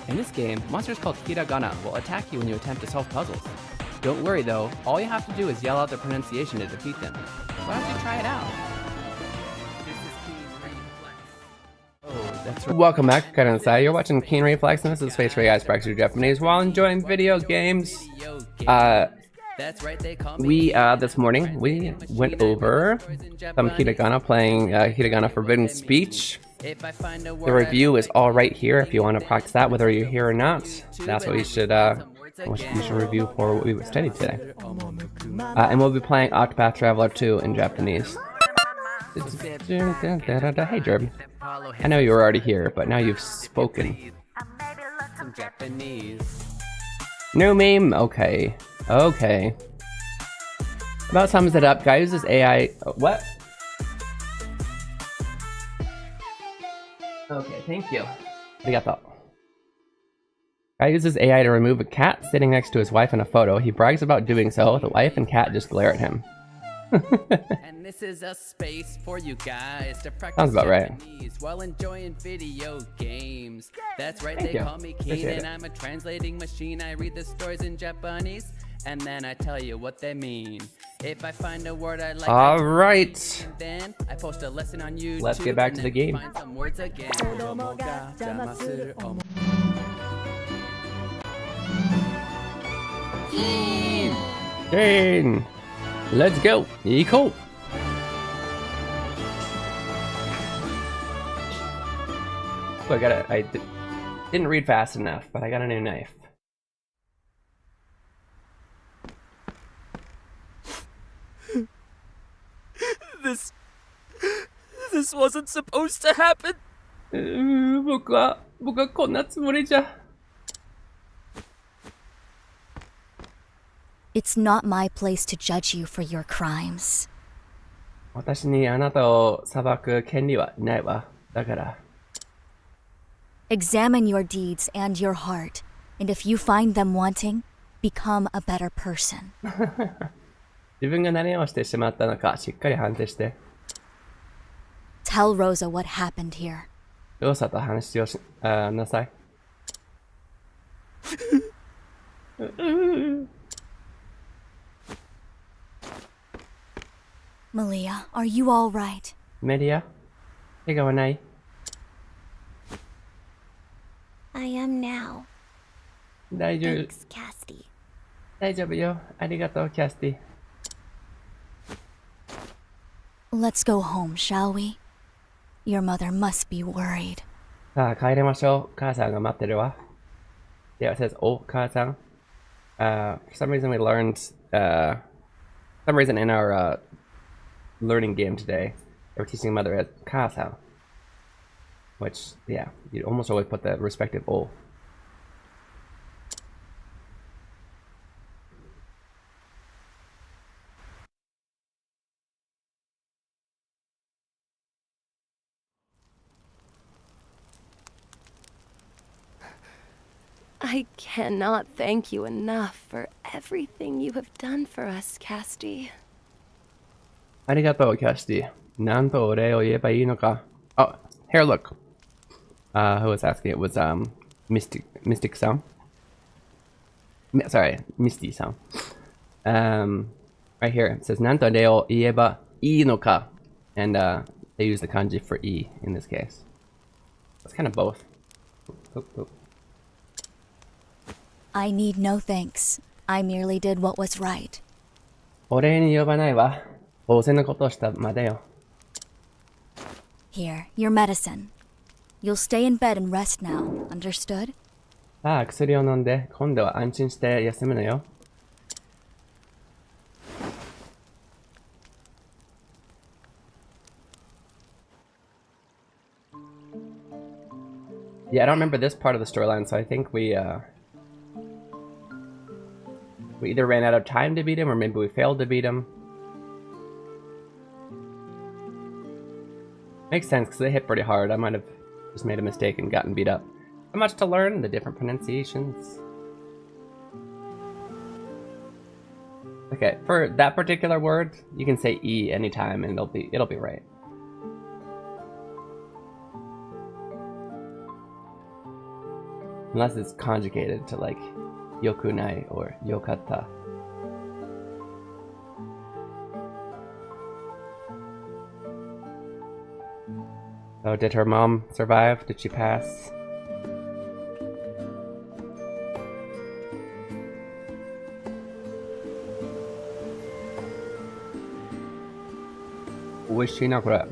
In this game, monsters called hiragana will attack you when you attempt to solve puzzles. Don't worry though, all you have to do is yell out their pronunciation to defeat them. Why don't you try it out? This is Keen Reflex. Oh, that's right. Welcome back, Karan-sai. You're watching Keen Reflex, and this is a space where you guys practice your Japanese while enjoying video games. This morning, we went over some hiragana, playing hiragana Forbidden Speech. The review is all right here if you want to practice that, whether you're here or not. That's what you should review for what we studied today. And we'll be playing Octopath Traveler 2 in Japanese. Hey, Jerb. I know you were already here, but now you've spoken. No meme? Okay. Okay. About sums it up. Guy uses AI. Oh, what? Okay, thank you. Arigato. Guy uses AI to remove a cat sitting next to his wife in a photo. He brags about doing so. The wife and cat just glare at him. And this is a space for you guys to practice Sounds about right. Japanese while enjoying video games. That's right, Thank they you. call me Keen Appreciate and it. I'm a translating machine. I read the stories in Japanese and then I tell you what they mean. If I find a word I like, All right. then I post a lesson on YouTube. Let's get back and to the then game. find some words again. Keen! Let's go! Eco! So I didn't read fast enough, but I got a new knife. This wasn't supposed to happen. 僕はこんなつもりじゃ。It's not my place to judge you for your crimes. 私にあなたを裁く権利はないわ。だから。Examine your deeds and your heart, and if you find them wanting, become a better person. 自分が何をしてしまったのかしっかり判定して。Tell Rosa what happened here. ローサと話をなさい。Malia, are you all right? メディア怪我はない I am now. 大丈夫 Thanks, Casty. 大丈夫よ。ありがとう、キャスティ。 Let's go home, shall we? Your mother must be worried. さあ、帰りましょう。母さんが待ってるわ。Yeah, it says, お、母さん。For some reason we learned, some reason in our learning game today, they were teaching mother as 母さん. Which, yeah, you almost always put the respective O. I cannot thank you enough for everything you have done for us, Casty. ありがとう、キャスティ。なんとお礼を言えばいいのか。Oh, here, look. Who was asking? It was Mystic Sound. Sorry, Misty Sound. Right here it says なんとお礼を言えばいいのか, and they use the kanji for e in this case. It's kind of both. Oop, oop. I need no thanks. I merely did what was right. お礼に呼ばないわ。仰せのことをしたまでよ。 Here, your medicine. You'll stay in bed and rest now, understood? さあ、薬を飲んで、今度は安心して休むのよ。Yeah, I don't remember this part of the storyline, so I think we either ran out of time to beat him, or maybe we failed to beat him. Makes sense, because they hit pretty hard. I might have just made a mistake and gotten beat up. So much to learn, the different pronunciations. Okay, for that particular word, you can say E anytime and it'll be right. Unless it's conjugated to like yokunai or yokata. Oh, did her mom survive? Did she pass? Was she not correct?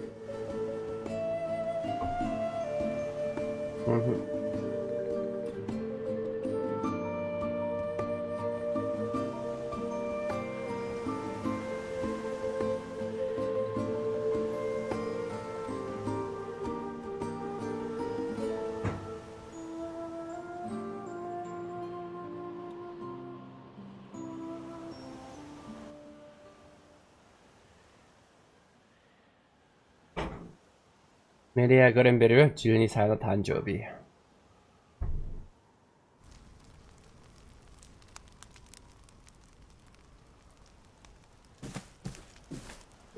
メディアグレンベル12歳の誕生日。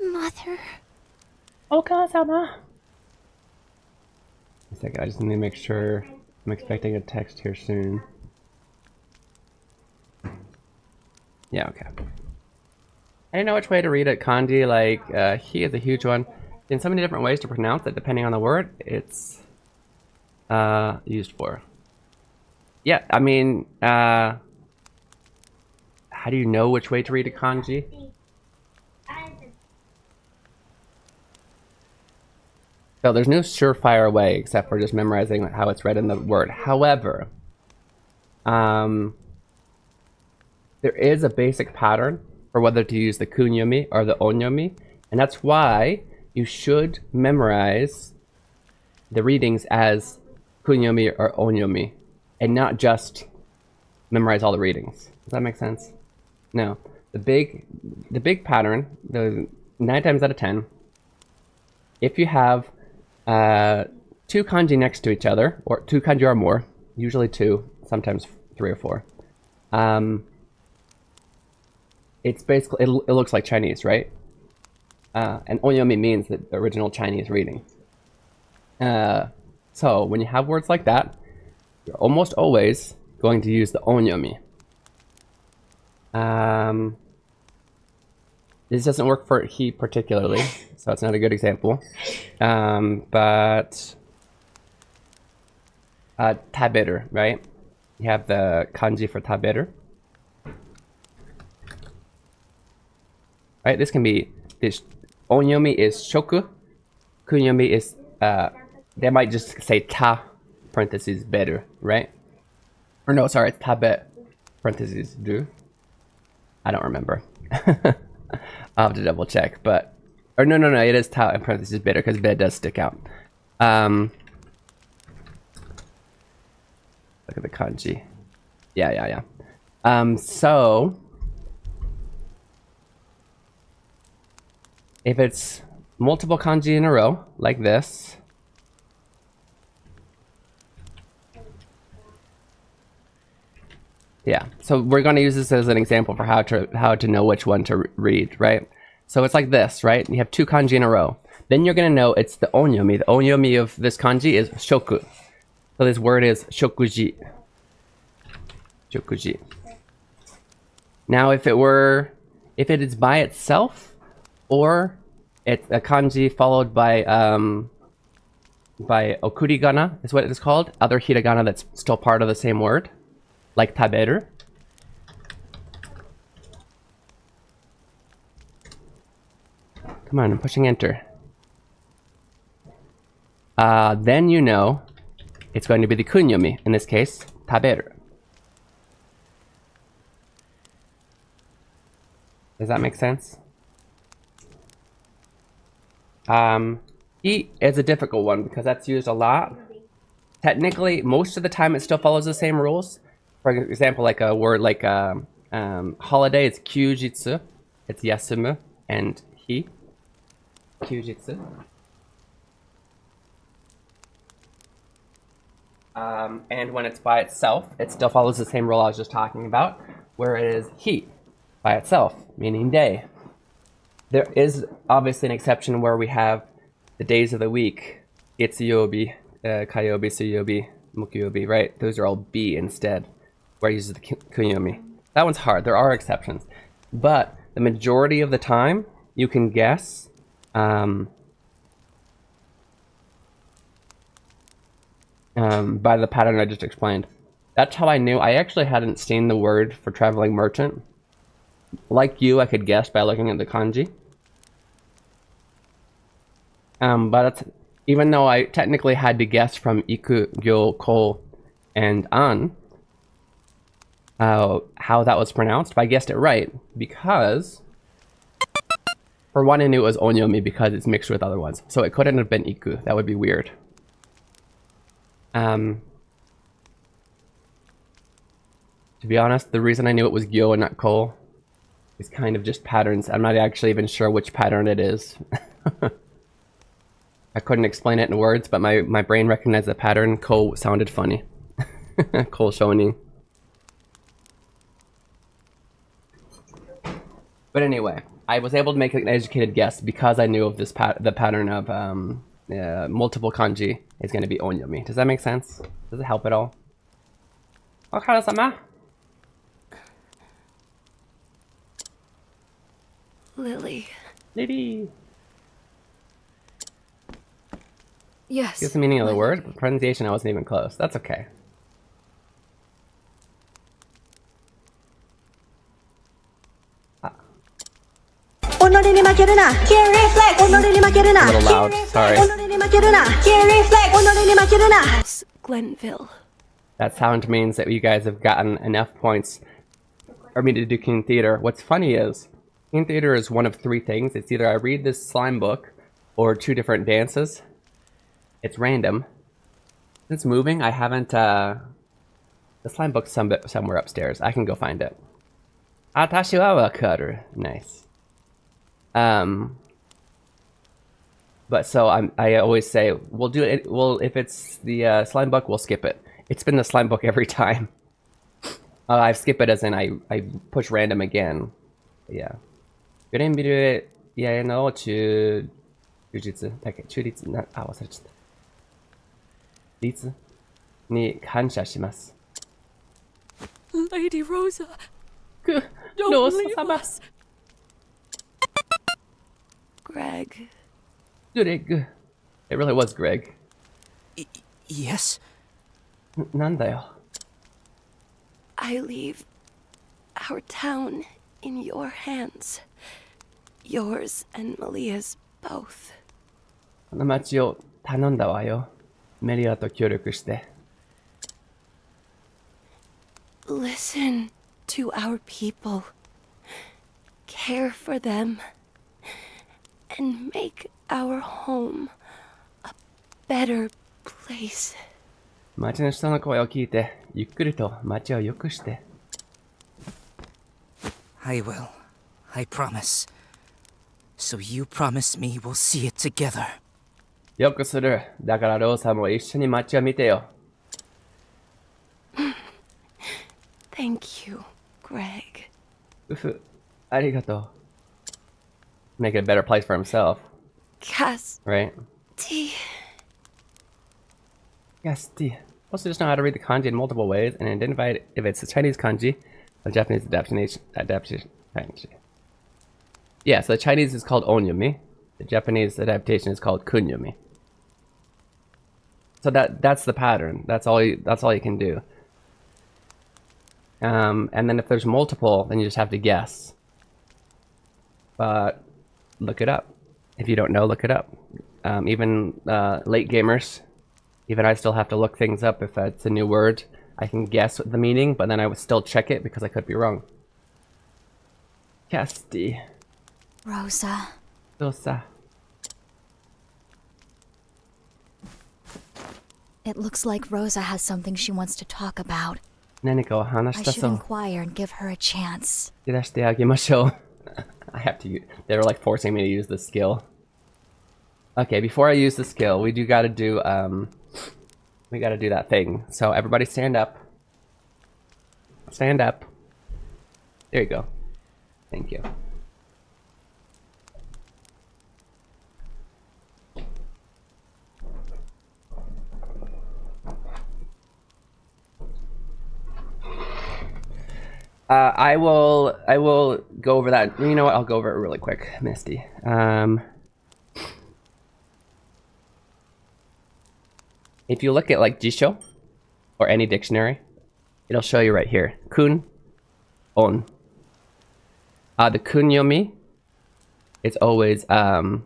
Mother. お母様。A second, I just need to make sure I'm expecting a text here soon. Yeah, okay. I didn't know which way to read it. Kanji, like, he is a huge one. In so many different ways to pronounce it, depending on the word it's used for. Yeah, I mean, how do you know which way to read a kanji? So there's no surefire way except for just memorizing how it's read in the word. However, there is a basic pattern for whether to use the kunyomi or the onyomi, and that's why you should memorize the readings as kunyomi or onyomi, and not just memorize all the readings. Does that make sense? No. The big pattern, the 9 times out of 10, if you have 2 kanji next to each other, or 2 kanji or more, usually 2, sometimes 3 or 4. It's basically, it looks like Chinese, right? And onyomi means the original Chinese reading. So when you have words like that, you're almost always going to use the onyomi. This doesn't work for he particularly, so it's not a good example. But taberu, right? You have the kanji for taberu. Right, this can be, this onyomi is shoku, kunyomi is, they might just say ta, parentheses, beru, right? Or no, sorry, it's tabe, parentheses, do. I don't remember. I'll have to double check, but, or no, it is ta in parentheses better, because be does stick out. Look at the kanji. Yeah. So, if it's multiple kanji in a row, like this, yeah, so we're going to use this as an example for how to know which one to read, right? So it's like this, right? You have 2 kanji in a row. Then you're going to know it's the onyomi. The onyomi of this kanji is shoku. So this word is shokuji. Shokuji. Now if it is by itself, or it's a kanji followed by okurigana is what it is called. Other hiragana that's still part of the same word, like taberu. Come on, I'm pushing enter. Then you know it's going to be the kunyomi, in this case, taberu. Does that make sense? Eat is a difficult one because that's used a lot. Technically, most of the time it still follows the same rules. For example, like a word like holiday, it's kyujitsu, it's yasumu, and hi. Kyujitsu. And when it's by itself, it still follows the same rule I was just talking about, where it is hi by itself, meaning day. There is obviously an exception where we have the days of the week, itsuyobi, kayobi, suyobi, mukuyobi, right? Those are all B instead, where it uses the kunyomi. That one's hard. There are exceptions. But the majority of the time, you can guess by the pattern I just explained. That's how I knew. I actually hadn't seen the word for traveling merchant. Like you, I could guess by looking at the kanji. But it's, even though I technically had to guess from iku, gyo, ko, and an, how that was pronounced, but I guessed it right because, for one, I knew it was onyomi because it's mixed with other ones. So it couldn't have been iku. That would be weird. To be honest, the reason I knew it was gyo and not ko is kind of just patterns. I'm not actually even sure which pattern it is. I couldn't explain it in words, but my brain recognized the pattern. Ko sounded funny. Ko shoni. But anyway, I was able to make an educated guess because I knew of this the pattern of multiple kanji is going to be onyomi. Does that make sense? Does it help at all? Okara-sama? Lily. Lily. Yes. Guess the meaning of the word? Pronunciation, I wasn't even close. That's okay. Keen Reflex. A little loud, sorry. Keen Reflex. Glenville. That sound means that you guys have gotten enough points for me to do Keen Theater. What's funny is, Keen Theater is one of three things. It's either I read this slime book or two different dances. It's random. It's moving. I haven't, the slime book's somewhere upstairs. I can go find it. Atashi wa wakaru. Nice. But so I always say, we'll do it, if it's the slime book, we'll skip it. It's been the slime book every time. I skip it as in I push random again. Yeah. グレンビルやへの中立だっけ中立なあ忘れちゃった立に感謝します。Lady Rosa. Don't leave us. Greg. Greg. It really was Greg. Yes? なんだよ。I leave our town in your hands. Yours and Malia's both. この町を頼んだわよ。メリアと協力して。Listen to our people. Care for them. And make our home a better place. 町の人の声を聞いて、ゆっくりと町を良くして。I will. I promise. So you promise me we'll see it together. よくする。だからローさんも一緒に町を見てよ。Thank you, Greg. うふ、ありがとう。Make it a better place for himself. Cass. Right? T. Yes, T. Also just know how to read the kanji in multiple ways and identify it if it's the Chinese kanji or Japanese adaptation. Yeah, so the Chinese is called onyomi. The Japanese adaptation is called kunyomi. So that's the pattern. That's all you can do. And then if there's multiple, then you just have to guess. But look it up. If you don't know, look it up. Even late gamers, even I still have to look things up. If it's a new word, I can guess the meaning, but then I would still check it because I could be wrong. Casti. Rosa. Rosa. It looks like Rosa has something she wants to talk about. I should inquire and give her a chance. I have to. They were like forcing me to use this skill. Okay, before I use the skill, we gotta do that thing. So everybody stand up. Stand up. There you go. Thank you. I will go over that. You know what? I'll go over it really quick, Misty. If you look at like Jisho or any dictionary, it'll show you right here. Kun, on. The kunyomi, it's always in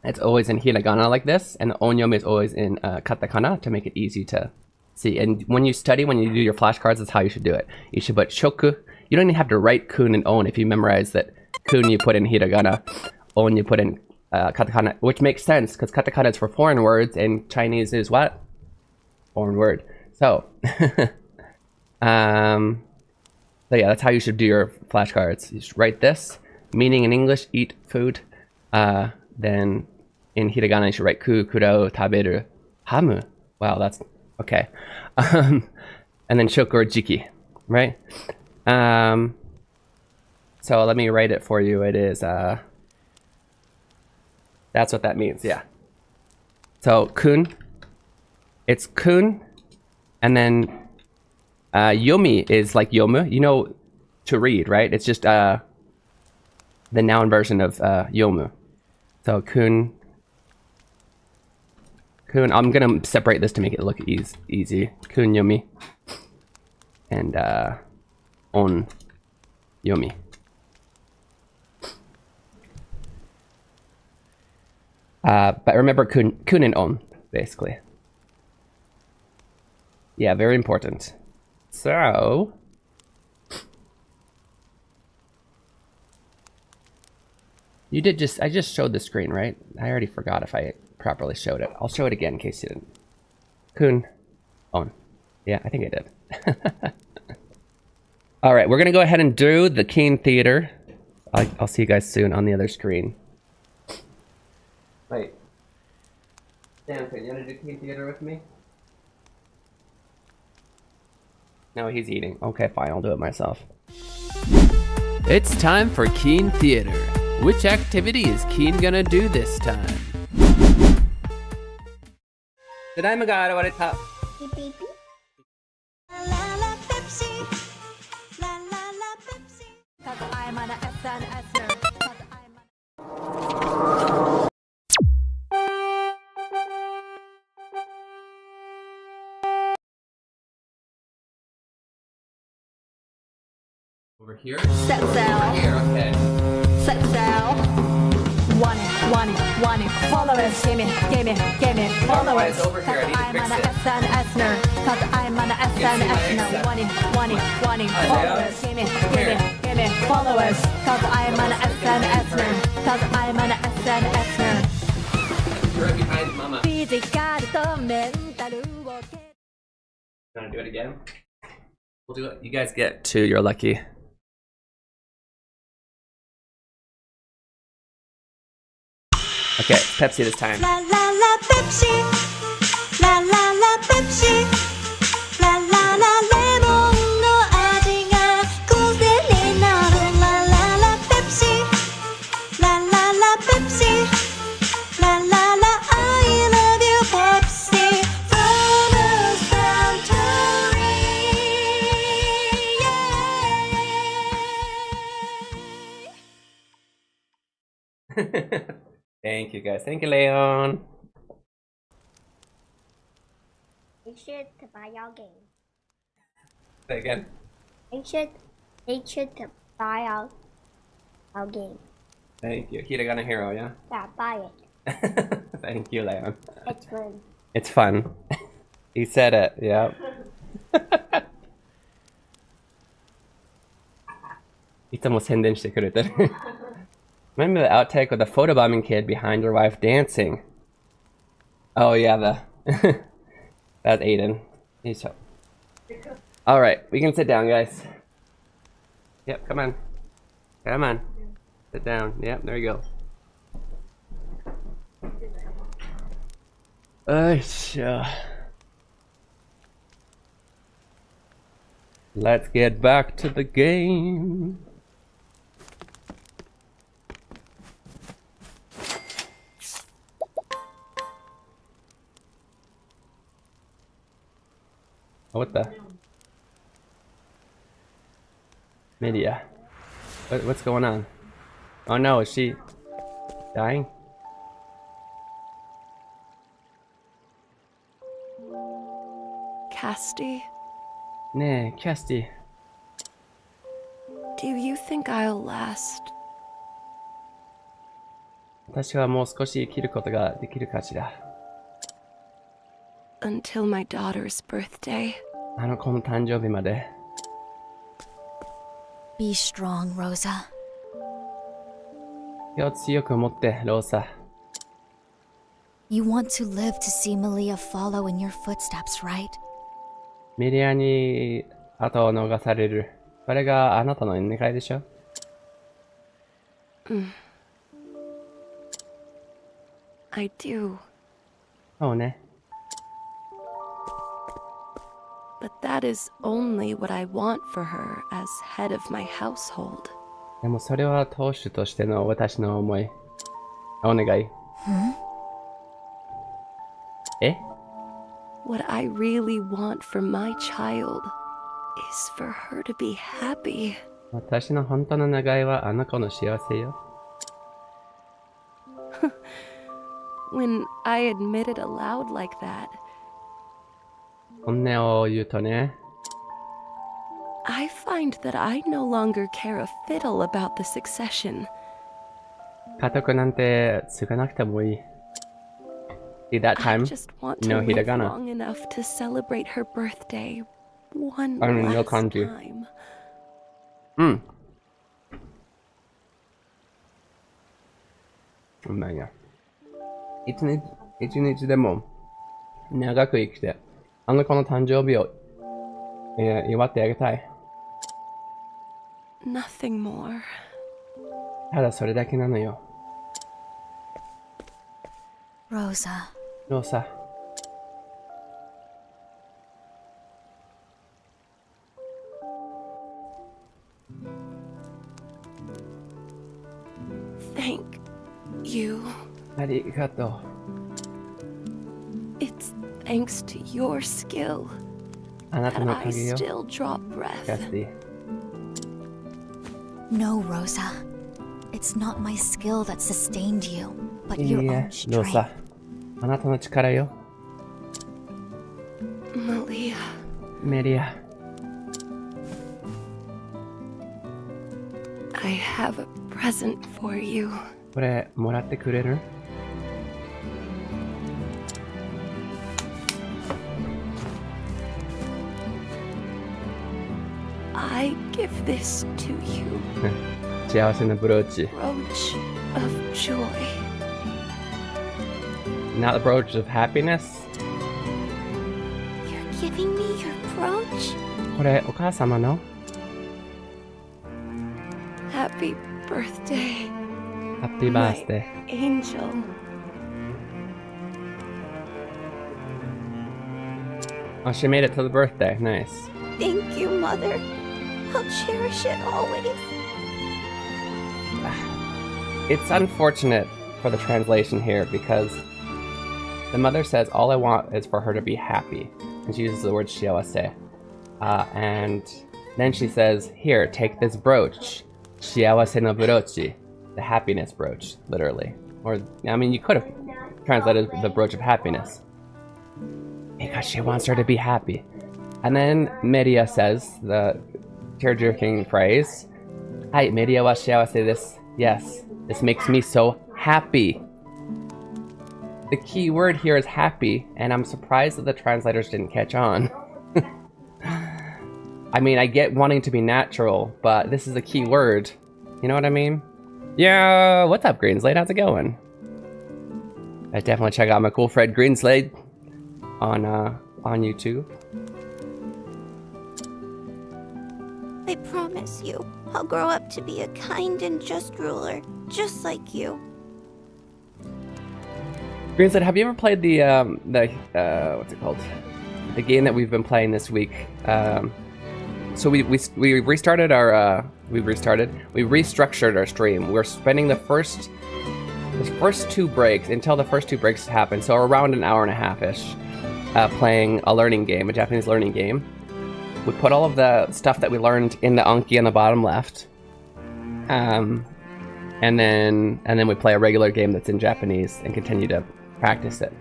hiragana like this, and the onyomi is always in katakana to make it easy to see. And when you study, when you do your flashcards, that's how you should do it. You should put shoku. You don't even have to write kun and on if you memorize that kun you put in hiragana, on you put in katakana, which makes sense because katakana is for foreign words and Chinese is what? Foreign word. So, so yeah, that's how you should do your flashcards. You should write this, meaning in English, eat food, then in hiragana, you should write ku, kurao, taberu, hamu. Wow, that's okay. And then shoku or jiki, right? So let me write it for you. It is, that's what that means, yeah. So kun, it's kun, and then yomi is like yomu, you know, to read, right? It's just the noun version of yomu. So kun, I'm gonna separate this to make it look easy. Kun yomi, and on yomi. But remember kun and on, basically. Yeah, very important. So you did I just showed the screen, right? I already forgot if I properly showed it. I'll show it again in case you didn't. Kun, on. Yeah, I think I did. All right, we're gonna go ahead and do the Keen Theater. I'll see you guys soon on the other screen. Wait. Dan, you wanna do Keen Theater with me? No, he's eating. Okay, fine, I'll do it myself. It's time for Keen Theater. Which activity is Keen gonna do this time? Did I magara what it top? Over here? Set sail. Here, okay. Set sail. Want it. Followers, gimme. Followers. Over here, I need to I'm fix an it. SNS-ner. Cause I'm an SNS-ner. Want it. Followers, gimme. Followers. Cause I'm an SNS-ner. Cause I'm an SNS-ner. You're right behind Mama. Physical to mental. Wanna do it again? We'll do it. You guys get two, you're lucky. Okay, it's Pepsi this time. La la la Pepsi. La la la Pepsi. La la la lemon no aji ga kose ni naru. La la la Pepsi. La la la Pepsi. La la la I love you Pepsi. From the Suntory. Thank you guys. Thank you, Leon. Make sure to buy our game. Say again. Make sure to buy our game. Thank you. Hiragana Hero, yeah? Yeah, buy it. Thank you, Leon. It's fun. It's fun. He said it, yeah. いつも宣伝してくれてる。Remember the outtake with the photobombing kid behind your wife dancing? Oh yeah, that's Aiden. He's so. All right, we can sit down, guys. Yep, come on. Sit down. Yep, there you go. Sure. Let's get back to the game. Oh, what the? Media. What's going on? Oh no, is she dying? Casti, Nah, Casti. do you think I'll last? 私はもう少し生きることができるかしら。 Until my daughter's birthday. あの子の誕生日まで。 Be strong, Rosa. 気を強く持って、ローサ。 You want to live to see Malia follow in your footsteps, right? メディアに後を逃される。それがあなたの願いでしょ？ I do. Oh, ne. But that is only what I want for her as head of my household. でもそれは当主としての私の思い。お願い。え What I really want for my child is for her to be happy. 私の本当の願いはあの子の幸せよ。When I admit it aloud like that, 本音を言うとね。I find that I no longer care a fiddle about the succession. 家督なんて継がなくてもいい。See that I time? just want No to live Hiragana. long enough to celebrate her birthday one No last kanji. time. うんうまいや。一日でも長く生きて、あの子の誕生日を祝ってあげたい。Nothing more. ただそれだけなのよ。Rosa. ローサ。Thank you. ありがとう。It's thanks to your skill あなた that のお I かげよ。 still draw キャ breath. スティ。 No, Rosa. It's not my skill that sustained you, but いい your え own、ロー strength. サ。あなたの力よ。 Malia, メリア。 I have a present for you. これ、もらってくれる I give this to you. 幸せなブローチ。 Brooch of joy. Not the brooch of happiness? You're giving me your brooch? これ、お母様の Happy birthday, ハッピーバースデ angel. ー。Oh, she made it to the birthday. Nice. Thank you, Mother. I'll cherish it always. It's unfortunate for the translation here because the mother says all I want is for her to be happy. And she uses the word shiawase. And then she says, here, take this brooch. Shiawase no burochi. The happiness brooch, literally. Or, I mean, you could have translated the brooch of happiness. Because she wants her to be happy. And then Media says the tear-jerking phrase, Hai, Media wa shiawase desu. Yes, this makes me so happy. The key word here is happy, and I'm surprised that the translators didn't catch on. I mean, I get wanting to be natural, but this is a key word. You know what I mean? Yeah, what's up, Greenslade? How's it going? I definitely check out my cool friend Greenslade on YouTube. I promise you, I'll grow up to be a kind and just ruler, just like you. Greenslade, have you ever played the what's it called? The game that we've been playing this week. So we restarted our we restructured our stream. We're spending the first two breaks until the first two breaks happen. So around an hour and a half-ish, playing a learning game, a Japanese learning game. We put all of the stuff that we learned in the Anki on the bottom left, and then we play a regular game that's in Japanese and continue to practice it.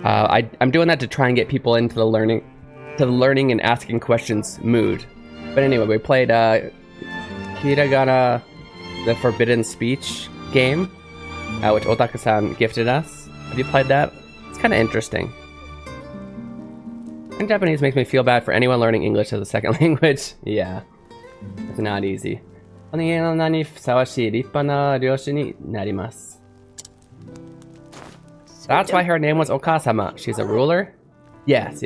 I'm doing that to try and get people into the learning and asking questions mood. But anyway, we played Hiragana, the Forbidden Speech game, which Otaku-san gifted us. Have you played that? It's kind of interesting. And Japanese makes me feel bad for anyone learning English as a second language. Yeah, it's not easy. That's why her name was Okasama. She's a ruler? Yes.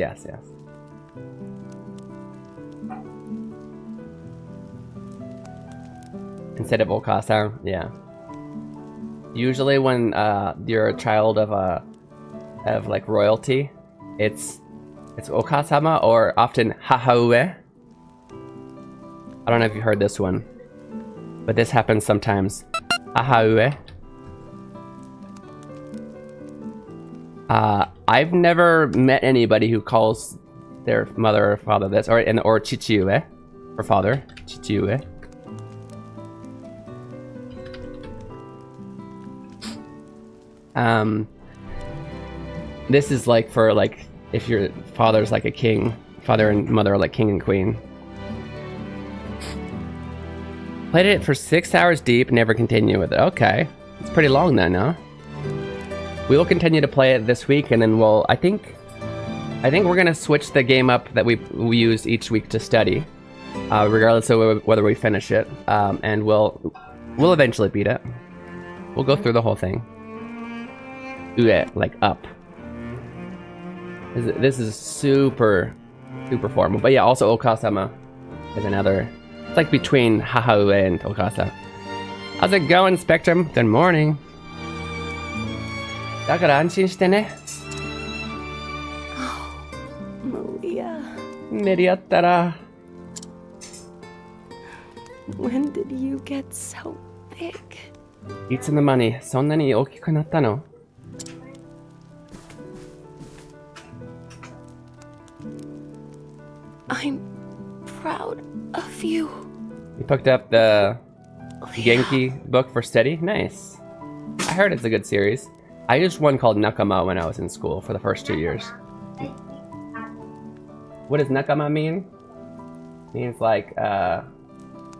Instead of Okasa, yeah. Usually when you're a child of like royalty, it's okasama or often hahaue. I don't know if you heard this one, but this happens sometimes. Hahaue. I've never met anybody who calls their mother or father this, or chichiue for father. Chichiue. This is like for like if your father's like a king, father and mother are like king and queen. Played it for 6 hours deep, never continue with it. Okay, it's pretty long then, huh? We will continue to play it this week, and then we'll. I think we're gonna switch the game up that we use each week to study, regardless of whether we finish it. And we'll eventually beat it. We'll go through the whole thing. Like up. This is super formal. But yeah, also Okasama is another. It's like between Hahaue and Okasa. How's it going, Spectrum? Good morning. だから安心してね。Maria ったら。When did you get so big? いつの間にそんなに大きくなったの? I'm proud of you. You picked up the Genki book for study? Nice. I heard it's a good series. I used one called Nakama when I was in school for the first 2 years. What does Nakama mean? It means like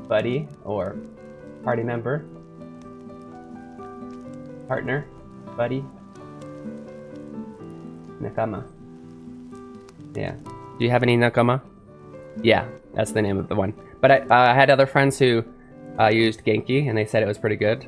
buddy or party member. Partner. Buddy. Nakama. Yeah. Do you have any Nakama? Yeah, that's the name of the one. But I had other friends who used Genki, and they said it was pretty good.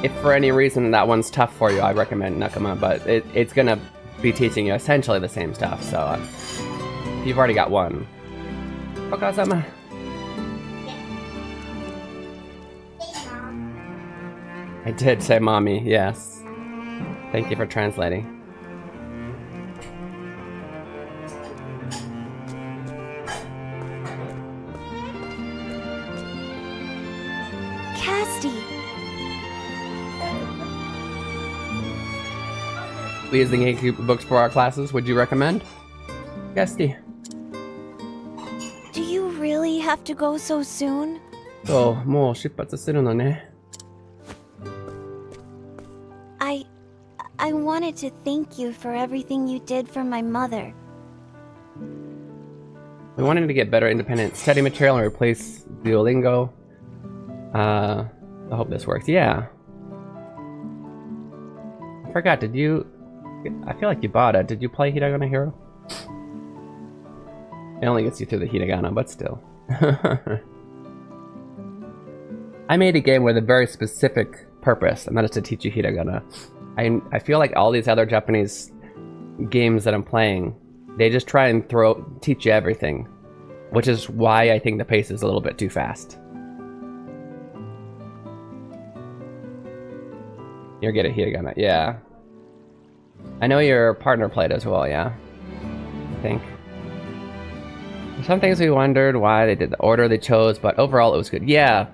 If for any reason that one's tough for you, I recommend Nakama, but it's gonna be teaching you essentially the same stuff, so you've already got one. Okasama. I did say mommy, yes. Thank you for translating. Casti. We use the Genki books for our classes. Would you recommend? Casti. Do you really have to go so soon? Oh, もう出発するのね。I wanted to thank you for everything you did for my mother. We wanted to get better independent study material and replace Duolingo. I hope this works. Yeah. I forgot, did you... I feel like you bought it. Did you play Hiragana Hero? It only gets you through the Hiragana, but still. I made a game with a very specific purpose, and that is to teach you Hiragana. I feel like all these other Japanese games that I'm playing, they just try and teach you everything, which is why I think the pace is a little bit too fast. You're good at Hiragana, yeah. I know your partner played as well, yeah. I think. Some things we wondered why they did the order they chose, but overall it was good. Yeah.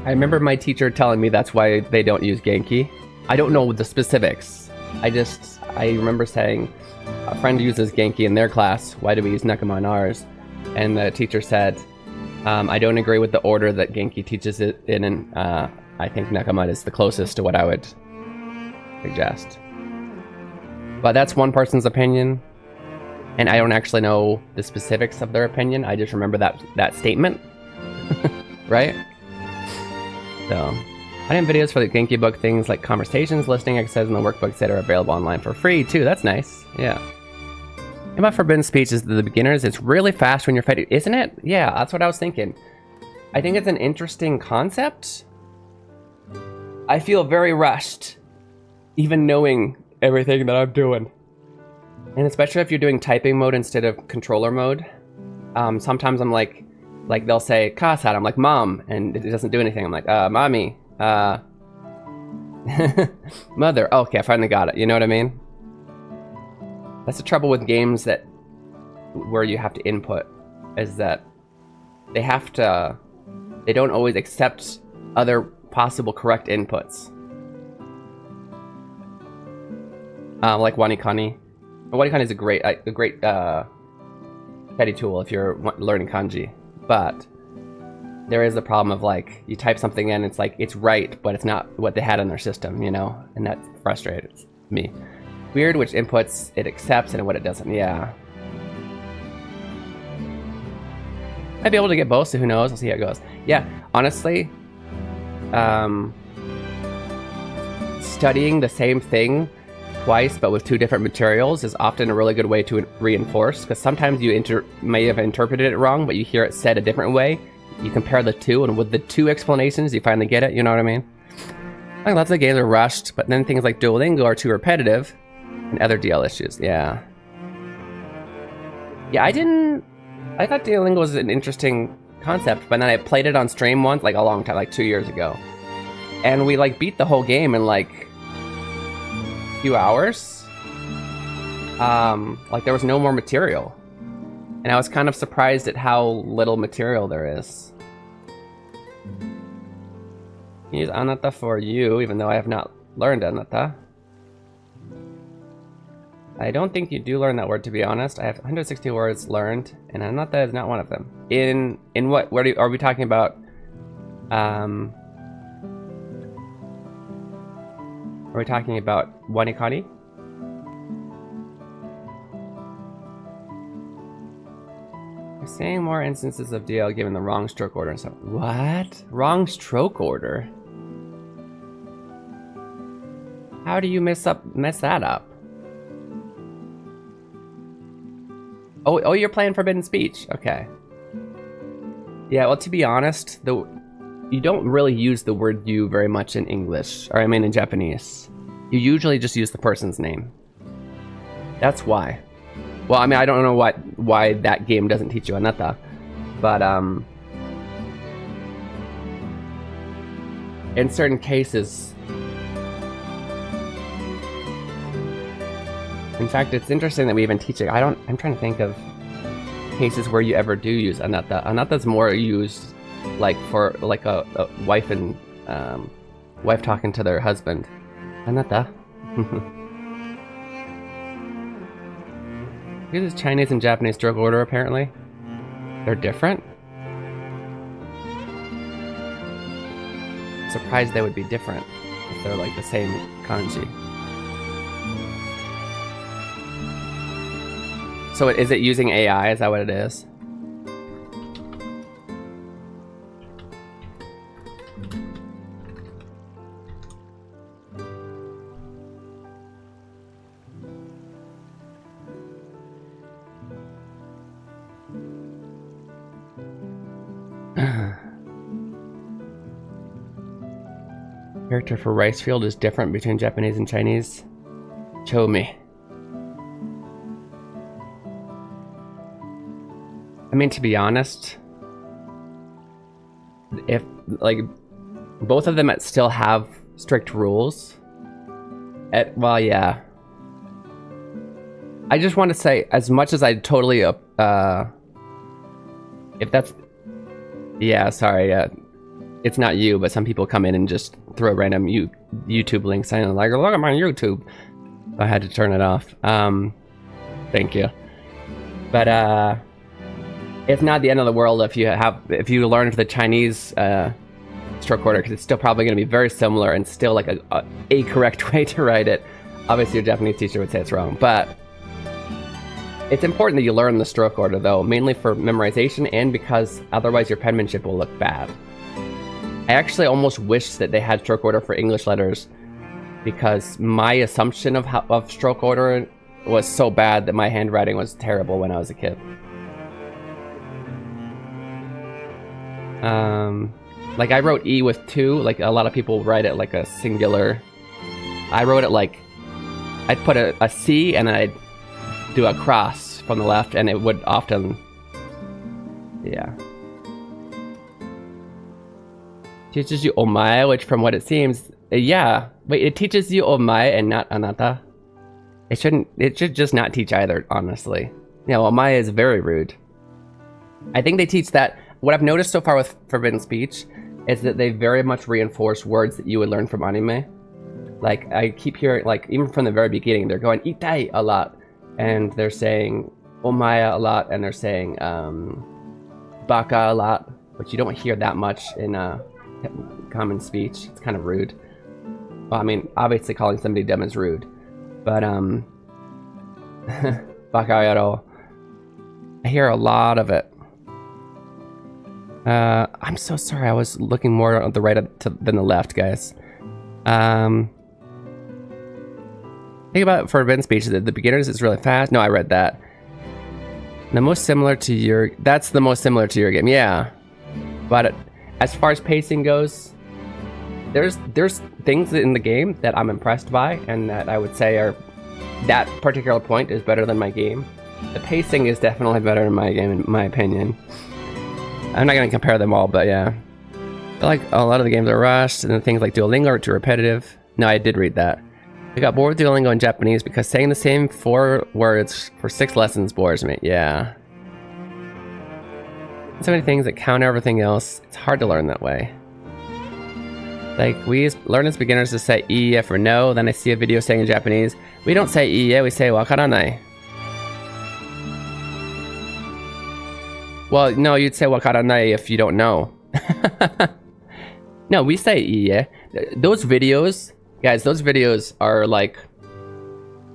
I remember my teacher telling me that's why they don't use Genki. I don't know the specifics. I remember saying, a friend uses Genki in their class, why do we use Nakama in ours? And the teacher said, I don't agree with the order that Genki teaches it in, and I think Nakama is the closest to what I would suggest. But that's one person's opinion, and I don't actually know the specifics of their opinion. I just remember that statement. Right? So, I did videos for the Genki book, things like conversations, listening exercises, and the workbooks that are available online for free too. That's nice. Yeah. And my forbidden speech is to the beginners. It's really fast when you're fighting, isn't it? Yeah, that's what I was thinking. I think it's an interesting concept. I feel very rushed, even knowing everything that I'm doing. And especially if you're doing typing mode instead of controller mode. Sometimes I'm like they'll say "Kasat," I'm like "Mom," and it doesn't do anything. I'm like "Mommy," "Mother." Oh, okay, I finally got it. You know what I mean? That's the trouble with games where you have to input, is that they don't always accept other possible correct inputs. Like Wanikani. Wanikani is a great study tool if you're learning kanji, but there is the problem of like you type something in, it's like it's right, but it's not what they had in their system, you know, and that frustrates me. Weird which inputs it accepts and what it doesn't. Yeah, I'd be able to get both, so who knows? We'll see how it goes. Yeah, honestly, studying the same thing twice but with two different materials is often a really good way to reinforce, because sometimes you may have interpreted it wrong, but you hear it said a different way. You compare the two, and with the two explanations you finally get it, you know what I mean? I think lots of games are rushed, but then things like Duolingo are too repetitive, and other DL issues. Yeah, I thought Duolingo was an interesting concept, but then I played it on stream once, like a long time, like 2 years ago, and we like beat the whole game in like few hours. Like there was no more material, and I was kind of surprised at how little material there is. Use Anata for you, even though I have not learned Anata. I don't think you do learn that word, to be honest. I have 160 words learned, and Anata is not one of them. In what? Where are we talking about? Are we talking about Wanikani? We're seeing more instances of DL given the wrong stroke order and stuff. What? Wrong stroke order? How do you mess that up? Oh, you're playing Forbidden Speech. Okay. Yeah, well, to be honest, you don't really use the word "you" very much in English, or I mean in Japanese. You usually just use the person's name. That's why. Well, I mean, I don't know why that game doesn't teach you Anata, but in certain cases, in fact, it's interesting that we even teach it. I'm trying to think of cases where you ever do use Anata. Anata's more used like for like a wife and wife talking to their husband. Anata. This is Chinese and Japanese stroke order, apparently. They're different? I'm surprised they would be different if they're like the same kanji. So is it using AI? Is that what it is? Character for Ricefield is different between Japanese and Chinese. Show me. I mean, to be honest, if like both of them still have strict rules, well, yeah. I just want to say, as much as I totally if that's, yeah, sorry, it's not you, but some people come in and just throw random YouTube links in and like, look at my YouTube. I had to turn it off. Thank you. But it's not the end of the world if you learn the Chinese stroke order, because it's still probably going to be very similar and still like a correct way to write it. Obviously, your Japanese teacher would say it's wrong, but it's important that you learn the stroke order, though, mainly for memorization and because otherwise your penmanship will look bad. I actually almost wish that they had stroke order for English letters, because my assumption of stroke order was so bad that my handwriting was terrible when I was a kid. Like, I wrote E with 2. Like, a lot of people write it like a singular. I wrote it like, I'd put a C and then I'd do a cross from the left, and it would often, yeah. Teaches you omae, which from what it seems, yeah. Wait, it teaches you omae and not anata? It should just not teach either, honestly. Yeah, omae is very rude. I think they teach that. What I've noticed so far with forbidden speech is that they very much reinforce words that you would learn from anime. Like, I keep hearing, like, even from the very beginning, they're going itai a lot, and they're saying omae a lot, and they're saying baka a lot, which you don't hear that much in common speech. It's kind of rude. Well, I mean, obviously calling somebody dumb is rude, but baka yaro, I hear a lot of it. I'm so sorry, I was looking more on the right than the left, guys. Think about forbidden speech. The beginners is really fast. No, I read that. The most similar to your... That's the most similar to your game. Yeah. But as far as pacing goes, there's things in the game that I'm impressed by, and that I would say are... That particular point is better than my game. The pacing is definitely better in my game, in my opinion. I'm not going to compare them all, but yeah. I feel like a lot of the games are rushed, and things like Duolingo are too repetitive. No, I did read that. I got bored with Duolingo in Japanese because saying the same 4 words for 6 lessons bores me. Yeah. So many things that counter everything else. It's hard to learn that way. Like, we learn as beginners to say iie for no, then I see a video saying in Japanese, we don't say iie, we say wakaranai. Well, no, you'd say wakaranai if you don't know. No, we say iie. Those videos... Guys, those videos are like,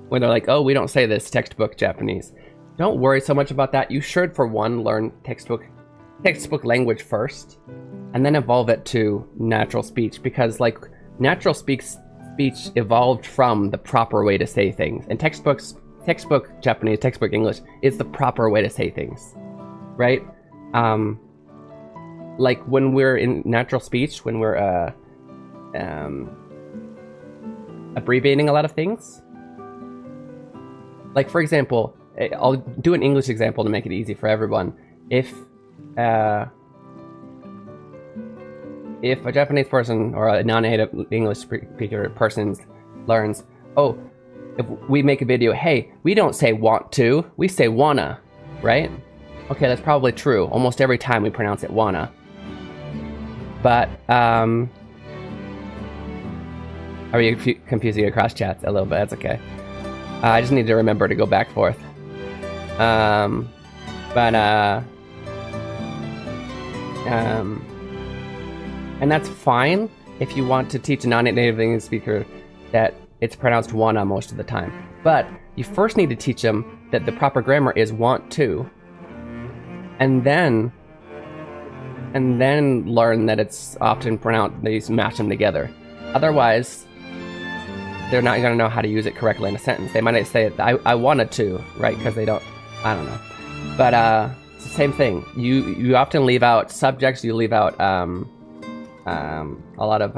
when they're like, oh, we don't say this textbook Japanese. Don't worry so much about that. You should, for one, learn textbook language first, and then evolve it to natural speech, because like natural speech evolved from the proper way to say things, and textbook Japanese, textbook English is the proper way to say things, right? Like when we're in natural speech, when we're abbreviating a lot of things. Like, for example, I'll do an English example to make it easy for everyone. If a Japanese person or a non-native English speaker person learns, oh, if we make a video, hey, we don't say want to, we say wanna, right? Okay, that's probably true. Almost every time we pronounce it wanna. But, are you confusing across chats a little bit? That's okay. I just need to remember to go back forth. And that's fine if you want to teach a non-native English speaker that it's pronounced wanna most of the time. But you first need to teach them that the proper grammar is want to, and then learn that it's often pronounced, they match them together. Otherwise, they're not going to know how to use it correctly in a sentence. They might not say it, I wanted to, right? Because they don't, I don't know. But it's the same thing. You often leave out subjects, you leave out a lot of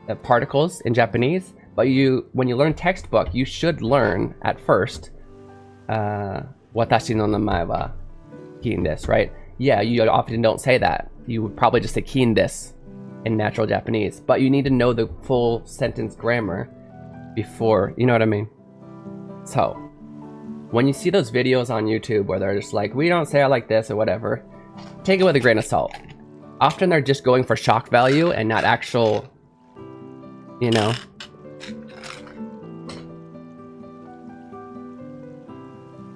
the particles in Japanese. But when you learn textbook, you should learn at first, watashi no namae wa Keen desu, right? Yeah, you often don't say that. You would probably just say Keen desu in natural Japanese. But you need to know the full sentence grammar before, you know what I mean? So, when you see those videos on YouTube where they're just like, we don't say it like this or whatever, take it with a grain of salt. Often they're just going for shock value and not actual, you know.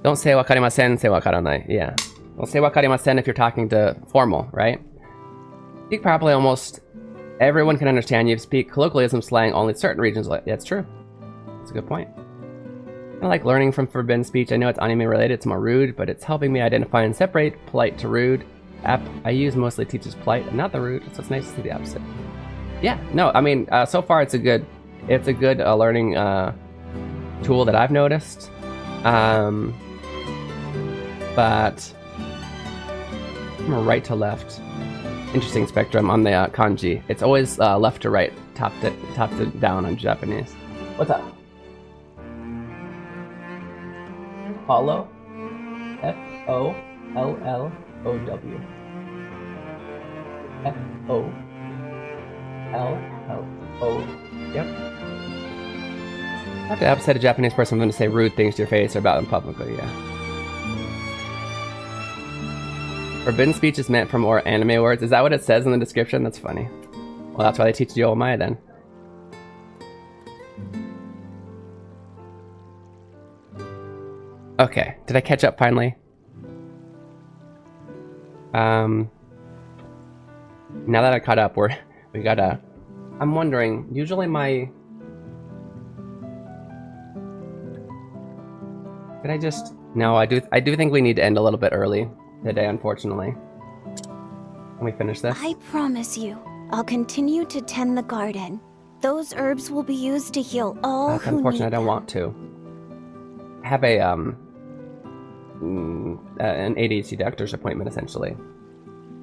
Don't say wakarimasen, say wakaranai. Yeah. Don't say wakarimasen if you're talking to formal, right? Speak properly, almost everyone can understand you. Speak colloquialism slang, only certain regions. That's true. That's a good point. I like learning from forbidden speech. I know it's anime related, it's more rude, but it's helping me identify and separate polite to rude. App I use mostly teaches polite and not the rude, so it's nice to see the opposite. Yeah, no, I mean, so far it's a good learning tool that I've noticed. But from right to left. interesting spectrum on the kanji. It's always left to right, top to down on Japanese. What's up? Follow. F-O-L-L-O-W. F-O-L-L-O. Yep. Not to upset a Japanese person when to say rude things to your face or about them publicly, yeah. Forbidden speech is meant for more anime words. Is that what it says in the description? That's funny. Well, that's why they teach JLPT then. Okay, did I catch up finally? Now that I caught up, we gotta... I'm wondering, usually my... Could I just... No, I do think we need to end a little bit early today, unfortunately. Can we finish this? I promise you, I'll continue to tend the garden. Those herbs will be used to heal all That's who need unfortunate, I don't them. want to. I have a, an ADHD doctor's appointment, essentially.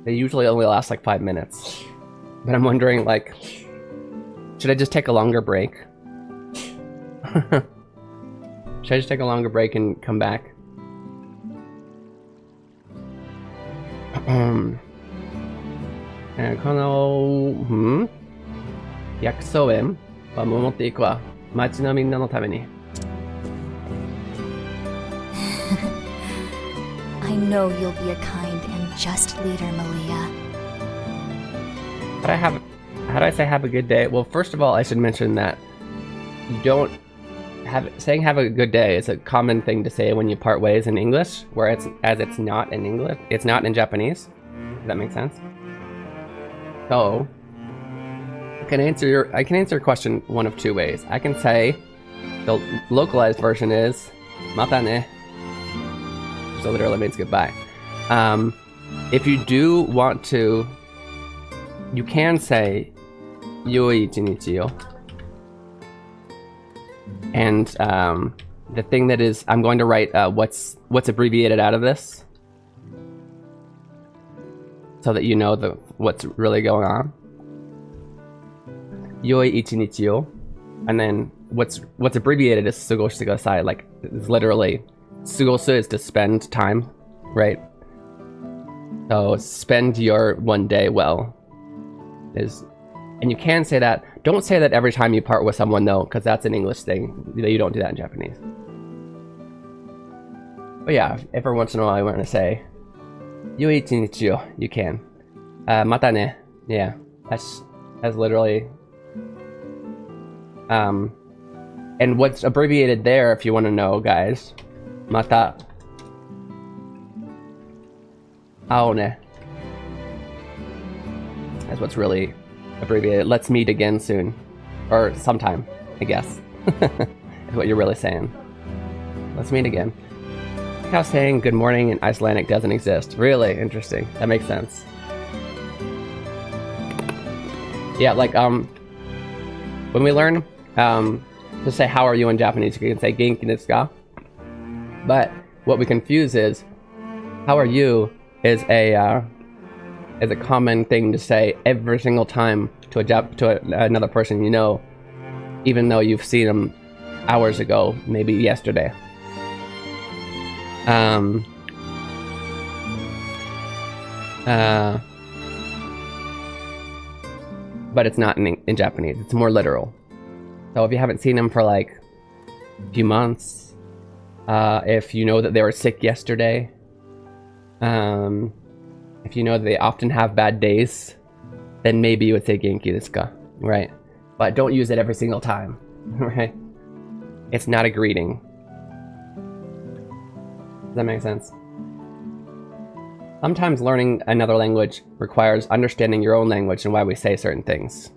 They usually only last like 5 minutes. But I'm wondering, like, should I just take a longer break? Should I just take a longer break and come back? Yakusoen wa momotte iku wa machi no minna no tame ni. I know you'll be a kind and just leader, Malia. How do I say have a good day? Well, first of all, I should mention that you don't saying have a good day is a common thing to say when you part ways in English, where it's not in English, it's not in Japanese. Does that make sense? So I can answer your question one of two ways. I can say the localized version is mata ne, so literally means goodbye. If you do want to, you can say yoi ichinichi yo. And the thing that is, I'm going to write what's abbreviated out of this, so that you know what's really going on. Yoi ichinichi yo, and then what's abbreviated is sugoshi kudasai. Like, it's literally, sugosu is to spend time, right? So spend your one day well. And you can say that. Don't say that every time you part with someone, though, because that's an English thing. You don't do that in Japanese. But yeah, every once in a while you want to say yoi ichinichi yo, you can. Mata ne. Yeah, that's literally. And what's abbreviated there, if you want to know, guys, mata ao ne. That's what's really abbreviated. Let's meet again soon. Or sometime, I guess. Is what you're really saying. Let's meet again. Like how saying good morning in Icelandic doesn't exist. Really interesting. That makes sense. Yeah, like, when we learn to say how are you in Japanese, you can say genki desu ka? But what we confuse is how are you is a common thing to say every single time to another person you know, even though you've seen them hours ago, maybe yesterday. But it's not in Japanese. It's more literal. So if you haven't seen them for like a few months, if you know that they were sick yesterday, if you know that they often have bad days, then maybe you would say genki desu ka, right? But don't use it every single time, right? It's not a greeting. Does that make sense? Sometimes learning another language requires understanding your own language and why we say certain things.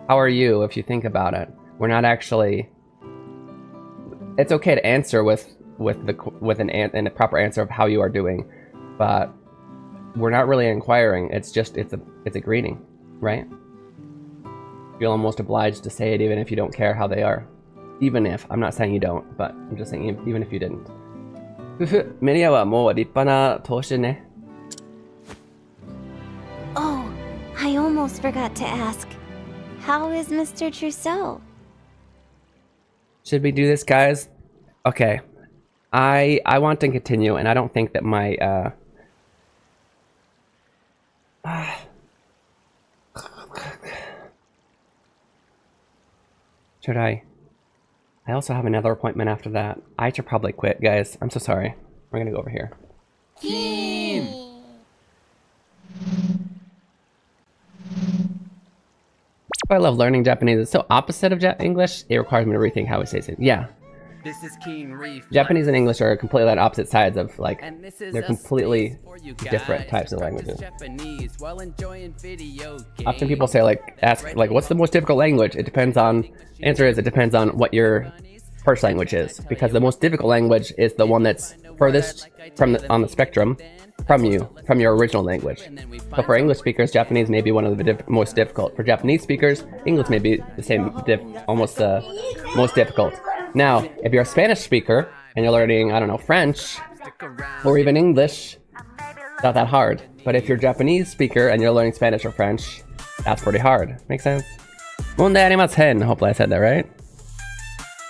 How are you, if you think about it? We're not actually... It's okay to answer with a proper answer of how you are doing, but we're not really inquiring. It's just, it's a greeting, right? Feel almost obliged to say it even if you don't care how they are. Even if, I'm not saying you don't, but I'm just saying even if you didn't. Miria wa mou rippa na toushi ne. Oh, almost forgot to ask. How is Mr. Trousseau? Should we do this, guys? Okay. I want to continue, and I don't think that my should I also have another appointment after that. I should probably quit, guys. I'm so sorry. We're gonna go over here. I love learning Japanese. It's so opposite of English. It requires me to rethink how we say it. Yeah. This is Keen Reflex. Japanese and English are completely on opposite sides of, like, they're completely different types of languages. Often people say, like, ask, like, what's the most difficult language? It depends on, answer is, it depends on what your first language is. Because the most difficult language is the one that's furthest from on the spectrum from your original language. So for English speakers, Japanese may be one of the most difficult. For Japanese speakers, English may be the same, almost most difficult. Now, if you're a Spanish speaker and you're learning, I don't know, French or even English, it's not that hard. But if you're a Japanese speaker and you're learning Spanish or French, that's pretty hard. Make sense? Mondai arimasen. Hopefully I said that right.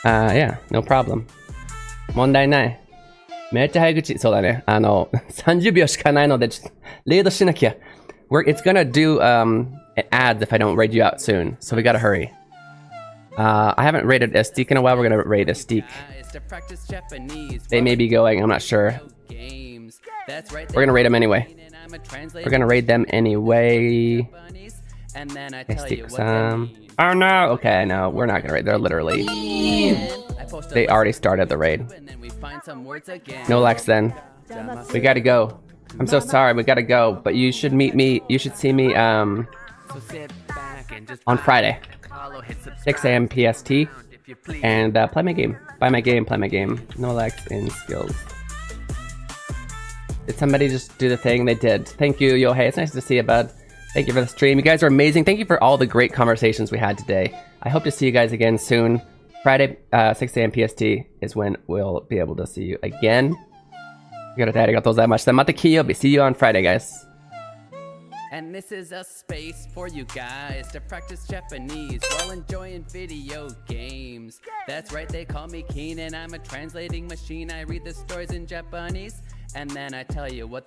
Yeah, no problem. Mondai nai. めっちゃ早口。そうだね。30秒しかないので、リードしなきゃ。It's gonna do ads if I don't raid you out soon, so we gotta hurry. I haven't raided Estique in a while. We're gonna raid Estique. They may be going, I'm not sure. We're gonna raid them anyway. We're gonna raid them anyway. Estique oh no! Okay, no, we're not gonna raid. They're literally... They already started the raid. No Lex then. We gotta go. I'm so sorry, we gotta go. But you should meet me, you should see me on Friday. 6 a.m. PST. And play my game. Buy my game, play my game. No Lex in skills. Did somebody just do the thing? They did. Thank you, Yohei. It's nice to see you, bud. Thank you for the stream. You guys are amazing. Thank you for all the great conversations we had today. I hope to see you guys again soon. Friday, 6 a.m. PST is when we'll be able to see you again. See you on Friday, guys. And this is a space for you guys to practice Japanese while enjoying video games. That's right, they call me Keen and I'm a translating machine. I read the stories in Japanese and then I tell you what they